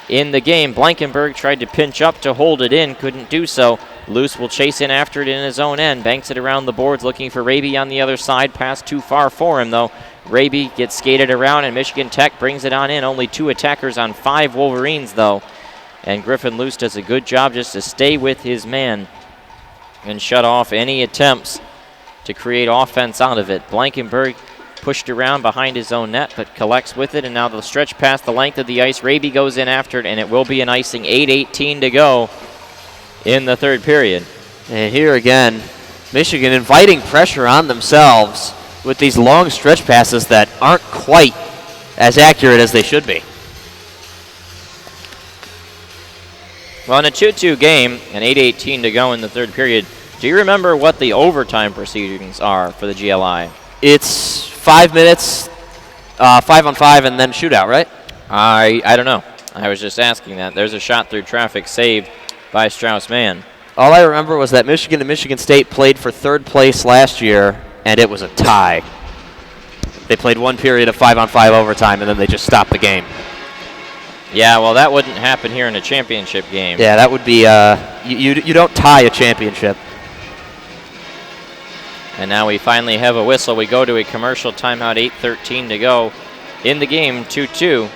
in the game. Blankenberg tried to pinch up to hold it in, couldn't do so. Luce will chase in after it in his own end, banks it around the boards, looking for Raby on the other side. Pass too far for him, though. Raby gets skated around, and Michigan Tech brings it on in. Only 2 attackers on 5 Wolverines, though. And Griffin Luce does a good job just to stay with his man and shut off any attempts to create offense out of it. Blankenberg pushed around behind his own net, but collects with it, and now the stretch past the length of the ice. Raby goes in after it, and it will be an icing. 8:18 to go in the third period. And here again, Michigan inviting pressure on themselves with these long stretch passes that aren't quite as accurate as they should be. Well, in a 2-2 game, and 8:18 to go in the third period, do you remember what the overtime proceedings are for the GLI? It's 5 minutes, 5-on-5, and then shootout, right? I don't know. I was just asking that. There's a shot through traffic saved by Strauss-Mann. All I remember was that Michigan and Michigan State played for third place last year, and it was a tie. They played one period of 5-on-5 overtime, and then they just stopped the game. Yeah, well, that wouldn't happen here in a championship game. Yeah, that would be, you don't tie a championship. And now we finally have a whistle. We go to a commercial timeout, 8:13 to go in the game, 2-2.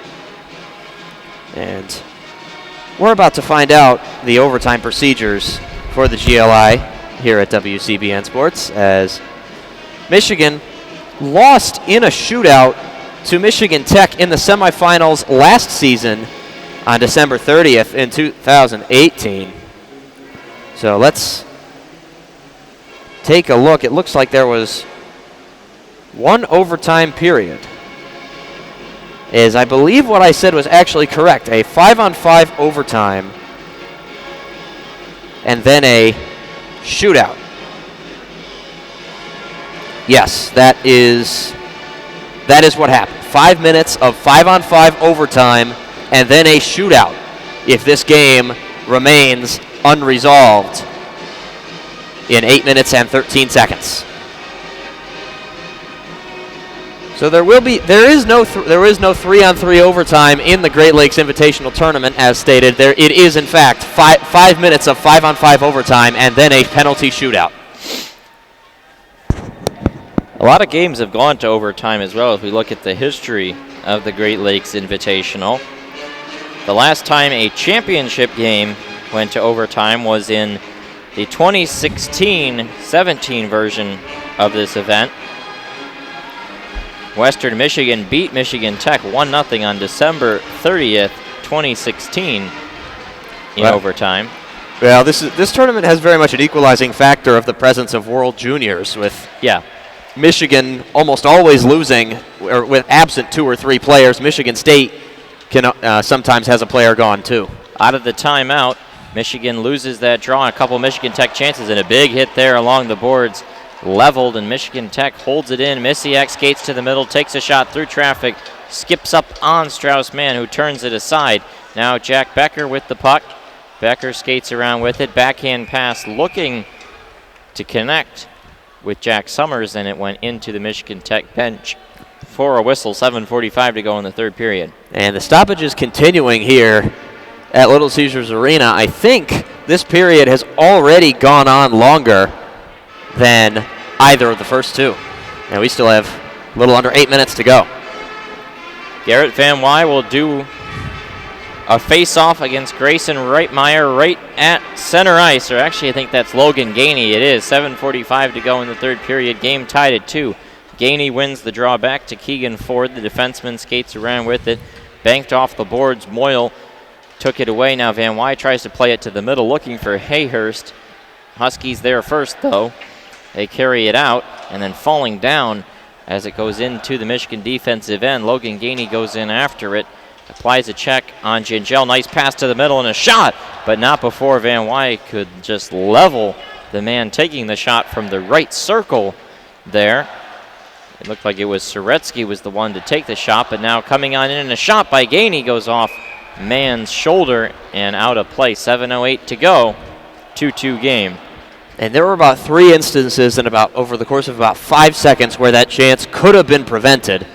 And we're about to find out the overtime procedures for the GLI here at WCBN Sports, as Michigan lost in a shootout to Michigan Tech in the semifinals last season on December 30th in 2018. So let's take a look. It looks like there was one overtime period. I believe what I said was actually correct. A 5-on-5 overtime and then a shootout. Yes, that is what happened. 5 minutes of 5-on-5 overtime and then a shootout if this game remains unresolved in 8 minutes and 13 seconds. So there is no 3-on-3 overtime in the Great Lakes Invitational Tournament, as stated. It is in fact 5 minutes of 5-on-5 overtime and then a penalty shootout. A lot of games have gone to overtime as well if we look at the history of the Great Lakes Invitational. The last time a championship game went to overtime was in the 2016-17 version of this event. Western Michigan beat Michigan Tech 1-0 on December 30th, 2016 in overtime. Well, this tournament has very much an equalizing factor of the presence of World Juniors, with Michigan almost always losing, or with absent 2 or 3 players. Michigan State can sometimes has a player gone too. Out of the timeout, Michigan loses that draw. A couple Michigan Tech chances and a big hit there along the boards. Leveled, and Michigan Tech holds it in. Misiak skates to the middle, takes a shot through traffic, skips up on Strauss-Mann, who turns it aside. Now Jack Becker with the puck. Becker skates around with it. Backhand pass looking to connect with Jack Summers, and it went into the Michigan Tech bench for a whistle. 7:45 to go in the third period. And the stoppage is continuing here at Little Caesars Arena. I think this period has already gone on longer than either of the first two. And we still have a little under 8 minutes to go. Garrett Van Wy will do a face-off against Grayson Reitmeyer right at center ice. Or actually, I think that's Logan Gainey. It is 7:45 to go in the third period. Game tied at 2. Gainey wins the draw back to Keegan Ford. The defenseman skates around with it. Banked off the boards. Moyle took it away. Now Van Wy tries to play it to the middle, looking for Hayhurst. Huskies there first, though. They carry it out, and then falling down as it goes into the Michigan defensive end. Logan Gainey goes in after it, applies a check on Gingell. Nice pass to the middle and a shot, but not before Van Wy could just level the man taking the shot from the right circle there. It looked like it was Soretsky was the one to take the shot, but now coming on in, and a shot by Gainey goes off man's shoulder and out of play. 7:08 to go, 2-2 game. And there were about 3 instances over the course of about 5 seconds where that chance could have been prevented.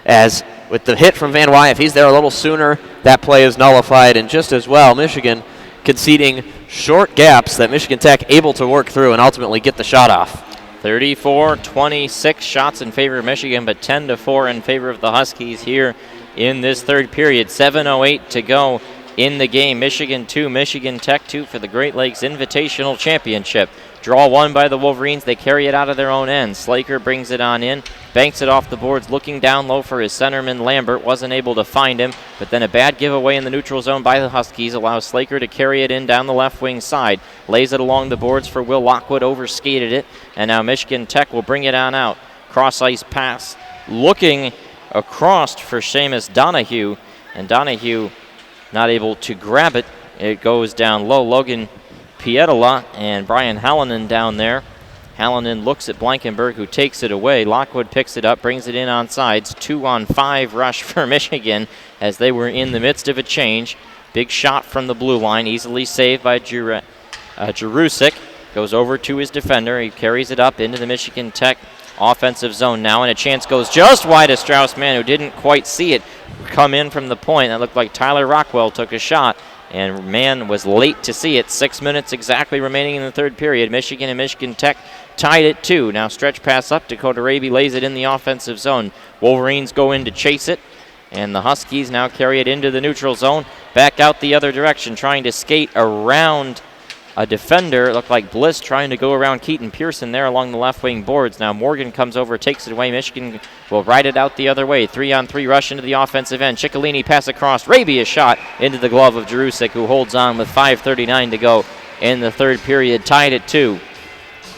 As with the hit from Van Wy, if he's there a little sooner, that play is nullified. And just as well, Michigan conceding short gaps that Michigan Tech able to work through and ultimately get the shot off. 34-26 shots in favor of Michigan, but 10-4 in favor of the Huskies here in this third period. 7:08 to go in the game. Michigan 2, Michigan Tech 2 for the Great Lakes Invitational Championship. Draw won by the Wolverines. They carry it out of their own end. Slaker brings it on in, banks it off the boards, looking down low for his centerman Lambert. Wasn't able to find him, but then a bad giveaway in the neutral zone by the Huskies allows Slaker to carry it in down the left wing side. Lays it along the boards for Will Lockwood, overskated it, and now Michigan Tech will bring it on out. Cross-ice pass looking across for Seamus Donahue, and Donahue not able to grab it. It goes down low. Logan Pietola and Brian Hallinan down there. Hallinan looks at Blankenberg, who takes it away. Lockwood picks it up, brings it in on sides. 2-on-5 rush for Michigan as they were in the midst of a change. Big shot from the blue line, easily saved by Jerusik. Goes over to his defender. He carries it up into the Michigan Tech offensive zone now, and a chance goes just wide of Strauss-Mann, who didn't quite see it come in from the point. That looked like Tyler Rockwell took a shot, and man was late to see it. 6 minutes exactly remaining in the third period. Michigan and Michigan Tech tied at 2. Now stretch pass up. Dakota Raby lays it in the offensive zone. Wolverines go in to chase it, and the Huskies now carry it into the neutral zone. Back out the other direction, trying to skate around a defender. It looked like Bliss trying to go around Keaton Pearson there along the left wing boards. Now Morgan comes over, takes it away. Michigan will ride it out the other way. 3-on-3 rush into the offensive end. Ciccolini pass across. Raby a shot into the glove of Jerusik, who holds on with 5:39 to go in the third period, tied at 2.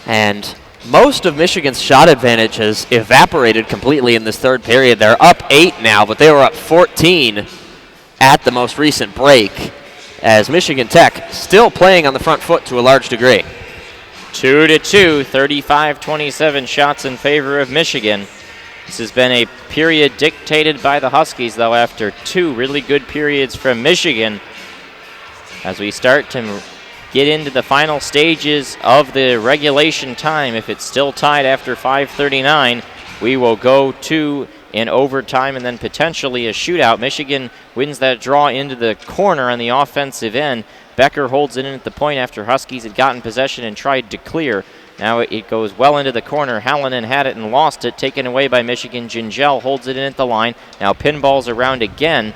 And most of Michigan's shot advantage has evaporated completely in this third period. They're up 8 now, but they were up 14 at the most recent break, as Michigan Tech still playing on the front foot to a large degree. 2-2, 35-27 shots in favor of Michigan. This has been a period dictated by the Huskies, though, after 2 really good periods from Michigan. As we start to get into the final stages of the regulation time, if it's still tied after 5:39, we will go to in overtime and then potentially a shootout. Michigan wins that draw into the corner on the offensive end. Becker holds it in at the point after Huskies had gotten possession and tried to clear. Now it goes well into the corner. Hallinan had it and lost it, taken away by Michigan. Gingell holds it in at the line. Now pinballs around again,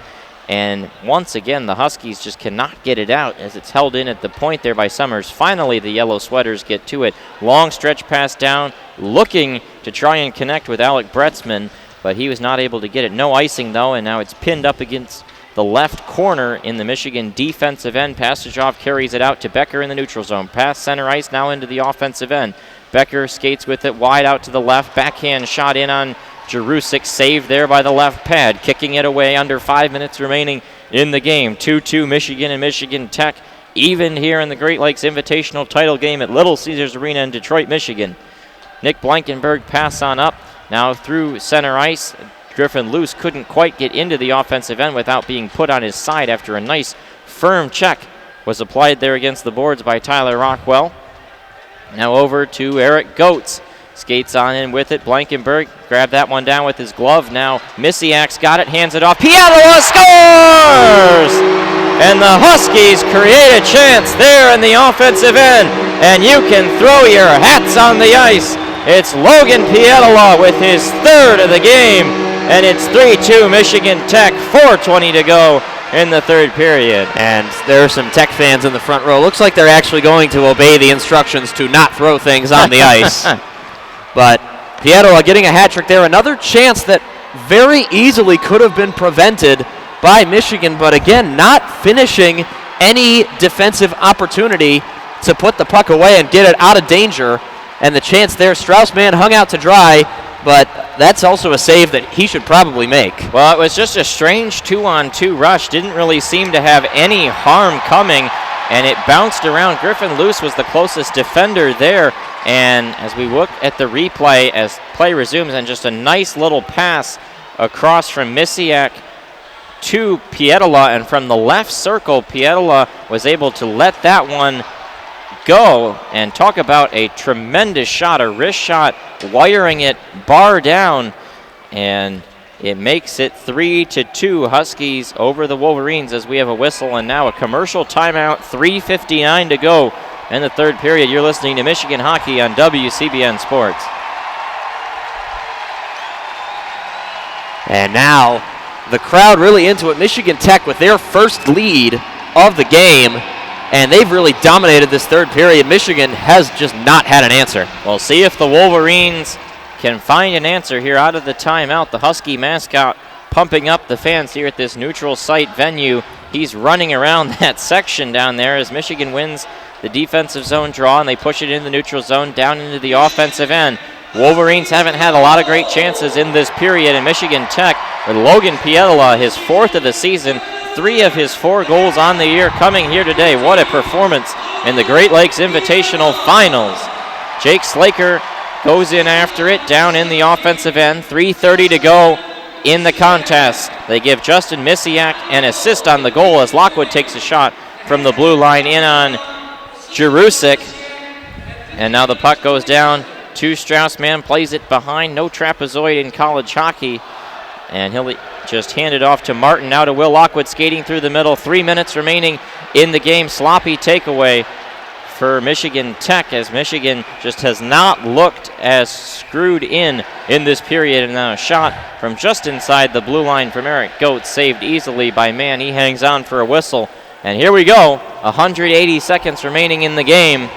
and once again the Huskies just cannot get it out as it's held in at the point there by Summers. Finally the yellow sweaters get to it. Long stretch pass down, looking to try and connect with Alec Bretzman, but he was not able to get it. No icing, though, and now it's pinned up against the left corner in the Michigan defensive end. Pastajov carries it out to Becker in the neutral zone. Pass center ice now into the offensive end. Becker skates with it wide out to the left. Backhand shot in on Jerusik, saved there by the left pad. Kicking it away, under 5 minutes remaining in the game. 2-2 Michigan and Michigan Tech, even here in the Great Lakes Invitational title game at Little Caesars Arena in Detroit, Michigan. Nick Blankenberg pass on up. Now through center ice, Griffin Luce couldn't quite get into the offensive end without being put on his side after a nice firm check was applied there against the boards by Tyler Rockwell. Now over to Eric Goetz. Skates on in with it. Blankenberg grabbed that one down with his glove. Now Misiak's got it, hands it off. Piatola scores! And the Huskies create a chance there in the offensive end. And you can throw your hats on the ice. It's Logan Piatola with his third of the game, and it's 3-2 Michigan Tech, 4:20 to go in the third period. And there are some Tech fans in the front row. Looks like they're actually going to obey the instructions to not throw things on the ice. But Piatola getting a hat trick there. Another chance that very easily could have been prevented by Michigan, but again, not finishing any defensive opportunity to put the puck away and get it out of danger. And the chance there, Strauss-Mann hung out to dry, but that's also a save that he should probably make. Well, it was just a strange 2-on-2 rush. Didn't really seem to have any harm coming, and it bounced around. Griffin Luce was the closest defender there, and as we look at the replay as play resumes, and just a nice little pass across from Misiak to Piatola, and from the left circle, Piatola was able to let that one go, and talk about a tremendous shot, a wrist shot, wiring it bar down, and it makes it 3-2 Huskies over the Wolverines as we have a whistle and now a commercial timeout. 3:59 to go in the third period. You're listening to Michigan Hockey on WCBN Sports. And now the crowd really into it. Michigan Tech with their first lead of the game, and they've really dominated this third period. Michigan has just not had an answer. We'll see if the Wolverines can find an answer here out of the timeout. The Husky mascot pumping up the fans here at this neutral site venue. He's running around that section down there as Michigan wins the defensive zone draw, and they push it in the neutral zone down into the offensive end. Wolverines haven't had a lot of great chances in this period, and Michigan Tech with Logan Piatola, his fourth of the season, 3 of his 4 goals on the year coming here today. What a performance in the Great Lakes Invitational Finals. Jake Slaker goes in after it down in the offensive end. 3:30 to go in the contest. They give Justin Misiak an assist on the goal as Lockwood takes a shot from the blue line in on Jerusik. And now the puck goes down to Strauss-Mann, plays it behind. No trapezoid in college hockey. And he'll just hand it off to Martin. Now to Will Lockwood skating through the middle. 3 minutes remaining in the game. Sloppy takeaway for Michigan Tech, as Michigan just has not looked as screwed in this period. And now a shot from just inside the blue line from Eric Goetz, saved easily by Mann. He hangs on for a whistle. And here we go, 180 seconds remaining in the game.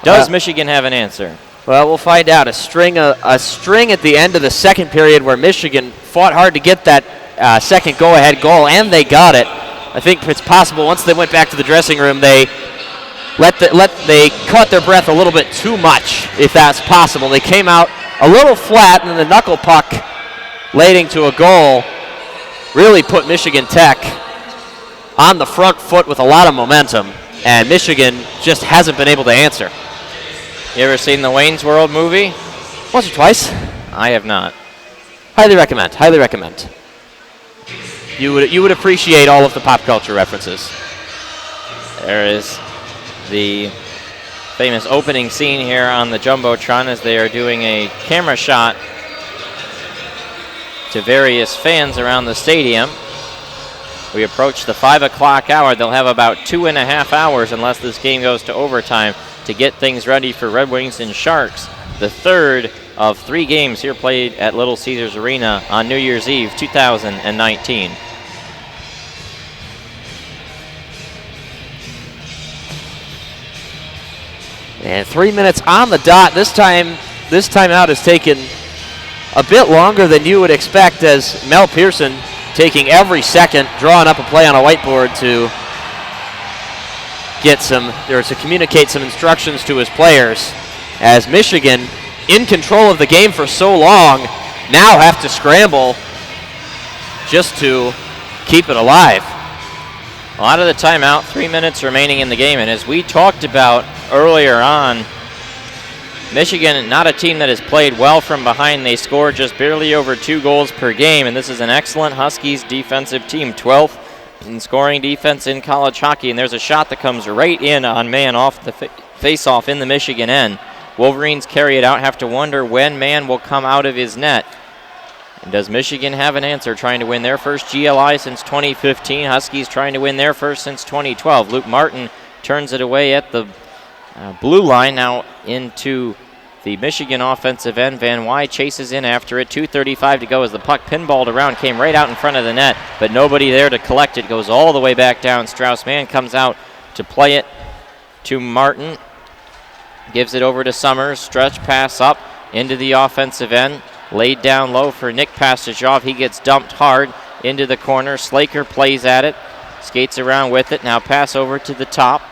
Does Michigan have an answer? Well, we'll find out. A string at the end of the second period where Michigan fought hard to get that second go-ahead goal, and they got it. I think it's possible once they went back to the dressing room, they caught their breath a little bit too much, if that's possible. They came out a little flat, and the knuckle puck leading to a goal really put Michigan Tech on the front foot with a lot of momentum, and Michigan just hasn't been able to answer. You ever seen the Wayne's World movie? Once or twice. I have not. Highly recommend. Highly recommend. You would appreciate all of the pop culture references. There is the famous opening scene here on the Jumbotron as they are doing a camera shot to various fans around the stadium. We approach the 5 o'clock hour. They'll have about 2.5 hours, unless this game goes to overtime, to get things ready for Red Wings and Sharks. The third of 3 games here played at Little Caesars Arena on New Year's Eve 2019. And 3 minutes on the dot. This timeout has taken a bit longer than you would expect, as Mel Pearson taking every second, drawing up a play on a whiteboard to communicate some instructions to his players, as Michigan, in control of the game for so long, now have to scramble just to keep it alive. Out of the timeout, 3 minutes remaining in the game, and as we talked about earlier on, Michigan, not a team that has played well from behind. They score just barely over 2 goals per game, and this is an excellent Huskies defensive team, 12th in scoring defense in college hockey, and there's a shot that comes right in on Mann off the face-off in the Michigan end. Wolverines carry it out, have to wonder when Mann will come out of his net. And does Michigan have an answer, trying to win their first GLI since 2015? Huskies trying to win their first since 2012. Luke Martin turns it away at the blue line, now into the Michigan offensive end. Van Wy chases in after it. 2:35 to go as the puck pinballed around, came right out in front of the net, but nobody there to collect it. Goes all the way back down. Strauss-Mann comes out to play it to Martin. Gives it over to Summers. Stretch pass up into the offensive end. Laid down low for Nick Pastajov. He gets dumped hard into the corner. Slaker plays at it. Skates around with it. Now pass over to the top.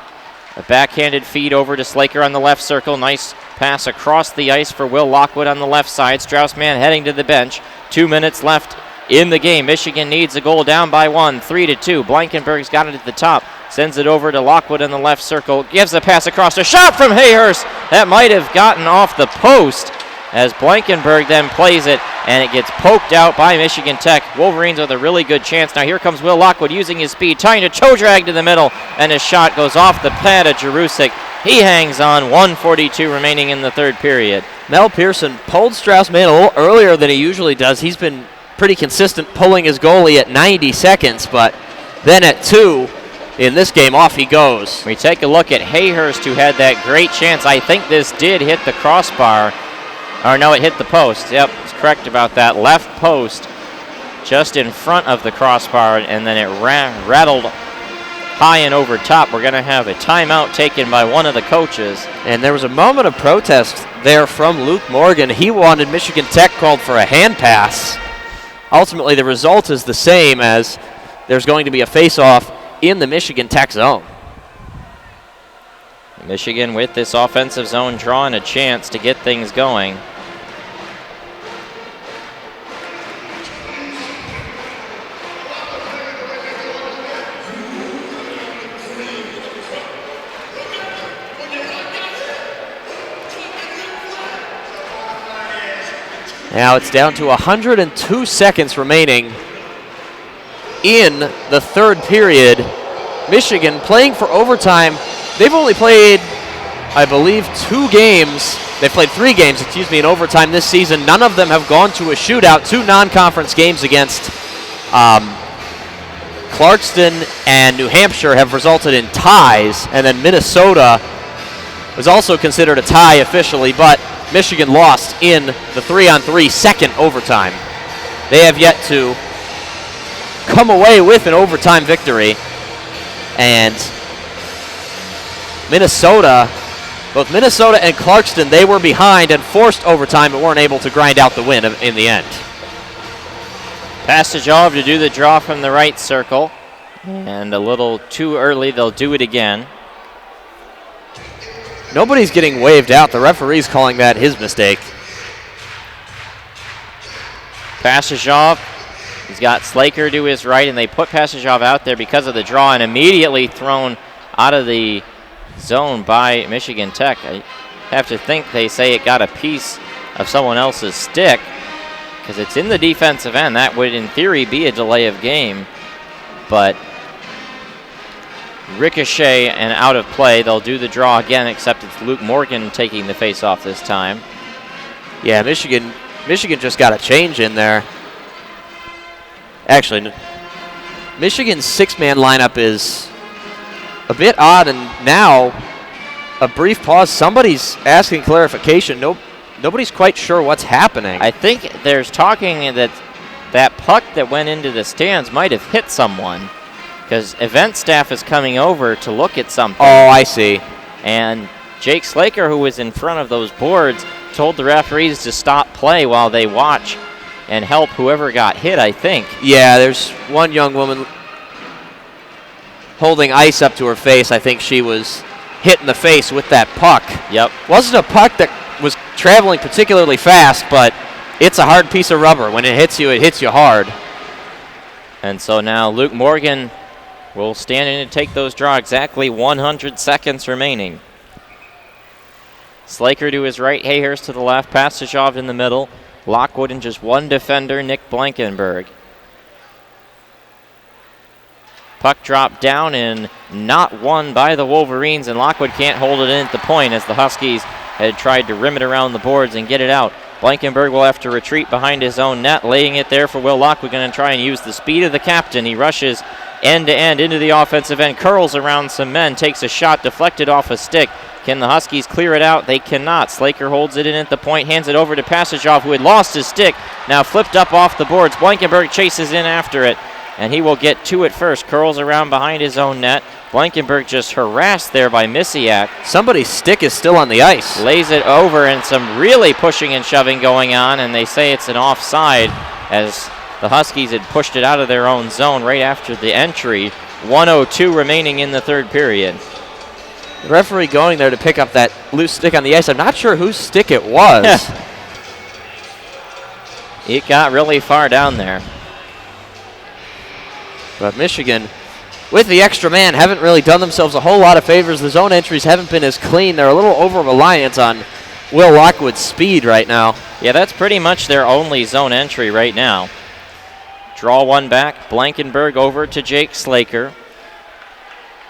A backhanded feed over to Slaker on the left circle. Nice pass across the ice for Will Lockwood on the left side. Strauss-Mann heading to the bench. 2 minutes left in the game. Michigan needs a goal, down by 1, 3-2. Blankenberg's got it at the top. Sends it over to Lockwood in the left circle. Gives the pass across. A shot from Hayhurst. That might have gotten off the post, as Blankenberg then plays it, and it gets poked out by Michigan Tech. Wolverines with a really good chance. Now here comes Will Lockwood using his speed, trying to toe drag to the middle, and his shot goes off the pad of Jerusik. He hangs on, 1:42 remaining in the third period. Mel Pearson pulled Strauss-Mann a little earlier than he usually does. He's been pretty consistent pulling his goalie at 90 seconds, but then at 2 in this game, off he goes. We take a look at Hayhurst, who had that great chance. I think this did hit the crossbar. Or no, it hit the post. Yep, it's correct about that. Left post just in front of the crossbar, and then it rattled high and over top. We're going to have a timeout taken by one of the coaches. And there was a moment of protest there from Luke Morgan. He wanted Michigan Tech called for a hand pass. Ultimately, the result is the same, as there's going to be a face-off in the Michigan Tech zone. Michigan with this offensive zone drawing a chance to get things going. Now it's down to 102 seconds remaining in the third period. Michigan playing for overtime. They've only played, I believe, 2 games. They've played 3 games, in overtime this season. None of them have gone to a shootout. 2 non-conference games against Clarkston and New Hampshire have resulted in ties, and then Minnesota was also considered a tie officially, but Michigan lost in the 3-on-3 second overtime. They have yet to come away with an overtime victory, and both Minnesota and Clarkston, they were behind and forced overtime but weren't able to grind out the win in the end. Passage-off to do the draw from the right circle, and a little too early, they'll do it again. Nobody's getting waved out. The referee's calling that his mistake. Passage-off, he's got Slaker to his right, and they put Passage-off out there because of the draw and immediately thrown out of the zone by Michigan Tech. I have to think they say it got a piece of someone else's stick because it's in the defensive end. That would, in theory, be a delay of game, but ricochet and out of play. They'll do the draw again, except it's Luke Morgan taking the face-off this time. Yeah, Michigan just got a change in there. Actually, Michigan's six-man lineup is a bit odd, and now a brief pause. Somebody's asking clarification. Nobody's quite sure what's happening. I think there's talking that puck that went into the stands might have hit someone because event staff is coming over to look at something. Oh, I see. And Jake Slaker, who was in front of those boards, told the referees to stop play while they watch and help whoever got hit, I think. Yeah, there's one young woman holding ice up to her face. I think she was hit in the face with that puck. Yep. Wasn't a puck that was traveling particularly fast, but it's a hard piece of rubber. When it hits you hard. And so now Luke Morgan will stand in to take those draw. Exactly 100 seconds remaining. Slaker to his right, Hayhurst to the left, Passage-off in the middle, Lockwood and just one defender, Nick Blankenberg. Puck dropped down and not won by the Wolverines, and Lockwood can't hold it in at the point as the Huskies had tried to rim it around the boards and get it out. Blankenberg will have to retreat behind his own net, laying it there for Will Lockwood, going to try and use the speed of the captain. He rushes end-to-end into the offensive end, curls around some men, takes a shot deflected off a stick. Can the Huskies clear it out? They cannot. Slaker holds it in at the point, hands it over to Passage-off, who had lost his stick, now flipped up off the boards. Blankenberg chases in after it, and he will get to it first. Curls around behind his own net. Blankenberg just harassed there by Misiak. Somebody's stick is still on the ice. Lays it over, and some really pushing and shoving going on, and they say it's an offside as the Huskies had pushed it out of their own zone right after the entry. 1:02 remaining in the third period. The referee going there to pick up that loose stick on the ice. I'm not sure whose stick it was. It got really far down there. But Michigan, with the extra man, haven't really done themselves a whole lot of favors. The zone entries haven't been as clean. They're a little over-reliant on Will Lockwood's speed right now. Yeah, that's pretty much their only zone entry right now. Draw one back. Blankenberg over to Jake Slaker.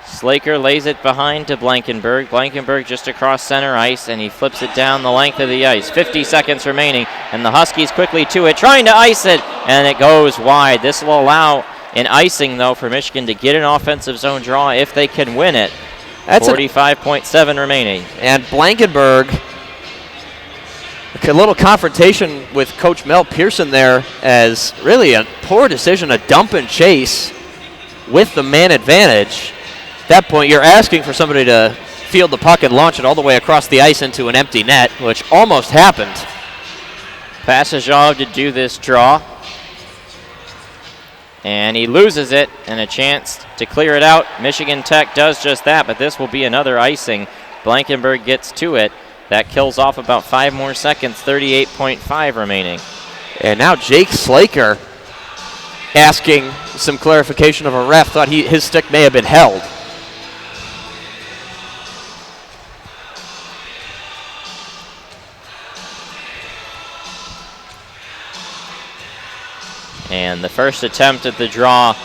Slaker lays it behind to Blankenberg. Blankenberg just across center ice, and he flips it down the length of the ice. 50 seconds remaining, and the Huskies quickly to it, trying to ice it, and it goes wide. This will allow an icing, though, for Michigan to get an offensive zone draw if they can win it. That's 45.7 remaining. And Blankenberg, a little confrontation with Coach Mel Pearson there, as really a poor decision, a dump and chase with the man advantage. At that point, you're asking for somebody to field the puck and launch it all the way across the ice into an empty net, which almost happened. Passage-off to do this draw. And he loses it, and a chance to clear it out. Michigan Tech does just that, but this will be another icing. Blankenberg gets to it. That kills off about 5 more seconds, 38.5 remaining. And now Jake Slaker asking some clarification of a ref. Thought his stick may have been held. And the first attempt at the draw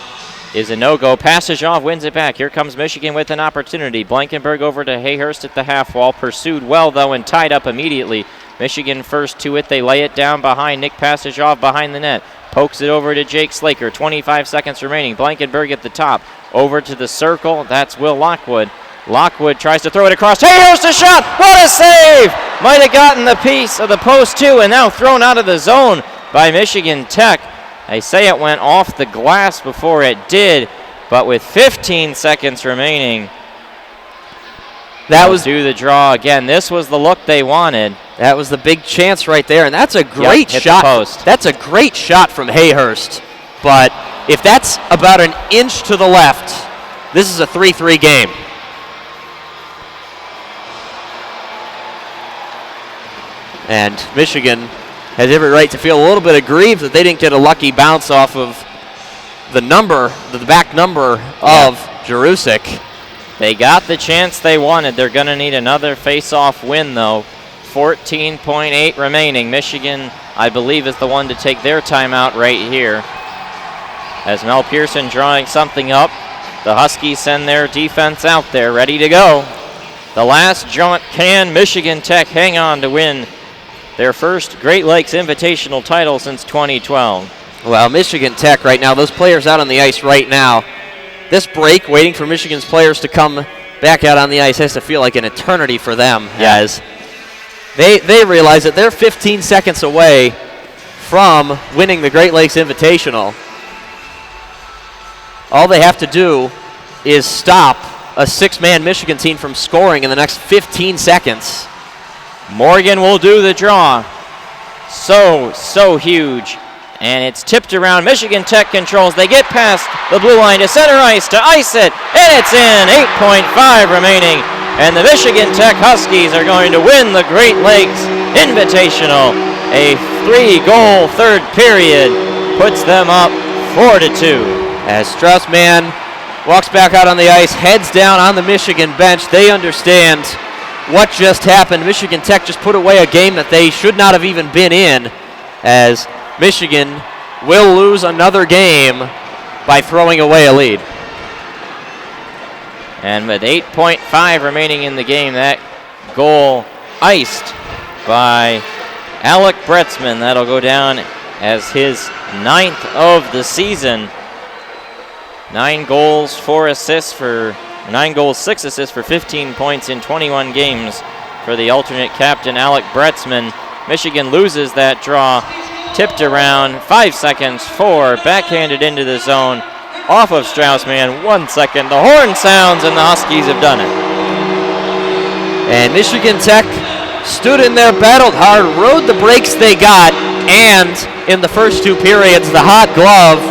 is a no-go. Passage-off wins it back. Here comes Michigan with an opportunity. Blankenberg over to Hayhurst at the half wall. Pursued well, though, and tied up immediately Michigan first to it. They lay it down behind Nick Passage behind the net. Pokes it over to Jake Slaker. 25 seconds remaining. Blankenberg at the top. Over to the circle. That's Will Lockwood. Lockwood tries to throw it across. Hey, here's the shot. What a save! Might have gotten the piece of the post too, and now thrown out of the zone by Michigan Tech. They say it went off the glass before it did, but with 15 seconds remaining, that was do the draw again. This was the look they wanted. That was the big chance right there, and that's a great shot. Post. That's a great shot from Hayhurst. But if that's about an inch to the left, this is a 3-3 game. And Michigan has every right to feel a little bit aggrieved that they didn't get a lucky bounce off of the back number of Jerusik. They got the chance they wanted. They're going to need another face-off win, though. 14.8 remaining. Michigan, I believe, is the one to take their timeout right here. As Mel Pearson drawing something up, the Huskies send their defense out there, ready to go. The last jaunt, can Michigan Tech hang on to win their first Great Lakes Invitational title since 2012? Well, Michigan Tech right now, those players out on the ice right now, this break, waiting for Michigan's players to come back out on the ice, has to feel like an eternity for them. As they realize that they're 15 seconds away from winning the Great Lakes Invitational. All they have to do is stop a six-man Michigan team from scoring in the next 15 seconds. Morgan will do the draw. So huge. And it's tipped around. Michigan Tech controls. They get past the blue line to center ice to ice it. And it's in. 8.5 remaining. And the Michigan Tech Huskies are going to win the Great Lakes Invitational. A 3-goal third period puts them up 4-2. As Strauss-Mann walks back out on the ice, heads down on the Michigan bench, they understand what just happened. Michigan Tech just put away a game that they should not have even been in, as Michigan will lose another game by throwing away a lead. And with 8.5 remaining in the game, that goal iced by Alec Bretzman. That'll go down as his 9th of the season. 9 goals, 6 assists for 15 points in 21 games for the alternate captain, Alec Bretzman. Michigan loses that draw. Tipped around, 5 seconds, 4, backhanded into the zone, off of Strauss-Mann, 1 second. The horn sounds, and the Huskies have done it. And Michigan Tech stood in there, battled hard, rode the breaks they got, and in the first 2 periods, the hot glove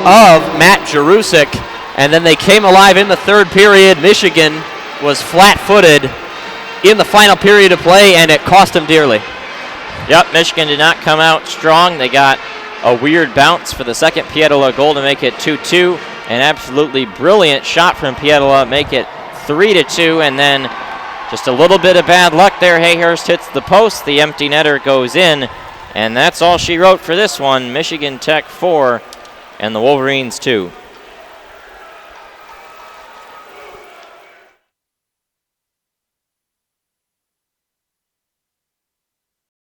of Matt Jerusik, and then they came alive in the third period. Michigan was flat-footed in the final period of play, and it cost them dearly. Yep, Michigan did not come out strong. They got a weird bounce for the second Pietola goal to make it 2-2. An absolutely brilliant shot from Pietola, make it 3-2, and then just a little bit of bad luck there. Hayhurst hits the post, the empty netter goes in, and that's all she wrote for this one. Michigan Tech 4 and the Wolverines 2.